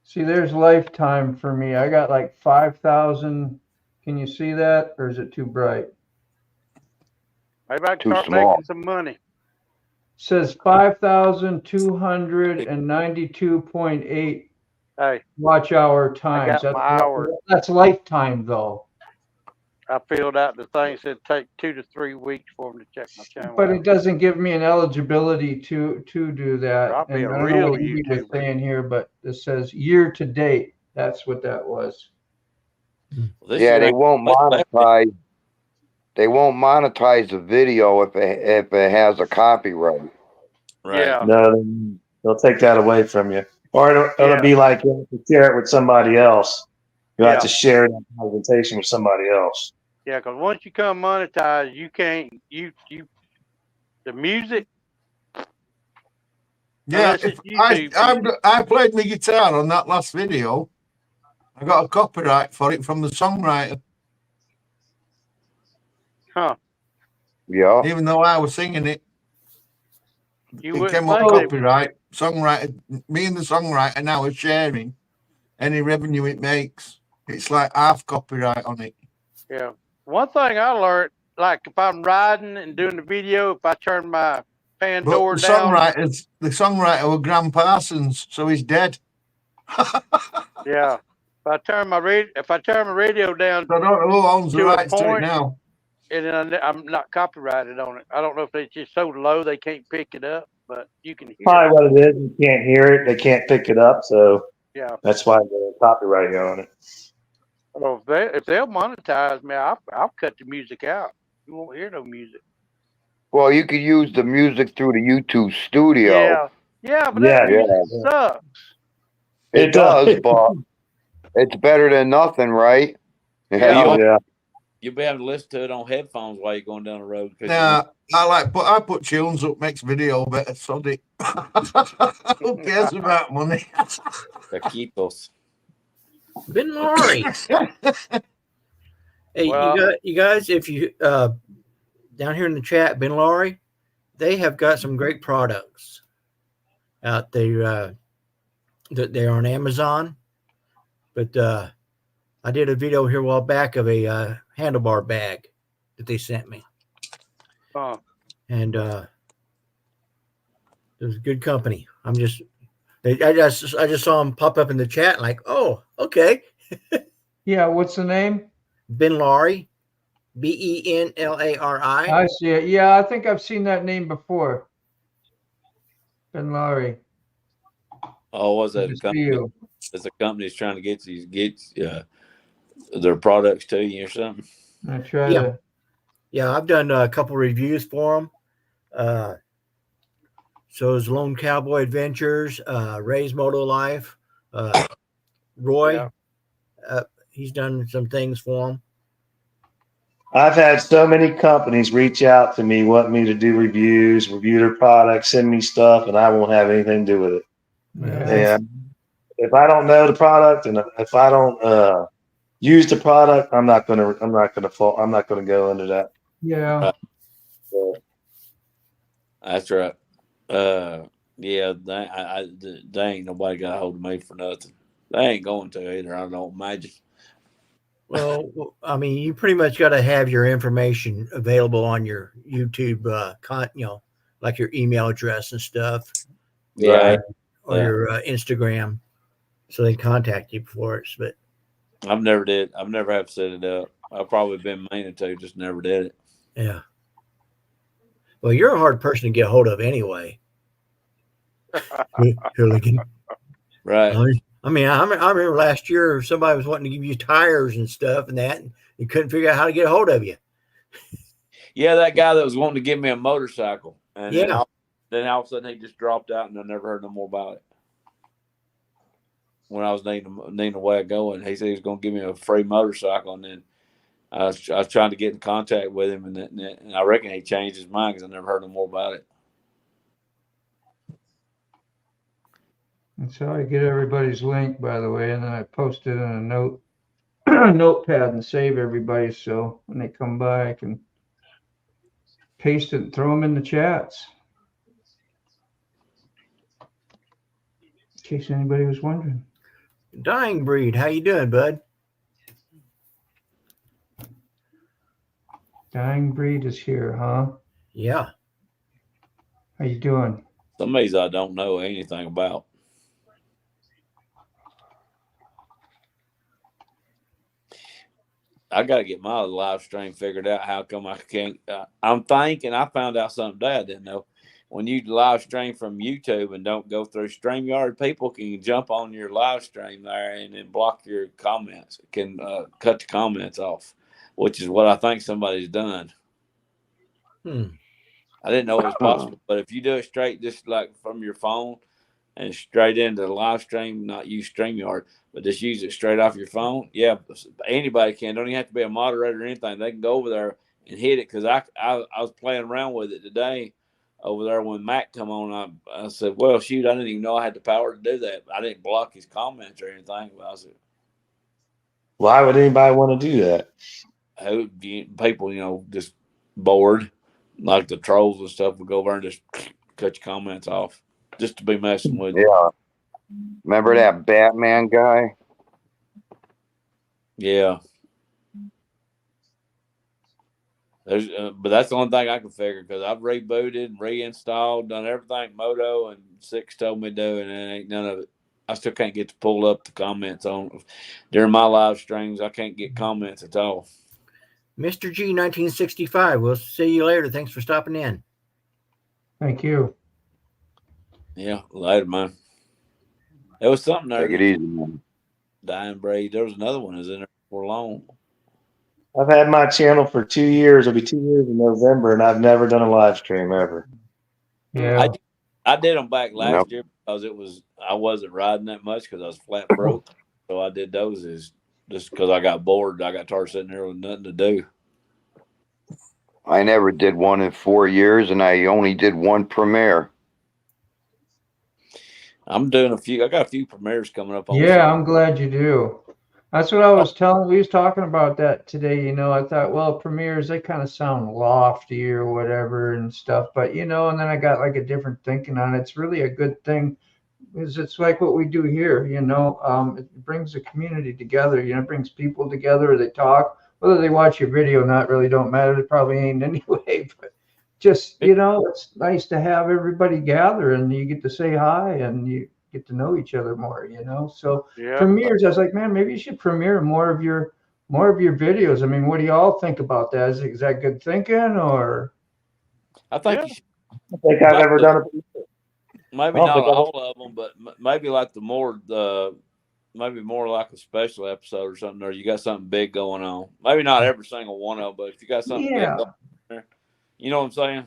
See, there's lifetime for me. I got like 5,000. Can you see that, or is it too bright? Maybe I can start making some money. It says 5,292.8 watch hour times. That's lifetime, though. I filled out the thing. Said take 2 to 3 weeks for them to check my channel. But it doesn't give me an eligibility to do that. I'll be and a I don't real know what he was saying here, but it says year to date. That's what that was. Yeah, they won't monetize. They won't monetize the video if it has a copyright. Right. Yeah. No, they'll take that away from you, or it'll be like you have to share it with somebody else. You have to share that presentation with somebody else. Yeah, because once you come monetized, you can't the music. Yeah, Unless it's if YouTube. I played my guitar on that last video, I got a copyright for it from the songwriter. Huh. Yeah. Even though I was singing it, You it came up copyright. Songwriter, me and the songwriter now are sharing any revenue it makes. It's like half copyright on it. Yeah. One thing I learned, like if I'm riding and doing the video, if I turn my fan But door the down. songwriter was Graham Parsons, so he's dead. Yeah. If I turn my radio down, I don't know who owns the to a rights to it point, now. and then I'm not copyrighted on it. I don't know if it's just so low they can't pick it up, but you can hear Probably it. what it is. You can't hear it. They can't pick it up. So Yeah. that's why they're copyrighting on it. Well, if they'll monetize me, I'll cut the music out. You won't hear no music. Well, you could use the music through the YouTube studio. Yeah. Yeah, but that music sucks. It does, but it's better than nothing, right? You'll be able to listen to it on headphones while you're going down the road. Nah, I put tunes up, makes video better. Sod it. Who cares about money? Taquitos. Ben Laurie. Hey, you guys, if you down here in the chat, Ben Laurie, they have got some great products out there. They're on Amazon, but I did a video here a while back of a handlebar bag that they sent me. Oh. And it was good company. I just saw them pop up in the chat, like, oh, okay. Yeah, what's the name? Ben Laurie, Benlari. I see it. Yeah, I think I've seen that name before. Ben Laurie. Oh, was that a company? Is the company's trying to get their products to you or something? I try to. Yeah, I've done a couple reviews for them. So it's Lone Cowboy Adventures, Ray's Moto Life, Roy. He's done some things for them. I've had so many companies reach out to me, want me to do reviews, review their products, send me stuff, and I won't have anything to do with it. Yeah. And if I don't know the product and if I don't use the product, I'm not gonna go into that. Yeah. That's right. Yeah, they ain't nobody got a hold of me for nothing. They ain't going to either. I don't imagine. Well, I mean, you pretty much got to have your information available on your YouTube, like your email address and stuff. Yeah. Or your Instagram, so they contact you for it. But I've never have set it up. I've probably been meaning to, just never did it. Yeah. Well, you're a hard person to get a hold of anyway. Right. I mean, I remember last year somebody was wanting to give you tires and stuff and that, and you couldn't figure out how to get a hold of you. Yeah, that guy that was wanting to give me a motorcycle. And yeah. Then all of a sudden he just dropped out and I never heard no more about it. When I was needing a way of going, he said he was going to give me a free motorcycle, and then I was trying to get in contact with him, and I reckon he changed his mind because I never heard no more about it. That's how I get everybody's link, by the way, and then I post it in a notepad and save everybody, so when they come by, I can paste it and throw them in the chats. In case anybody was wondering. Dying Breed, how you doing, bud? Dying Breed is here, huh? Yeah. How you doing? Some of these I don't know anything about. I got to get my live stream figured out. How come I can't? I'm thinking I found out something today I didn't know. When you live stream from YouTube and don't go through Streamyard, people can jump on your live stream there and then block your comments. It can cut the comments off, which is what I think somebody's done. I didn't know it was possible, but if you do it straight, just like from your phone, and straight into the live stream, not use StreamYard, but just use it straight off your phone. Yeah, anybody can. Don't even have to be a moderator or anything. They can go over there and hit it. Because I was playing around with it today over there when Matt come on. I said, well, shoot, I didn't even know I had the power to do that. I didn't block his comments or anything. But I said, why would anybody want to do that? People, just bored, like the trolls and stuff, would go over and just cut your comments off just to be messing with you. Yeah. Remember that Batman guy? Yeah. But that's the only thing I can figure, because I've rebooted, reinstalled, done everything Moto and Six told me to do, and it ain't none of it. I still can't get to pull up the comments on during my live streams. I can't get comments at all. Mr. G 1965. We'll see you later. Thanks for stopping in. Thank you. Yeah, later, man. There was something there. Take it easy, man. Dying Breed. There was another one that's in there for long. I've had my channel for 2 years. It'll be 2 years in November, and I've never done a live stream ever. Yeah. I did them back last year because I wasn't riding that much because I was flat broke. So I did those just because I got bored. I got tired sitting there with nothing to do. I never did one in 4 years, and I only did one premiere. I'm doing a few. I got a few premieres coming up. Yeah, I'm glad you do. That's what I was telling. We was talking about that today. I thought, well, premieres, they kind of sound lofty or whatever and stuff. But, and then I got like a different thinking on it. It's really a good thing, because it's like what we do here, it brings the community together, it brings people together. They talk, whether they watch your video or not, really don't matter. They probably ain't anyway, but just, it's nice to have everybody gather and you get to say hi and you get to know each other more, So Yeah. premieres, I was like, man, maybe you should premiere more of your videos. I mean, what do y'all think about that? Is that good thinking, or? I think you should. I think I've ever done it. Maybe not all of them, but maybe like maybe more like a special episode or something, or you got something big going on. Maybe not every single one of them, but if you got something big going on there, you know what I'm saying?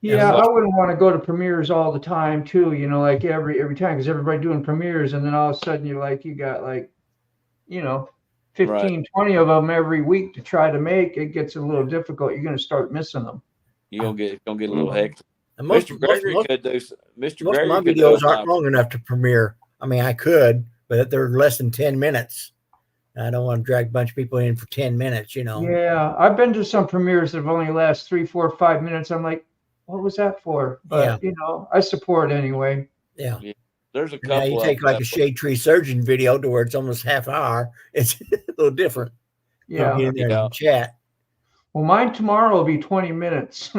Yeah, I wouldn't want to go to premieres all the time too, like every time, because everybody doing premieres, and then all of a sudden you got 15, Right. 20 of them every week to try to make. It gets a little difficult. You're going to start missing them. You're gonna get a little hectic. And Mr. Gregory could do. Mr. Most Gregory of my could videos do aren't long enough to premiere. I mean, I could, but they're less than 10 minutes. I don't want to drag a bunch of people in for 10 minutes, Yeah, I've been to some premieres that have only last 3, 4, 5 minutes. I'm like, what was that for? But I support anyway. Yeah. There's a Now couple. you take like a shade tree surgeon video to where it's almost half hour. It's a little different. Yeah. Get in there and chat. Well, mine tomorrow will be 20 minutes.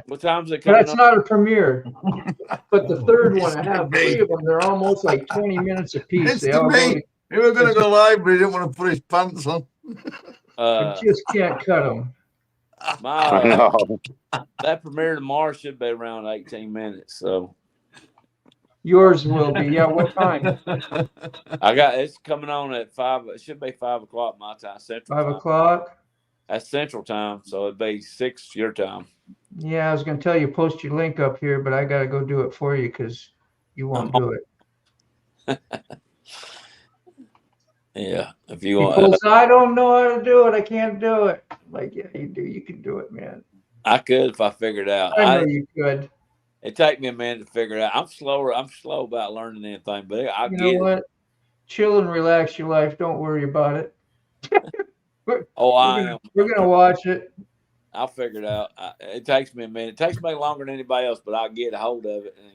What time's it coming? That's not a premiere. But the third one, I have 3 of them. They're almost like 20 minutes apiece. It's to me. He was going to go live, but he didn't want to put his pants on. I just can't cut them. That premiere tomorrow should be around 18 minutes. So yours will be. Yeah, what time? It's coming on at 5. It should be 5 o'clock my time. Central 5 o'clock. That's Central time, so it'd be 6 your time. Yeah, I was going to tell you, post your link up here, but I got to go do it for you because you won't do it. Yeah, if you want. People say, I don't know how to do it. I can't do it. Like, yeah, you do. You can do it, man. I could if I figured it out. I know you could. It take me a minute to figure it out. I'm slow about learning anything, but I you get know what? it. Chill and relax your life. Don't worry about it. We're gonna watch it. I'll figure it out. It takes me a minute. It takes me longer than anybody else, but I'll get a hold of it. And,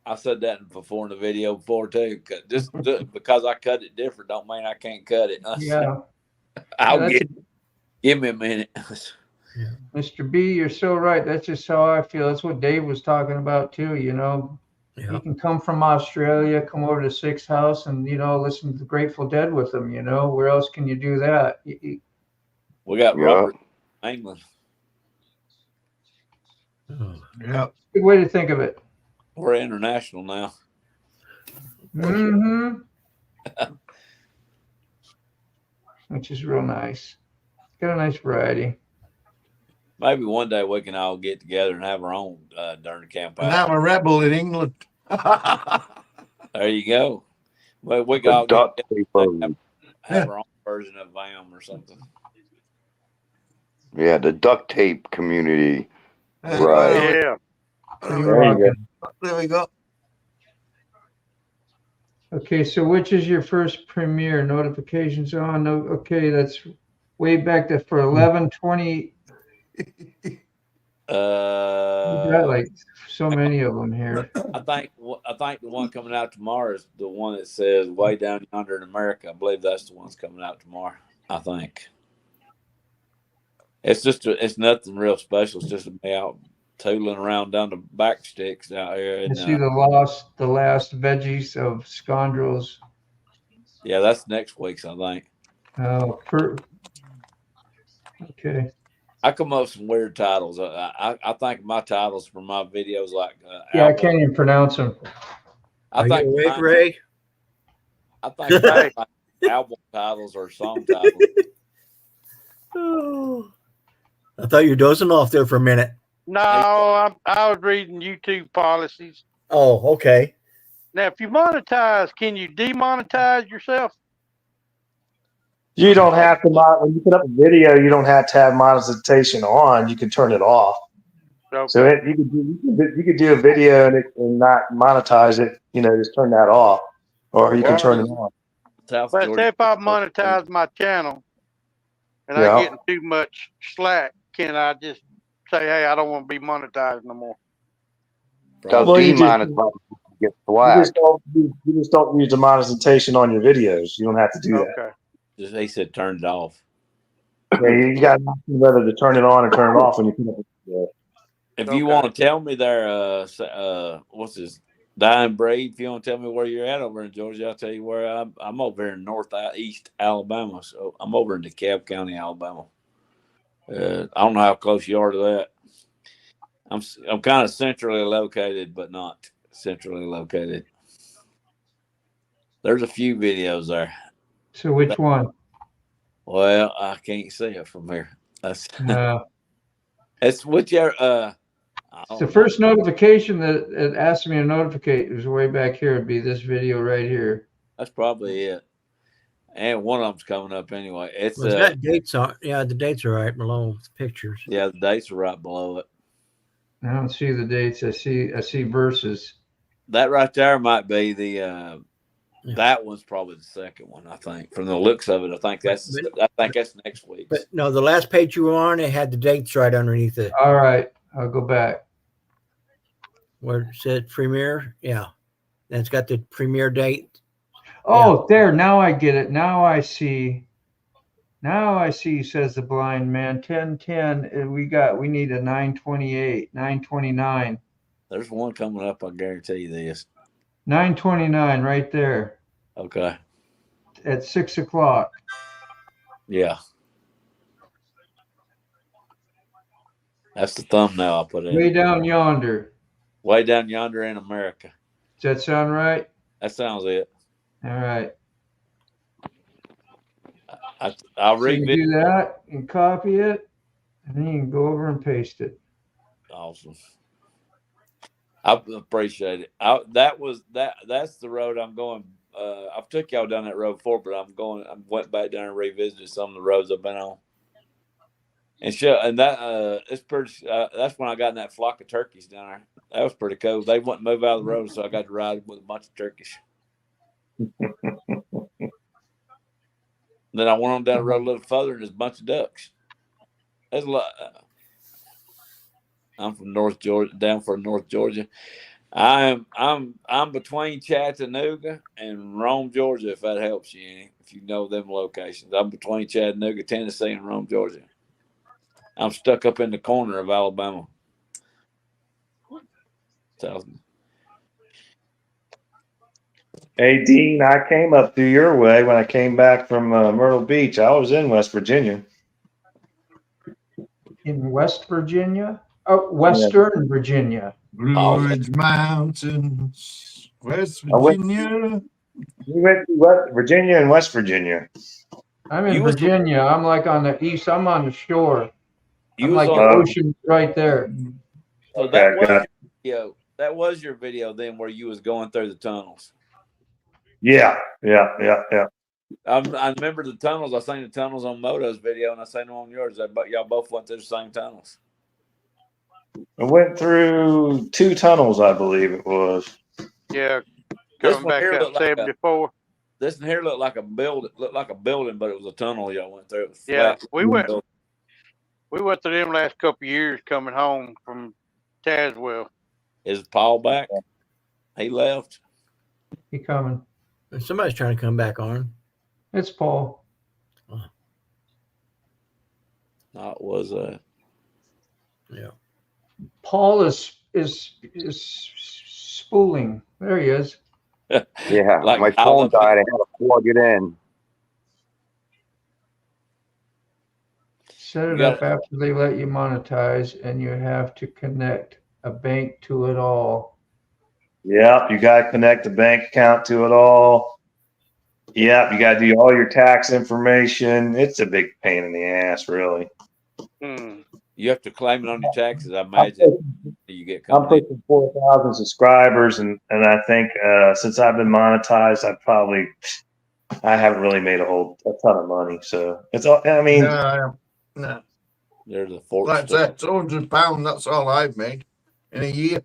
I said that before in the video before too. Just because I cut it different don't mean I can't cut it. Yeah. I'll get it. Give me a minute. Mr. B, you're so right. That's just how I feel. That's what Dave was talking about too. You can come from Australia, come over to Sixth House, and listen to the Grateful Dead with them. Where else can you do that? We got Robert England. Yeah. Good way to think of it. We're international now. Mm-hmm. Which is real nice. Got a nice variety. Maybe one day we can all get together and have our own during the campaign. And I'm a rebel in England. There you go. Well, we The can all duct get tape together, version. have our own version of VAM or something. Yeah, the duct tape community. Yeah, Right. Yeah. There we go. Okay, so which is your first premiere? Notifications on? No, okay, that's way back to for 11/20. You got like so many of them here. I think the one coming out tomorrow is the one that says "Way Down Yonder in America." I believe that's the one that's coming out tomorrow. I think it's it's nothing real special. It's just me out tooling around down the back sticks out here. I And, see the last veggies of scoundrels. yeah, that's next week's, I think. Oh, okay. I come up with some weird titles. I think my titles for my videos like Yeah, I can't even pronounce them. Are you awake, Ray? I think like album titles or song titles. I thought you were dozing off there for a minute. No, I was reading YouTube policies. Oh, okay. Now, if you monetize, can you demonetize yourself? You don't have to when you put up a video. You don't have to have monetization on. You can turn it off. Okay. So you could do a video and not monetize it. You know, just turn that off, or you can turn it on. But say if I monetize my channel and I get too much slack, can I just say, "Hey, I don't want to be monetized no more"? Does demonetize get slack? You just don't use the monetization on your videos. You don't have to do that. They said turn it off. Yeah, you got whether to turn it on or turn it off when you put up a video. If you want to tell me there, what's this? Dying Breed. If you want to tell me where you're at over in Georgia, I'll tell you where I'm over in northeast Alabama. So I'm over in DeKalb County, Alabama. I don't know how close you are to that. I'm kind of centrally located, but not centrally located. There's a few videos there. So which one? Well, I can't see it from here. That's it's whichever. The first notification that it asked me to notificate was way back here. It'd be this video right here. That's probably it. And one of them's coming up anyway. It's got dates on. Yeah, the dates are right below the pictures. Yeah, the dates are right below it. I don't see the dates. I see verses. That right there might be the. That one's probably the second one. I think from the looks of it, I think that's next week. But no, the last page you were on, it had the dates right underneath it. All right, I'll go back. Where it said premiere, yeah, and it's got the premiere date. Oh, there. Now I get it. Now I see. Says the blind man. 10:10. We need a 9:28. 9:29. There's one coming up. I guarantee you this. 9:29 right there. Okay. At 6 o'clock. Yeah. That's the thumbnail I put in. Way down yonder. Way down yonder in America. Does that sound right? That sounds it. All right. I'll so read you do that and copy it, and then you can go over and paste it. Awesome. I appreciate it. That's the road I'm going. I've took y'all down that road before, but I went back down and revisited some of the roads I've been on. And that it's pretty. That's when I got in that flock of turkeys down there. That was pretty cool. They wouldn't move out of the road, so I got to ride with a bunch of turkeys. Then I went on down the road a little further, and there's a bunch of ducks. There's a lot. I'm from North Georgia, down from North Georgia. I'm between Chattanooga and Rome, Georgia. If that helps you any, if you know them locations, I'm between Chattanooga, Tennessee, and Rome, Georgia. I'm stuck up in the corner of Alabama. So, Hey, Dean, I came up through your way when I came back from Myrtle Beach. I was in West Virginia. In West Virginia? Oh, Western Virginia. Blue Ridge Mountains, West Virginia. We went to West Virginia and West Virginia. I'm in Virginia. I'm like on the east. I'm on the shore. You I'm was like on. the ocean right there. So that was your video. That was your video then, where you was going through the tunnels. Yeah. I remember the tunnels. I seen the tunnels on Moto's video, and I seen them on yours. But y'all both went through the same tunnels. I went through 2 tunnels, I believe it was. Yeah, This coming one back here up looked like 74. This one here looked like a building. Looked like a building, but it was a tunnel y'all went through. It was Yeah, flat. we went through them last couple of years coming home from Tazewell. Is Paul back? He left. He coming. Somebody's trying to come back on. It's Paul. That was Yeah. Paul is spooling. There he is. Yeah, Like my phone died. I had to plug it in. Set it up after they let you monetize, and you have to connect a bank to it all. Yep, you got to connect the bank account to it all. Yep, you got to do all your tax information. It's a big pain in the ass, really. You have to claim it on your taxes. I imagine you get I'm coming in. pushing 4,000 subscribers, and I think since I've been monetized, I haven't really made a ton of money. So it's all. I mean, No. There's a fork. Like I said, £200. That's all I've made in a year.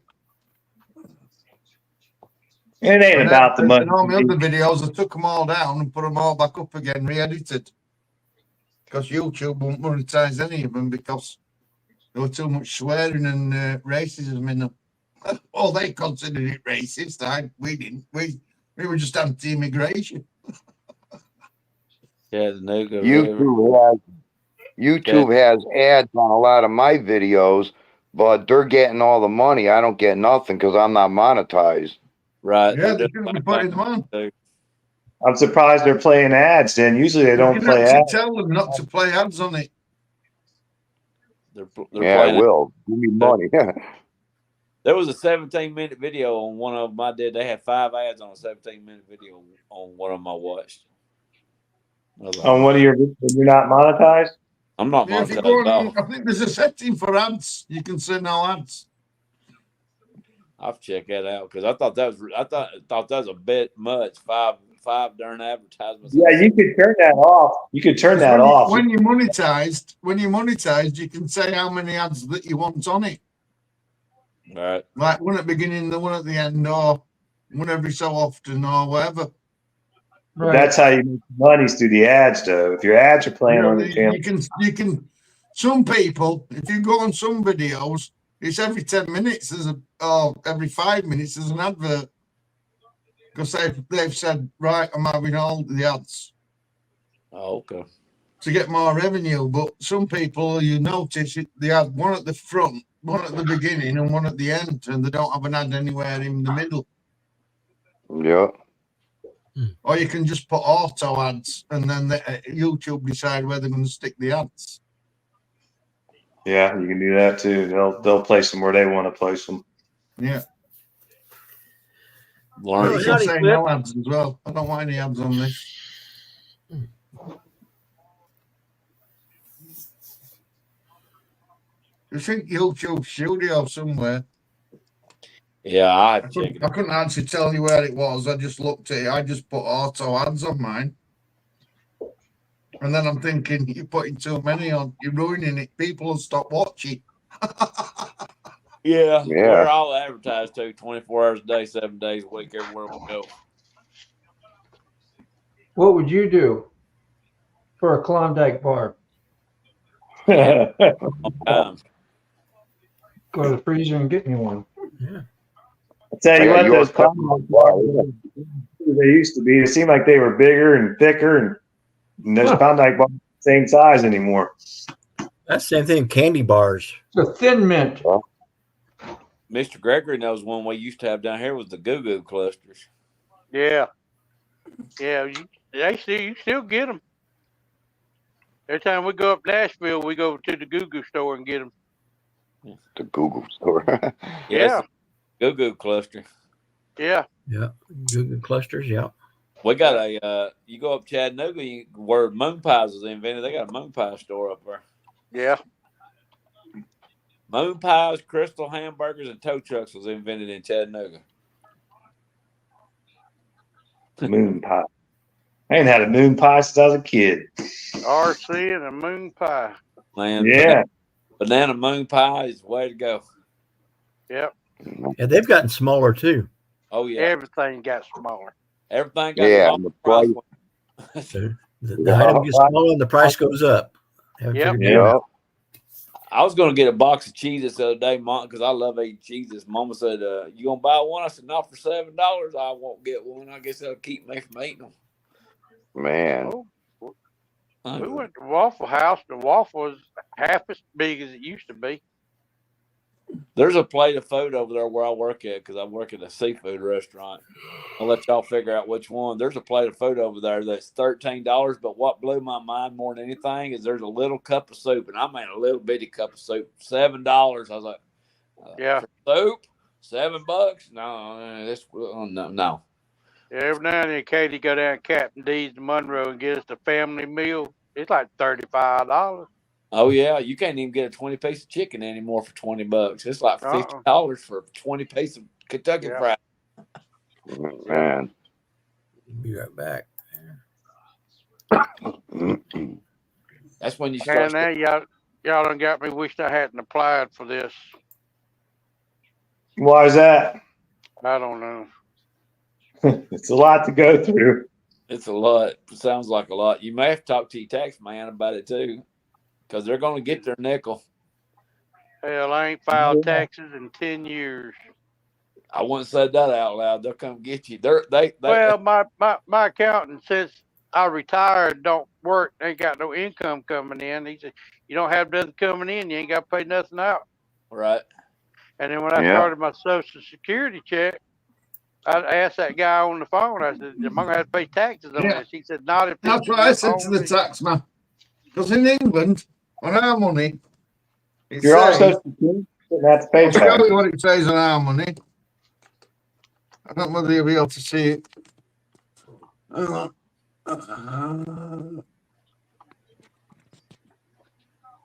it ain't about the money. And all my other videos, I took them all down and put them all back up again, re-edited. Because YouTube won't monetize any of them because there was too much swearing and racism in them. Well, they considered it racist. We didn't. We were just anti-immigration. Yeah, the nigga. YouTube has ads on a lot of my videos, but they're getting all the money. I don't get nothing because I'm not monetized. Right. Yeah, they shouldn't be putting them on. I'm surprised they're playing ads. Then usually they don't You can play actually ads. tell them not to play ads on it. They're Yeah, I will. Give me money. There was a 17-minute video on one of them I did. They had 5 ads on a 17-minute video on one of them I watched. On one of your, you're not monetized? I'm not Yeah, if you monetized go at on, all. I think there's a setting for ads. You can say no ads. I'll check that out because I thought that was a bit much. Five darn advertisements. Yeah, you could turn that off. You could turn that off. When you're monetized, you can say how many ads that you want on it. Right. Like one at the beginning, the one at the end, or one every so often, or whatever. Right. That's how you make money through the ads, though. If your ads are playing on the channel, you can. Some people, if you go on some videos, it's every 10 minutes. Or every 5 minutes. There's an advert because they've said, right, I'm having all the ads. Oh, okay. To get more revenue, but some people, you notice they have one at the front, one at the beginning, and one at the end, and they don't have an ad anywhere in the middle. Yeah. Or you can just put auto ads, and then YouTube decide where they're going to stick the ads. yeah, you can do that too. They'll place them where they want to place them. Yeah. Learn. You can say no ads as well. I don't want any ads on this. I think YouTube Studio somewhere. Yeah, I couldn't actually tell you where it was. I just looked at it. I just put auto ads on mine. And then I'm thinking, you're putting too many on. You're ruining it. People will stop watching. Yeah. We're all advertised to 24 hours a day, 7 days a week, everywhere we go. What would you do for a Klondike bar? Go to the freezer and get me one. Yeah. I tell you what, those Klondike bars, they used to be. It seemed like they were bigger and thicker, and those Klondike bars aren't the same size anymore. That's the same thing. Candy bars. It's a thin mint. Mr. Gregory knows one we used to have down here was the Goo Goo clusters. Yeah. Yeah, you still get them. Every time we go up Nashville, we go to the Goo Goo store and get them. The Google store. Yeah. Goo Goo cluster. Yeah. Yeah. Google clusters. Yeah. We got you go up Chattanooga, where Moon Pies was invented, they got a Moon Pie store up there. Yeah. Moon pies, crystal hamburgers, and tow trucks was invented in Chattanooga. Moon pie. I ain't had a moon pie since I was a kid. RC and a moon pie. Man, Yeah. banana moon pie is the way to go. Yep. Yeah, they've gotten smaller too. Oh yeah, Everything got smaller. everything got Yeah, smaller. the price. The item gets smaller and the price goes up. Haven't Yep. figured that out. I was gonna get a box of Cheez-Its the other day, Mom, because I love eating Cheez-Its. Mama said, "You gonna buy one?" I said, "Not for $7. I won't get one. I guess that'll keep me from eating them." Man. We went to Waffle House. The waffle was half as big as it used to be. There's a plate of food over there where I work at because I work at a seafood restaurant. I'll let y'all figure out which one. There's a plate of food over there that's $13. But what blew my mind more than anything is there's a little cup of soup, and I mean a little bitty cup of soup, $7. I was like, Yeah. for soup, $7? No. Yeah, every now and then, Katie go down to Captain D's in Monroe and get us the family meal. It's like $35. Oh yeah, you can't even get a 20-piece of chicken anymore for $20. It's like $50 for a 20-piece of Kentucky Fried. Man. Be right back. That's when you start. And now y'all done got me wishing I hadn't applied for this. Why is that? I don't know. It's a lot to go through. It's a lot. It sounds like a lot. You may have to talk to your tax man about it too, because they're going to get their nickel. Hell, I ain't filed taxes in 10 years. I wouldn't say that out loud. They'll come get you. Well, my accountant says I retired, don't work, ain't got no income coming in. He said, you don't have nothing coming in, you ain't got to pay nothing out. Right. And then when I started my Social Security check, I asked that guy on the phone, I said, am I going to have to pay taxes on this? He said, not if That's what I said to the tax man. Because in England, on our money, You're also shouldn't have to pay I'll show tax. you what it says on our money. I don't know whether you'll be able to see it.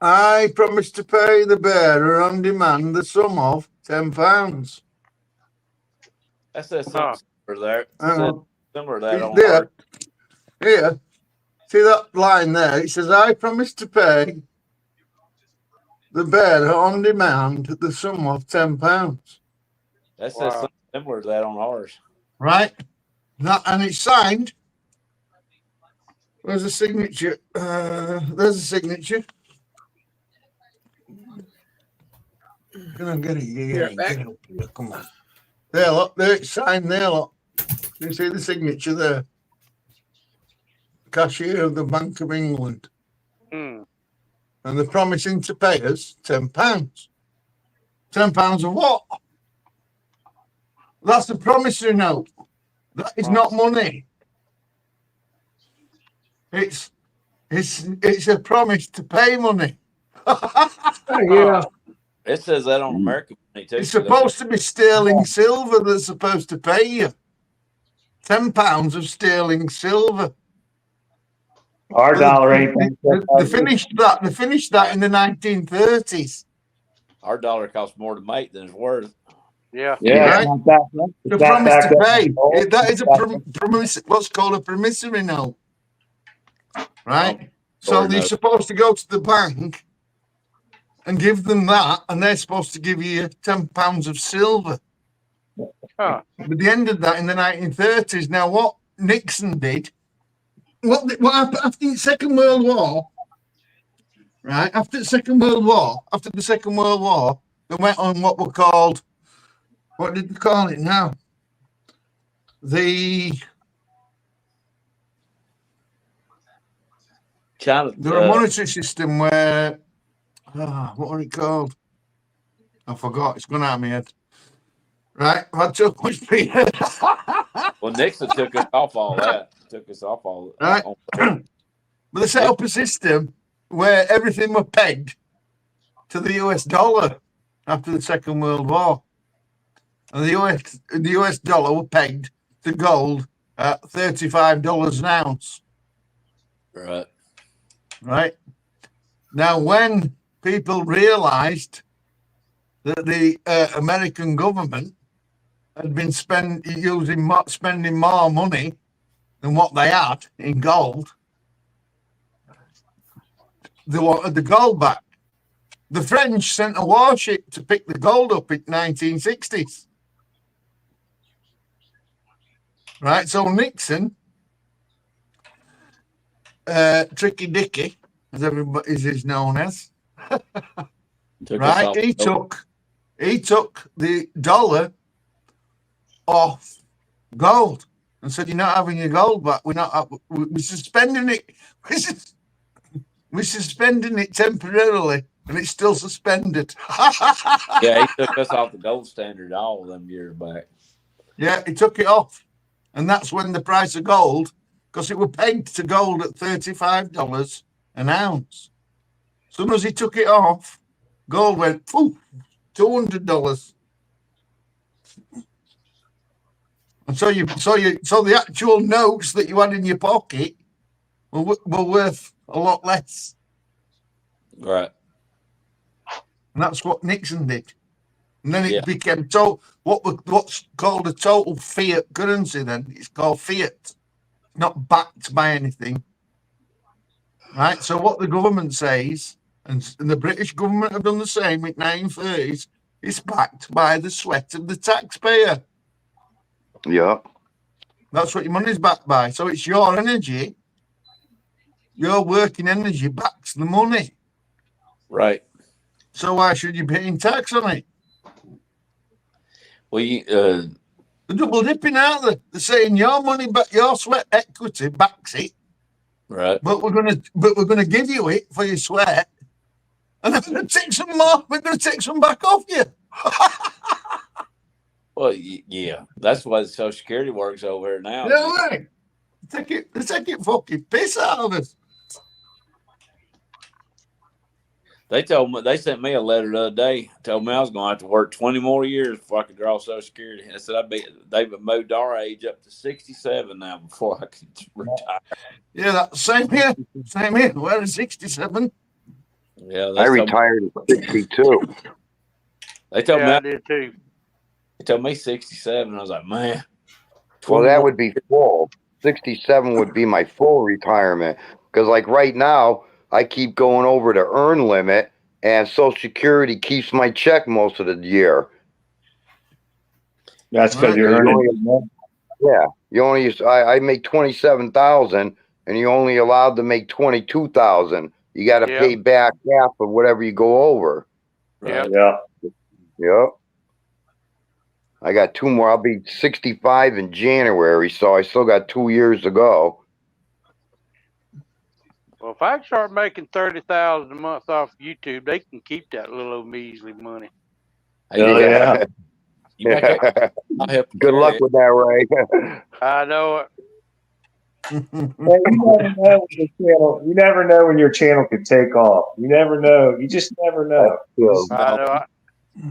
I promise to pay the bearer on demand the sum of £10. That says something similar there. Similar to that on There. ours. Here, see that line there? It says, I promise to pay the bearer on demand the sum of £10. That says something similar to that on ours. Right? And it's signed. Where's the signature? There's a signature. Can I get it? Yeah, get it up here. Come on. There, look. There, it's signed there, look. You see the signature there? Cashier of the Bank of England. And they're promising to pay us £10. £10 of what? That's a promissory note. That is not money. It's a promise to pay money. Yeah. It says that on American money too. It's supposed to be sterling silver that's supposed to pay you. £10 of sterling silver. Our dollar ain't. They finished that. They finished that in the 1930s. Our dollar costs more to make than it's worth. Yeah. Yeah. Right? The promise to pay. That is a promise. What's called a promissory note. Right? So you're supposed to go to the bank and give them that, and they're supposed to give you £10 of silver. But they ended that in the 1930s. Now, what Nixon did, what happened after the Second World War, right? After the Second World War, they went on what were called, what did they call it now? The monetary system where, what were it called? I forgot. It's gone out of my head. Right? I've had too much beer. Well, Nixon took us off all that. Right? But they set up a system where everything was pegged to the US dollar after the Second World War. And the US dollar was pegged to gold at $35 an ounce. Right. Now, when people realized that the American government had been spending more money than what they had in gold. They wanted the gold back. The French sent a warship to pick the gold up in 1960s. Right, so Nixon, Tricky Dicky, as everybody is known as, right? He took the dollar off gold and said, "You're not having your gold back. We're suspending it. We're suspending it temporarily, and it's still suspended." Yeah, he took us off the gold standard all of them years back. Yeah, he took it off. And that's when the price of gold, because it was pegged to gold at $35 an ounce. As soon as he took it off, gold went, poof, $200. And so the actual notes that you had in your pocket were worth a lot less. Right. And that's what Nixon did. And then it became what's called a total fiat currency then. It's called fiat, not backed by anything. Right? So what the government says, and the British government have done the same in 1930s, it's backed by the sweat of the taxpayer. Yeah. That's what your money's backed by. So it's your energy, your working energy backs the money. Right. So why should you be paying tax on it? Well, they're double dipping, aren't they? They're saying your money, but your sweat equity backs it. Right. But we're gonna give you it for your sweat, and then we're gonna take some more. We're gonna take some back off you. Well, yeah, that's why the Social Security works over here now. Yeah, right. Take it fucking piss out of us. They sent me a letter the other day. Told me I was going to have to work 20 more years before I could draw Social Security. I said they've moved our age up to 67 now before I could retire. Yeah, that's same here. Same here. We're at 67. Yeah, I retired at 62. They told me I did too. They told me 67. I was like, man. Well, that would be full. 67 would be my full retirement. Because like right now, I keep going over the earn limit, and Social Security keeps my check most of the year. That's because you're earning. Yeah, I make 27,000, and you're only allowed to make 22,000. You got to pay back half of whatever you go over. Right. Yeah. Yep. I got 2 more. I'll be 65 in January, so I still got 2 years to go. Well, if I start making $30,000 a month off YouTube, they can keep that little old measly money. Oh, yeah. Good luck with that, Ray. I know it. You never know when your channel could take off. You never know. You just never know. I know.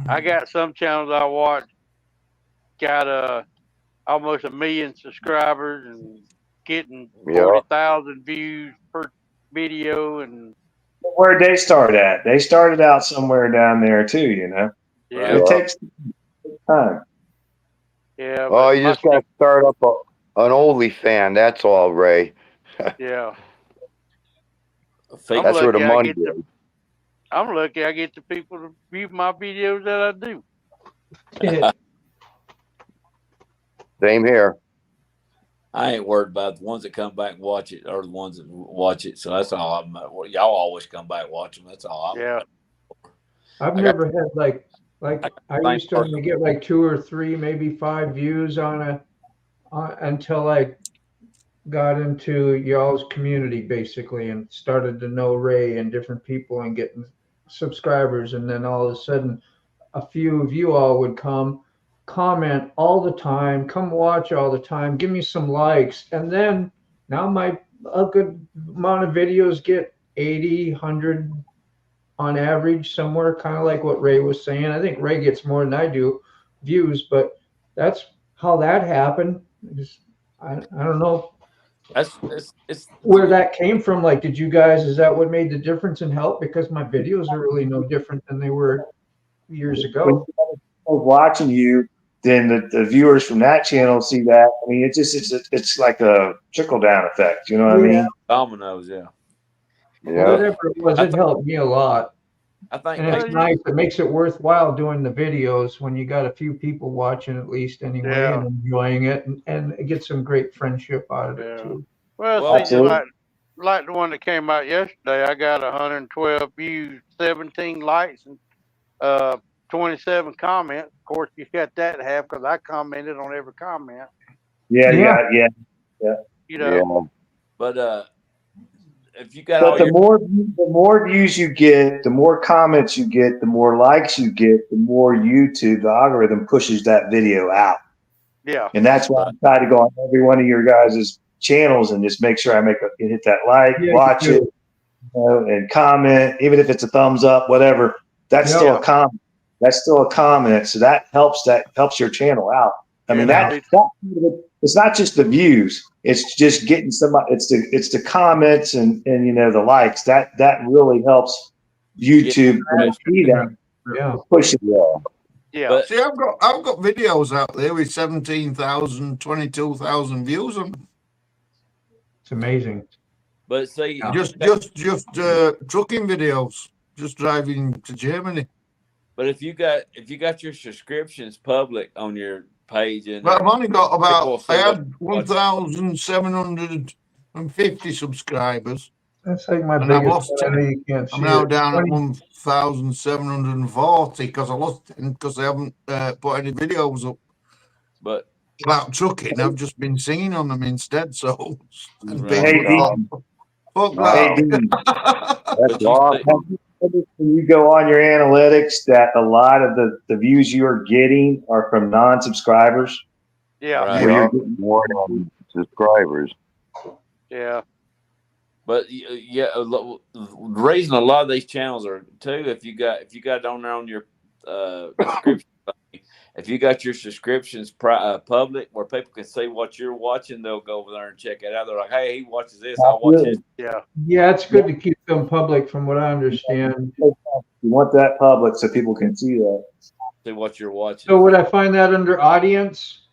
I got some channels I watch got almost 1 million subscribers and getting 40,000 views per video. And where'd they start at? They started out somewhere down there too, you know. Yeah. It takes time. Yeah. Oh, you just got to start up an OnlyFans. That's all, Ray. Yeah. That's where the money is. I'm lucky I get the people to view my videos that I do. Same here. I ain't worried about the ones that come back and watch it or the ones that watch it. So that's all I'm. Y'all always come back and watch them. That's all. I've never had like I used to only get like 2 or 3, maybe 5 views on until I got into y'all's community basically and started to know Ray and different people and getting subscribers, and then all of a sudden a few of you all would come comment all the time, come watch all the time, give me some likes, and then now a good amount of videos get 80, 100 on average, somewhere kind of like what Ray was saying. I think Ray gets more than I do views, but that's how that happened. I don't know it's where that came from. Like, did you guys, is that what made the difference and help? Because my videos are really no different than they were years when ago. watching you, then the viewers from that channel see that. I mean, it's like a trickle down effect. You know what I mean? Dominoes, yeah. Whatever it was, it helped me a lot. I think And it's nice. It makes it worthwhile doing the videos when you got a few people watching at least anyway and enjoying it, and get some great friendship out of it too. Well, see, just like the one that came out yesterday, I got 112 views, 17 likes, and 27 comments. Of course, you got that in half because I commented on every comment. Yeah. You know, but if you got but the more views you get, the more comments you get, the more likes you get, the more YouTube, the algorithm pushes that video out. Yeah. And that's why I try to go on every one of your guys' channels and just make sure I hit that like, watch it, and comment, even if it's a thumbs up, whatever. That's still a comment. That's still a comment. So that helps your channel out. I mean, it's not just the views. It's just getting somebody. It's the comments and the likes. That really helps YouTube see that. Yeah. Push it. Yeah. See, I've got videos out there with 17,000, 22,000 views on them. It's amazing. But see, just trucking videos, just driving to Germany. But if you got your subscriptions public on your page, and But I've only got I had 1,750 subscribers. That's like my and I've biggest. lost 10. I'm now down at 1,740 because I lost 10 because I haven't put any videos up. But about trucking, I've just been singing on them instead. So, that's awesome. When you go on your analytics, that a lot of the views you are getting are from non-subscribers. Yeah. Where you're getting more subscribers. Yeah. But the reason a lot of these channels are too, if you got it on there on your subscription, if you got your subscriptions public where people can see what you're watching, they'll go over there and check it out. They're like, hey, he watches this, I'll watch it. Yeah, it's good to keep them public, from what I understand. You want that public so people can see that. See what you're watching. So would I find that under audience?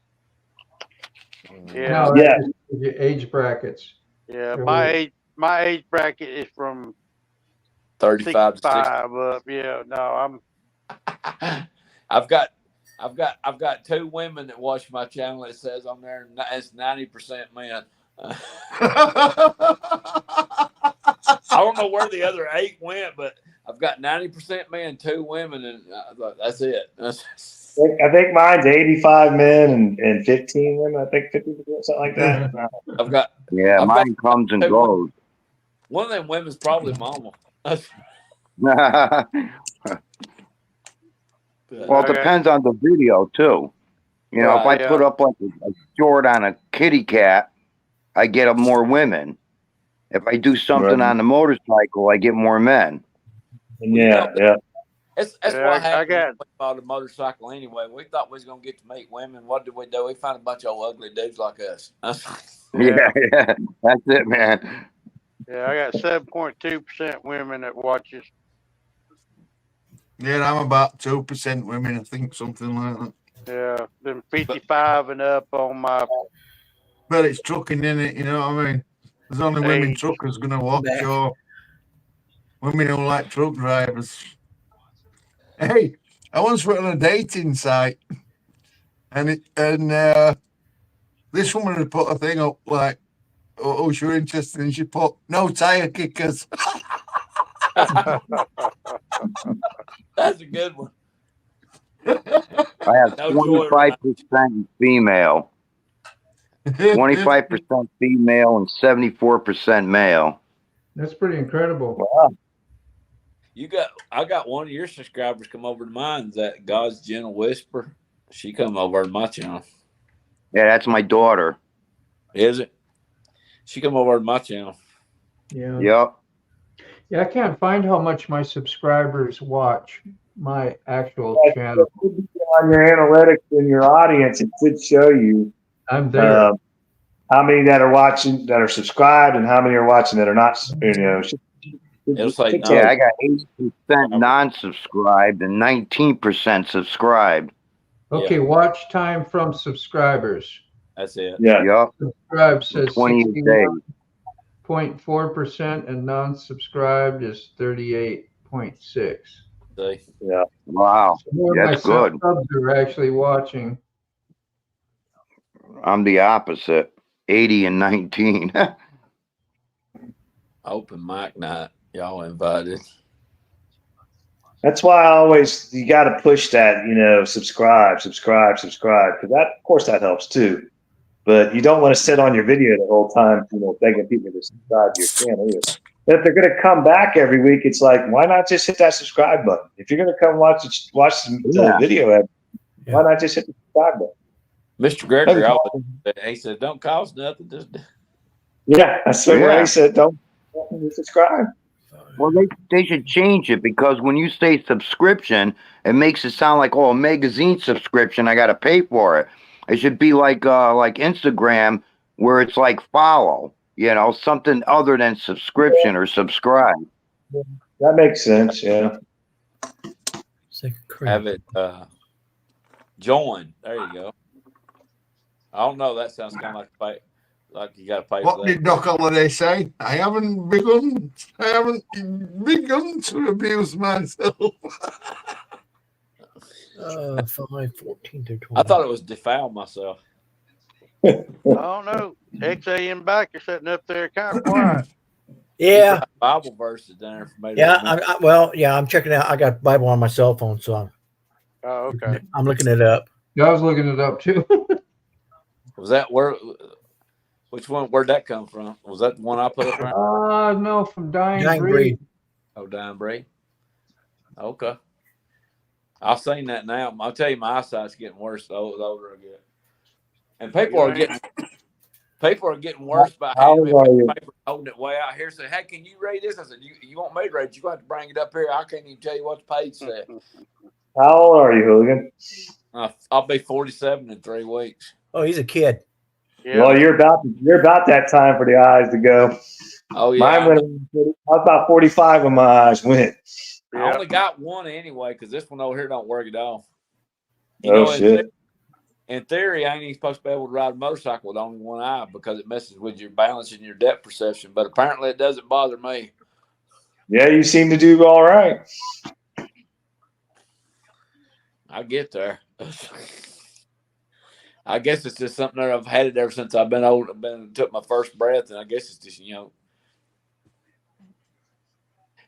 Yeah. No, that's just age brackets. Yeah, my age bracket is from 35 to 60. up. Yeah, no, I've got 2 women that watch my channel. It says on there it's 90% men. I don't know where the other 8 went, but I've got 90% men, 2 women, and I thought that's it. I think mine's 85 men and 15 women. I think 50%, something like that. Mine comes and goes. One of them women's probably mama. Well, it depends on the video too. You know, if I put up like a short on a kitty cat, I get more women. If I do something on the motorcycle, I get more men. That's why I got about the motorcycle anyway. We thought we was gonna get to meet women. What did we do? We found a bunch of ugly dudes like us. Yeah, that's it, man. Yeah, I got 7.2% women that watches. Yeah, I'm about 2% women, I think, something like that. Yeah, then 55 and up on my. But it's trucking, in it, you know what I mean? There's only women truckers going to watch, or women who like truck drivers. Hey, I once went on a dating site, and this woman had put a thing up like, oh, she was interested, and she put no tire kickers. That's a good one. I have 25% female, 25% female, and 74% male. That's pretty incredible. Wow. I got one of your subscribers come over to mine. That God's Gentle Whisper. She come over to my channel. Yeah, that's my daughter. Is it? She come over to my channel. Yeah. Yep. Yeah, I can't find how much my subscribers watch my actual channel. On your analytics in your audience, it should show you. I'm there. How many that are watching that are subscribed, and how many are watching that are not. You know, should It'll say TikTok. Yeah, I got 80% non-subscribed and 19% subscribed. Okay, watch time from subscribers. That's it. Yeah. Yep. Subscribe says 28 days. 61.4%, and non-subscribed is 38.6. See? Yeah. Wow. More of my That's good. subs are actually watching. I'm the opposite. 80 and 19. Open mic night. Y'all invited. That's why you got to push that, subscribe, because that, of course, that helps too. But you don't want to sit on your video the whole time, begging people to subscribe to your channel either. But if they're going to come back every week, it's like, why not just hit that subscribe button? If you're going to come watch the video, why not just hit the subscribe button? Mr. Gregory, he said, don't cost nothing. Just yeah, that's what he said. Don't subscribe. Well, they should change it, because when you say subscription, it makes it sound like, a magazine subscription, I got to pay for it. It should be like Instagram, where it's like follow, something other than subscription or subscribe. That makes sense, yeah. have it join. There you go. I don't know. That sounds kind of like you got to pay. What did Doc Holiday say? I haven't begun to abuse myself. 5:14 to 20. I thought it was defile myself. I don't know. XAM back, you're sitting up there kind of quiet. Yeah. Bible verses there for me. Yeah. I'm checking out. I got Bible on my cell phone, so Oh, okay. I'm looking it up. Yeah, I was looking it up too. Was that which one? Where'd that come from? Was that the one I put up there? No, from Dying Dying Breed. Breed. Oh, Dying Breed. Okay. I've seen that now. I'll tell you, my eyesight's getting worse the older I get. And people are getting worse by handing me paper, holding it way out here. Say, hey, can you read this? I said, you want me to read it? You're going to have to bring it up here. I can't even tell you what the page said. How old are you, Hooligan? I'll be 47 in 3 weeks. Oh, he's a kid. Yeah. Well, you're about that time for the eyes to go. Oh, yeah. Mine went. I was about 45 when my eyes went. I only got one anyway, because this one over here don't work at all. Shit. In theory, I ain't even supposed to be able to ride a motorcycle with only one eye, because it messes with your balance and your depth perception. But apparently it doesn't bother me. Yeah, you seem to do all right. I get there. I guess it's just something that I've had it ever since I've been old. Took my first breath, and I guess it's just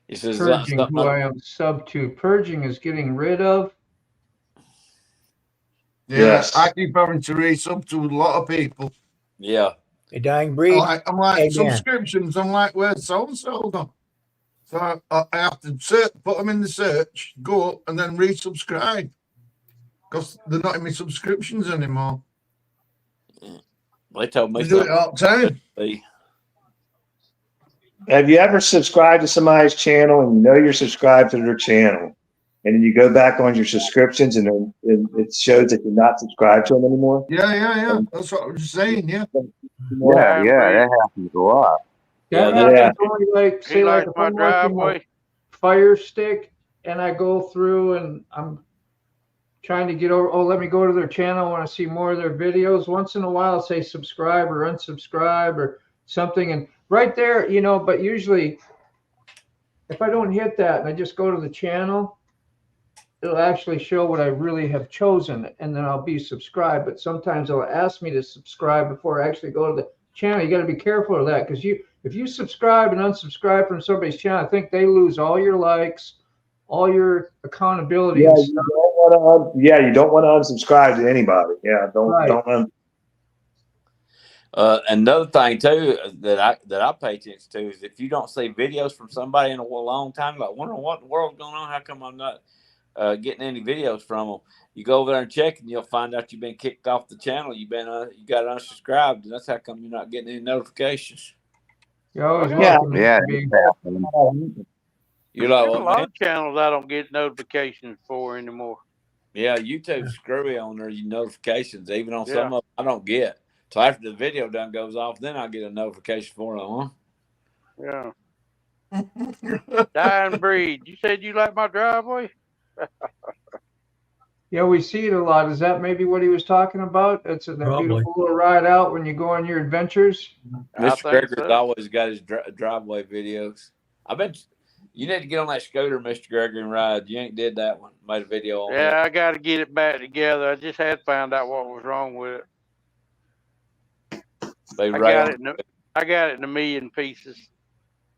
It says Purging, who I am sub to. Purging is getting rid of. Yes, I keep having to resub to a lot of people. Yeah. A Dying Breed. I'm like Amen. subscriptions. I'm like, where's so and so gone? So I have to put them in the search, go up, and then resubscribe, because they're not in my subscriptions anymore. They told me They do it all the time. Have you ever subscribed to somebody's channel and you're subscribed to their channel, and then you go back on your subscriptions and then it shows that you're not subscribed to them anymore? Yeah. That's what I was saying. Yeah. Yeah, that happens a lot. That happens only like, say, like if I'm watching my Fire Stick and I go through and I'm trying to get over, let me go to their channel. I want to see more of their videos. Once in a while, say subscribe or unsubscribe or something. And right there, but usually if I don't hit that and I just go to the channel, it'll actually show what I really have chosen, and then I'll be subscribed. But sometimes it'll ask me to subscribe before I actually go to the channel. You got to be careful of that, because if you subscribe and unsubscribe from somebody's channel, I think they lose all your likes, all your accountability. Yeah, you don't want to unsubscribe to anybody. Yeah, don't. Another thing too that I pay attention to is if you don't see videos from somebody in a long time, like wondering what in the world's going on, how come I'm not getting any videos from them? You go over there and check, and you'll find out you've been kicked off the channel. You got unsubscribed, and that's how come you're not getting any notifications. You're always You're like, There's a lot of channels I don't get notifications for anymore. Yeah, YouTube's screwy on their notifications. Even on some of them, I don't get. So after the video done goes off, then I get a notification for them. Huh? Yeah. Dying breed. You said you like my driveway? Yeah, we see it a lot. Is that maybe what he was talking about? It's that Probably. beautiful little ride out when you go on your adventures. Mr. Gregory's always got his driveway videos. I bet you need to get on that scooter, Mr. Gregory, and ride. You ain't did that one. Made a video on it. Yeah, I got to get it back together. I just had found out what was wrong with it. I got it in a million pieces.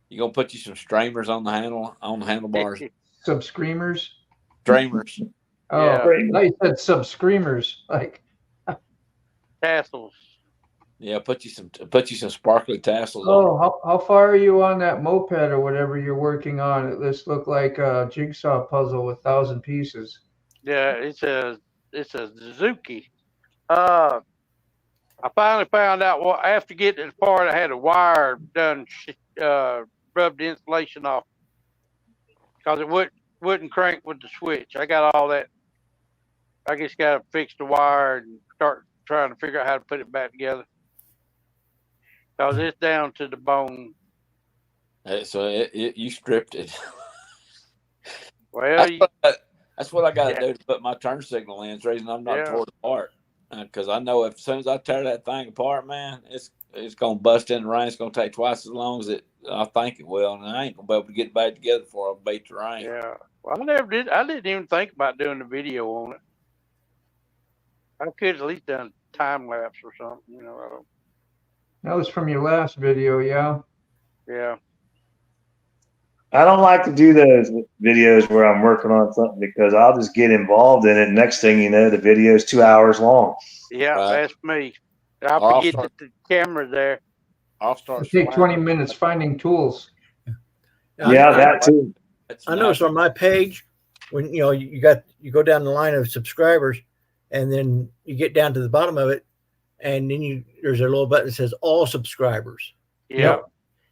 You gonna put you some streamers on the handlebars? Some screamers. Streamers. Oh, Yeah. I thought you said sub screamers, like tassels. Yeah, put you some sparkly tassels on. Oh, how far are you on that moped or whatever you're working on? This look like a jigsaw puzzle with 1,000 pieces. Yeah, it's a Suzuki. I finally found out after getting it apart, I had a wire done, rubbed the insulation off because it wouldn't crank with the switch. I got all that. I just got to fix the wire and start trying to figure out how to put it back together. Because it's down to the bone. So you stripped it. Well, that's what I got to do to put my turn signal in. It's the reason I'm not tore apart. Because I know as soon as I tear that thing apart, man, it's going to bust in the rain. It's going to take twice as long as I think it will. And I ain't going to be able to get it back together before I beat the rain. Yeah. Well, I didn't even think about doing the video on it. I could at least done time lapse or something, That was from your last video, yeah? Yeah. I don't like to do those videos where I'm working on something because I'll just get involved in it. Next thing you know, the video is 2 hours long. Yeah, that's me. I'll forget that the camera's there. I'll start. Take 20 minutes finding tools. Yeah, that too. I noticed on my page when you go down the line of subscribers, and then you get down to the bottom of it, and then there's a little button that says all subscribers. Yeah.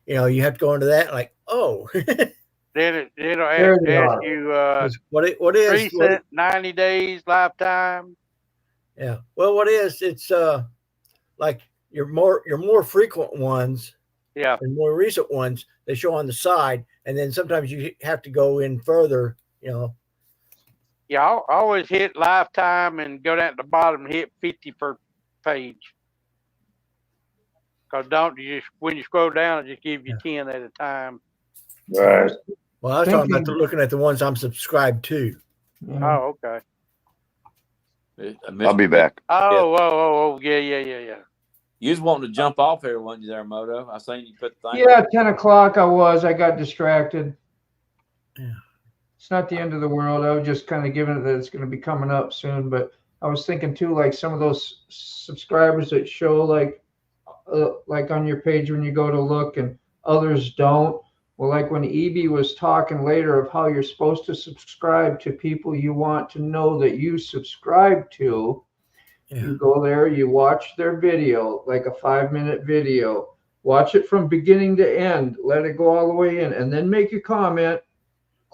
You have to go into that like, oh. Then it'll ask you what is recent 90 days lifetime. Yeah. Well, what is it's like your more frequent ones. Yeah. And more recent ones they show on the side, and then sometimes you have to go in further. Yeah, I'll always hit lifetime and go down to the bottom and hit 50 per page. Because when you scroll down, it just gives you 10 at a time. Right. Well, I was talking about looking at the ones I'm subscribed to. Oh, okay. I'll be back. Oh, yeah. You was wanting to jump off here, wasn't you there, Moto? I seen you put the thing. Yeah, 10 o'clock I got distracted. Yeah. It's not the end of the world. I was just kind of giving it that it's going to be coming up soon. But I was thinking too, like some of those subscribers that show like on your page when you go to look and others don't. Well, like when EB was talking later of how you're supposed to subscribe to people you want to know that you subscribe to. Yeah. You go there, you watch their video, like a 5-minute video, watch it from beginning to end, let it go all the way in, and then make a comment,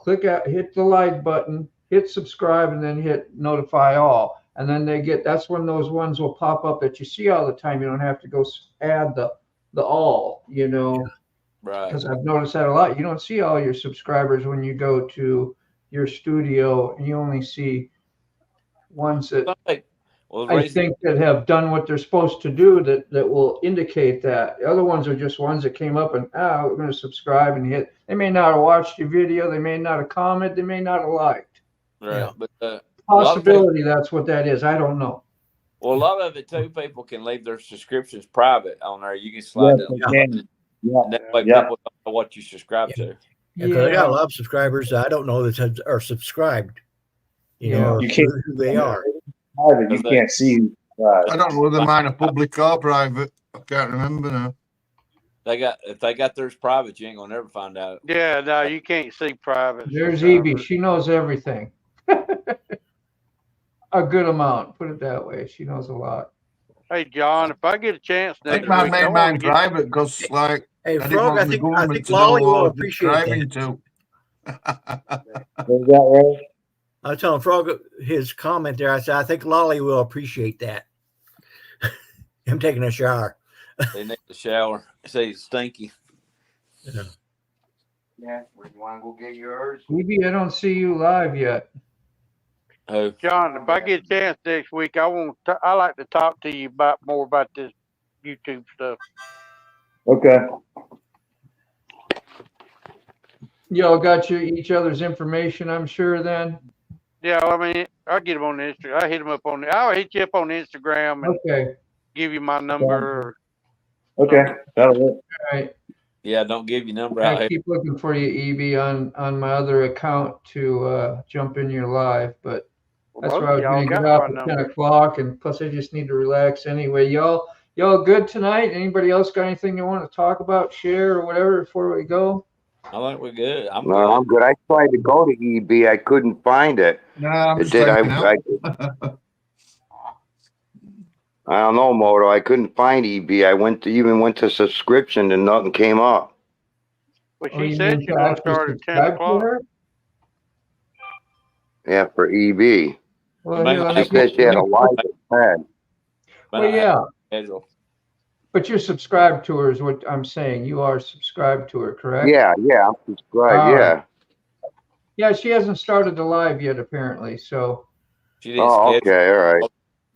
hit the like button, hit subscribe, and then hit notify all. And then that's when those ones will pop up that you see all the time. You don't have to go add the all, Right. Because I've noticed that a lot. You don't see all your subscribers when you go to your studio, and you only see ones that I think that have done what they're supposed to do that will indicate that. The other ones are just ones that came up and we're going to subscribe and hit. They may not have watched your video. They may not have commented. They may not have liked. Right. But possibility that's what that is. I don't know. Well, a lot of it too, people can leave their subscriptions private on there. You can slide it. That way people don't know what you subscribe to. Yeah, because I got a lot of subscribers I don't know that are subscribed. You can't who they are. Private, you can't see. I don't know whether mine are public or private. I can't remember now. If they got theirs private, you ain't gonna never find out. Yeah, no, you can't see private. There's Evie. She knows everything. A good amount, put it that way. She knows a lot. Hey, John, if I get a chance, I think I made mine private because, hey, Frog, I think Lolly will appreciate that. I was telling Frog his comment there. I said, I think Lolly will appreciate that. Him taking a shower. They need to shower. Say he's stinky. Yeah, where you want to go get yours? Evie, I don't see you live yet. Oh, John, if I get a chance next week, I like to talk to you more about this YouTube stuff. Okay. Y'all got each other's information, I'm sure. Then. Yeah, I mean, I get them on the Instagram. I hit them up on I'll hit you up on Instagram and Okay. give you my number. Okay, that'll work. All right. yeah, don't give your number out I here. keep looking for you, Evie, on my other account to jump in your live, but that's Most where I was of y'all going to get got off my at 10 number. o'clock, and plus I just need to relax anyway. Y'all good tonight? Anybody else got anything you want to talk about, share, or whatever before we go? I think we're good. I'm No, good. I'm good. I tried to go to EB. I couldn't find it. No, I'm It just did. hanging I don't know, Moto. I couldn't find EB. I went to subscription and nothing came up. Well, Oh, she you said mean she's to going to actually start at 10 subscribe to o'clock. her? Yeah, for EB. Well, here, let She me said she had a live head. Well, yeah, Schedule. but you're subscribed to her is what I'm saying. You are subscribed to her, correct? Yeah, I'm subscribed. All Yeah. right. Yeah, she hasn't started the live yet, apparently. So. She didn't Oh, schedule. okay. All right.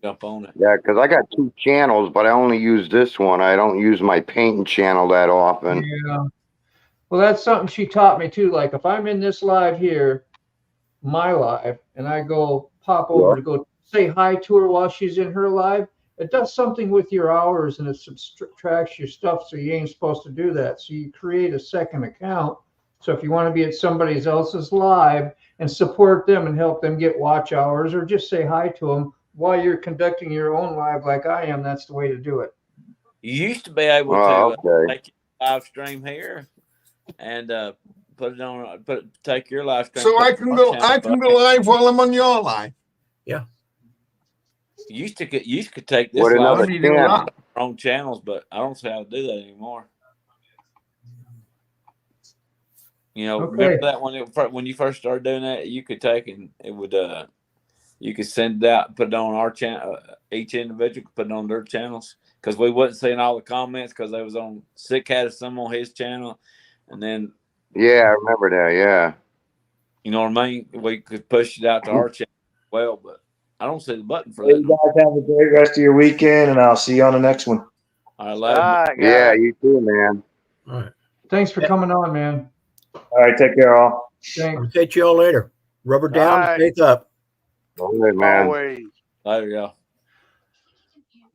Jump on it. Yeah, because I got 2 channels, but I only use this one. I don't use my painting channel that often. Yeah. Well, that's something she taught me too. Like if I'm in this live here, my live, and I go pop over to go say hi to her while she's in her live, it does something with your hours and it subtracts your stuff. So you ain't supposed to do that. So you create a second account. So if you want to be at somebody else's live and support them and help them get watch hours or just say hi to them while you're conducting your own live like I am, that's the way to do it. You used to be able to take your live stream here and put it on. Take your live stream. So I can go live while I'm on your live. Yeah. You could take this What live another channel? on your own channels, but I don't see how to do that anymore. You know, remember that when you first started doing that, you could take and it would you could send it out, put it on our channel. Each individual could put it on their channels because we wasn't seeing all the comments because they was on Sick had some on his channel, and then Yeah, I remember that. Yeah. you know what I mean. We could push it out to our channel as well, but I don't see the button for Well, that. you guys have a great rest of your weekend, and I'll see you on the next one. All right, yeah, you too, man. All right. Thanks for coming on, man. All right, take care, all. Thanks. I'll catch you all later. Rubber down, right. faith up. All right, man. Always. Later, y'all.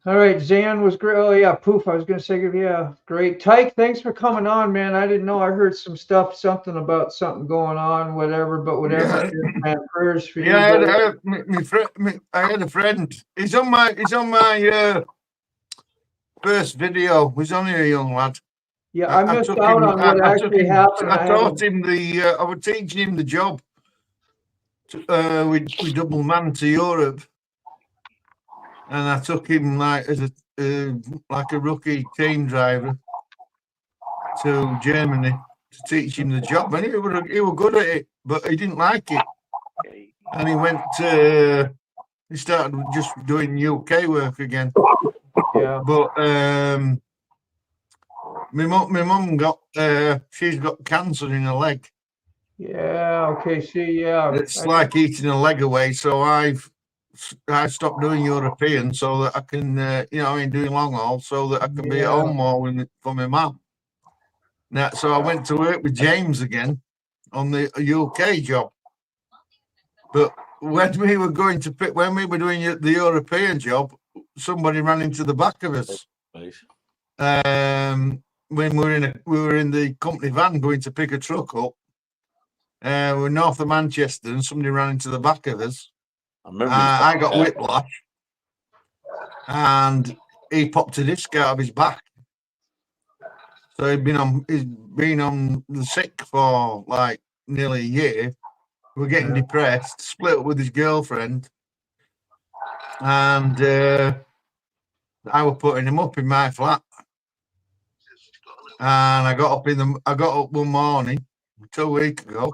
All right, Zan was great. Oh yeah, Poof. I was gonna say, yeah, great. Tyke, thanks for coming on, man. I didn't know. I heard something about something going on, whatever. But whatever, Yeah. man. Prayers for you. Yeah, buddy. I had a friend. He's on my first video. He's only a young lad. Yeah, I missed out on what actually happened. I taught him I was teaching him the job. We double man to Europe, and I took him like as a rookie team driver to Germany to teach him the job, and he was good at it, but he didn't like it, and he went he started just doing UK work again. Yeah, but my mum got she's got cancer in her leg. Yeah. Okay. See. Yeah. It's like eating a leg away. So I stopped doing European so that I can, doing long haul so that I can be at home more for my mum. Now, so I went to work with James again on the UK job. But when we were doing the European job, somebody ran into the back of us. When we were in the company van going to pick a truck up. We're north of Manchester, and somebody ran into the back of us. I got whiplash, and he popped a disc out of his back. So he's been on the sick for like nearly a year. We're getting depressed. Split up with his girlfriend, and I was putting him up in my flat. And I got up one morning 2 weeks ago.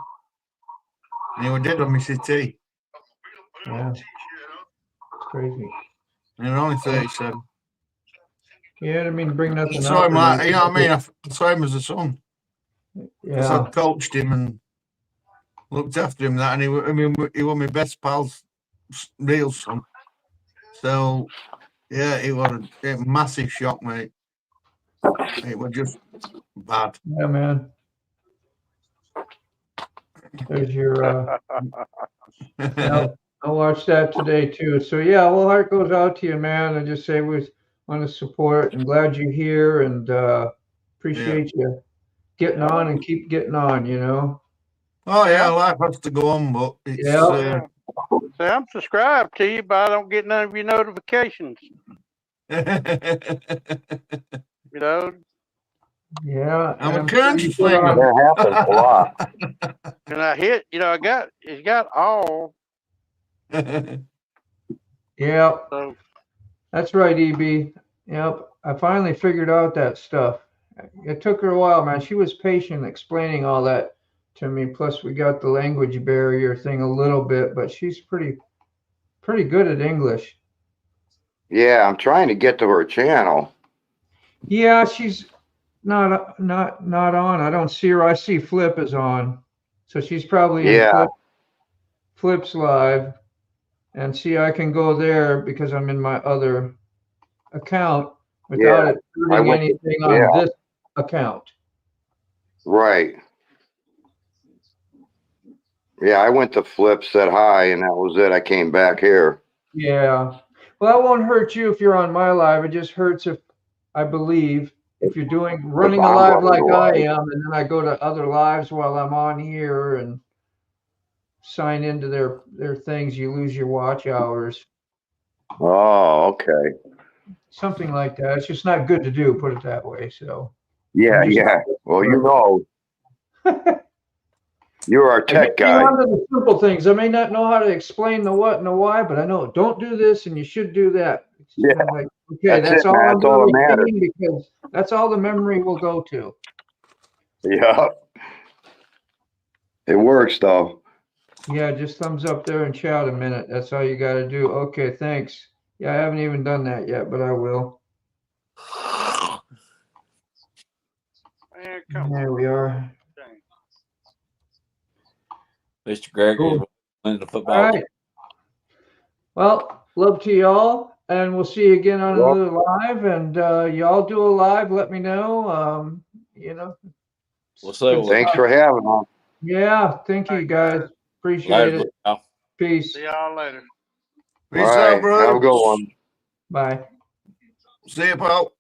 And he was dead on my CT. Yeah. Crazy. And they're only 37. Yeah, I didn't mean to bring nothing I saw up. him like, you know what I mean? I saw him as a son. Because Yeah. I've coached him and looked after him. That, and he was my best pal's real son. So yeah, it was a massive shock, mate. It was just bad. Yeah, man. There's your. Yeah, I watched that today too. So yeah, well, heart goes out to you, man. I just say we want to support and glad you're here and appreciate you getting on and keep getting on. You know. Oh yeah, life has to go on, but it's Say, I'm subscribed to you, but I don't get none of your notifications. You know. Yeah, I'm a sure country you put slinger. on- That happens a lot. And I hit, it's got all. Yeah, So that's right, EB. Yep, I finally figured out that stuff. It took her a while, man. She was patient explaining all that to me. Plus, we got the language barrier thing a little bit, but she's pretty good at English. Yeah, I'm trying to get to her channel. Yeah, she's not on. I don't see her. I see Flip is on, so she's probably in Flip's live. And see, I can go there because I'm in my other account without it doing anything on this account. Right. Yeah, I went to Flip, said hi, and that was it. I came back here. Yeah. Well, that won't hurt you if you're on my live. It just hurts if I believe if you're running a live like I am, and then I go to other lives while I'm on here and sign into their things, you lose your watch hours. Oh, okay. Something like that. It's just not good to do, put it that way. So Yeah. Well, you know, you're our tech guy. On to the simple things. I may not know how to explain the what and the why, but I know don't do this and you should do that. Yeah. Like, okay, that's all I'm all that really matters. saying because that's all the memory will go to. Yeah. It works though. Yeah, just thumbs up there and chat a minute. That's all you got to do. Okay, thanks. Yeah, I haven't even done that yet, but I will. There we are. Mr. Gregory, in the football. All right. Well, love to y'all, and we'll see you again on another live. And y'all do a live. Let me know. We'll say. Thanks for having us. Yeah, thank you guys. Appreciate it. Peace. See y'all later. Peace out, bro. Have a good one. Bye. See you, pal.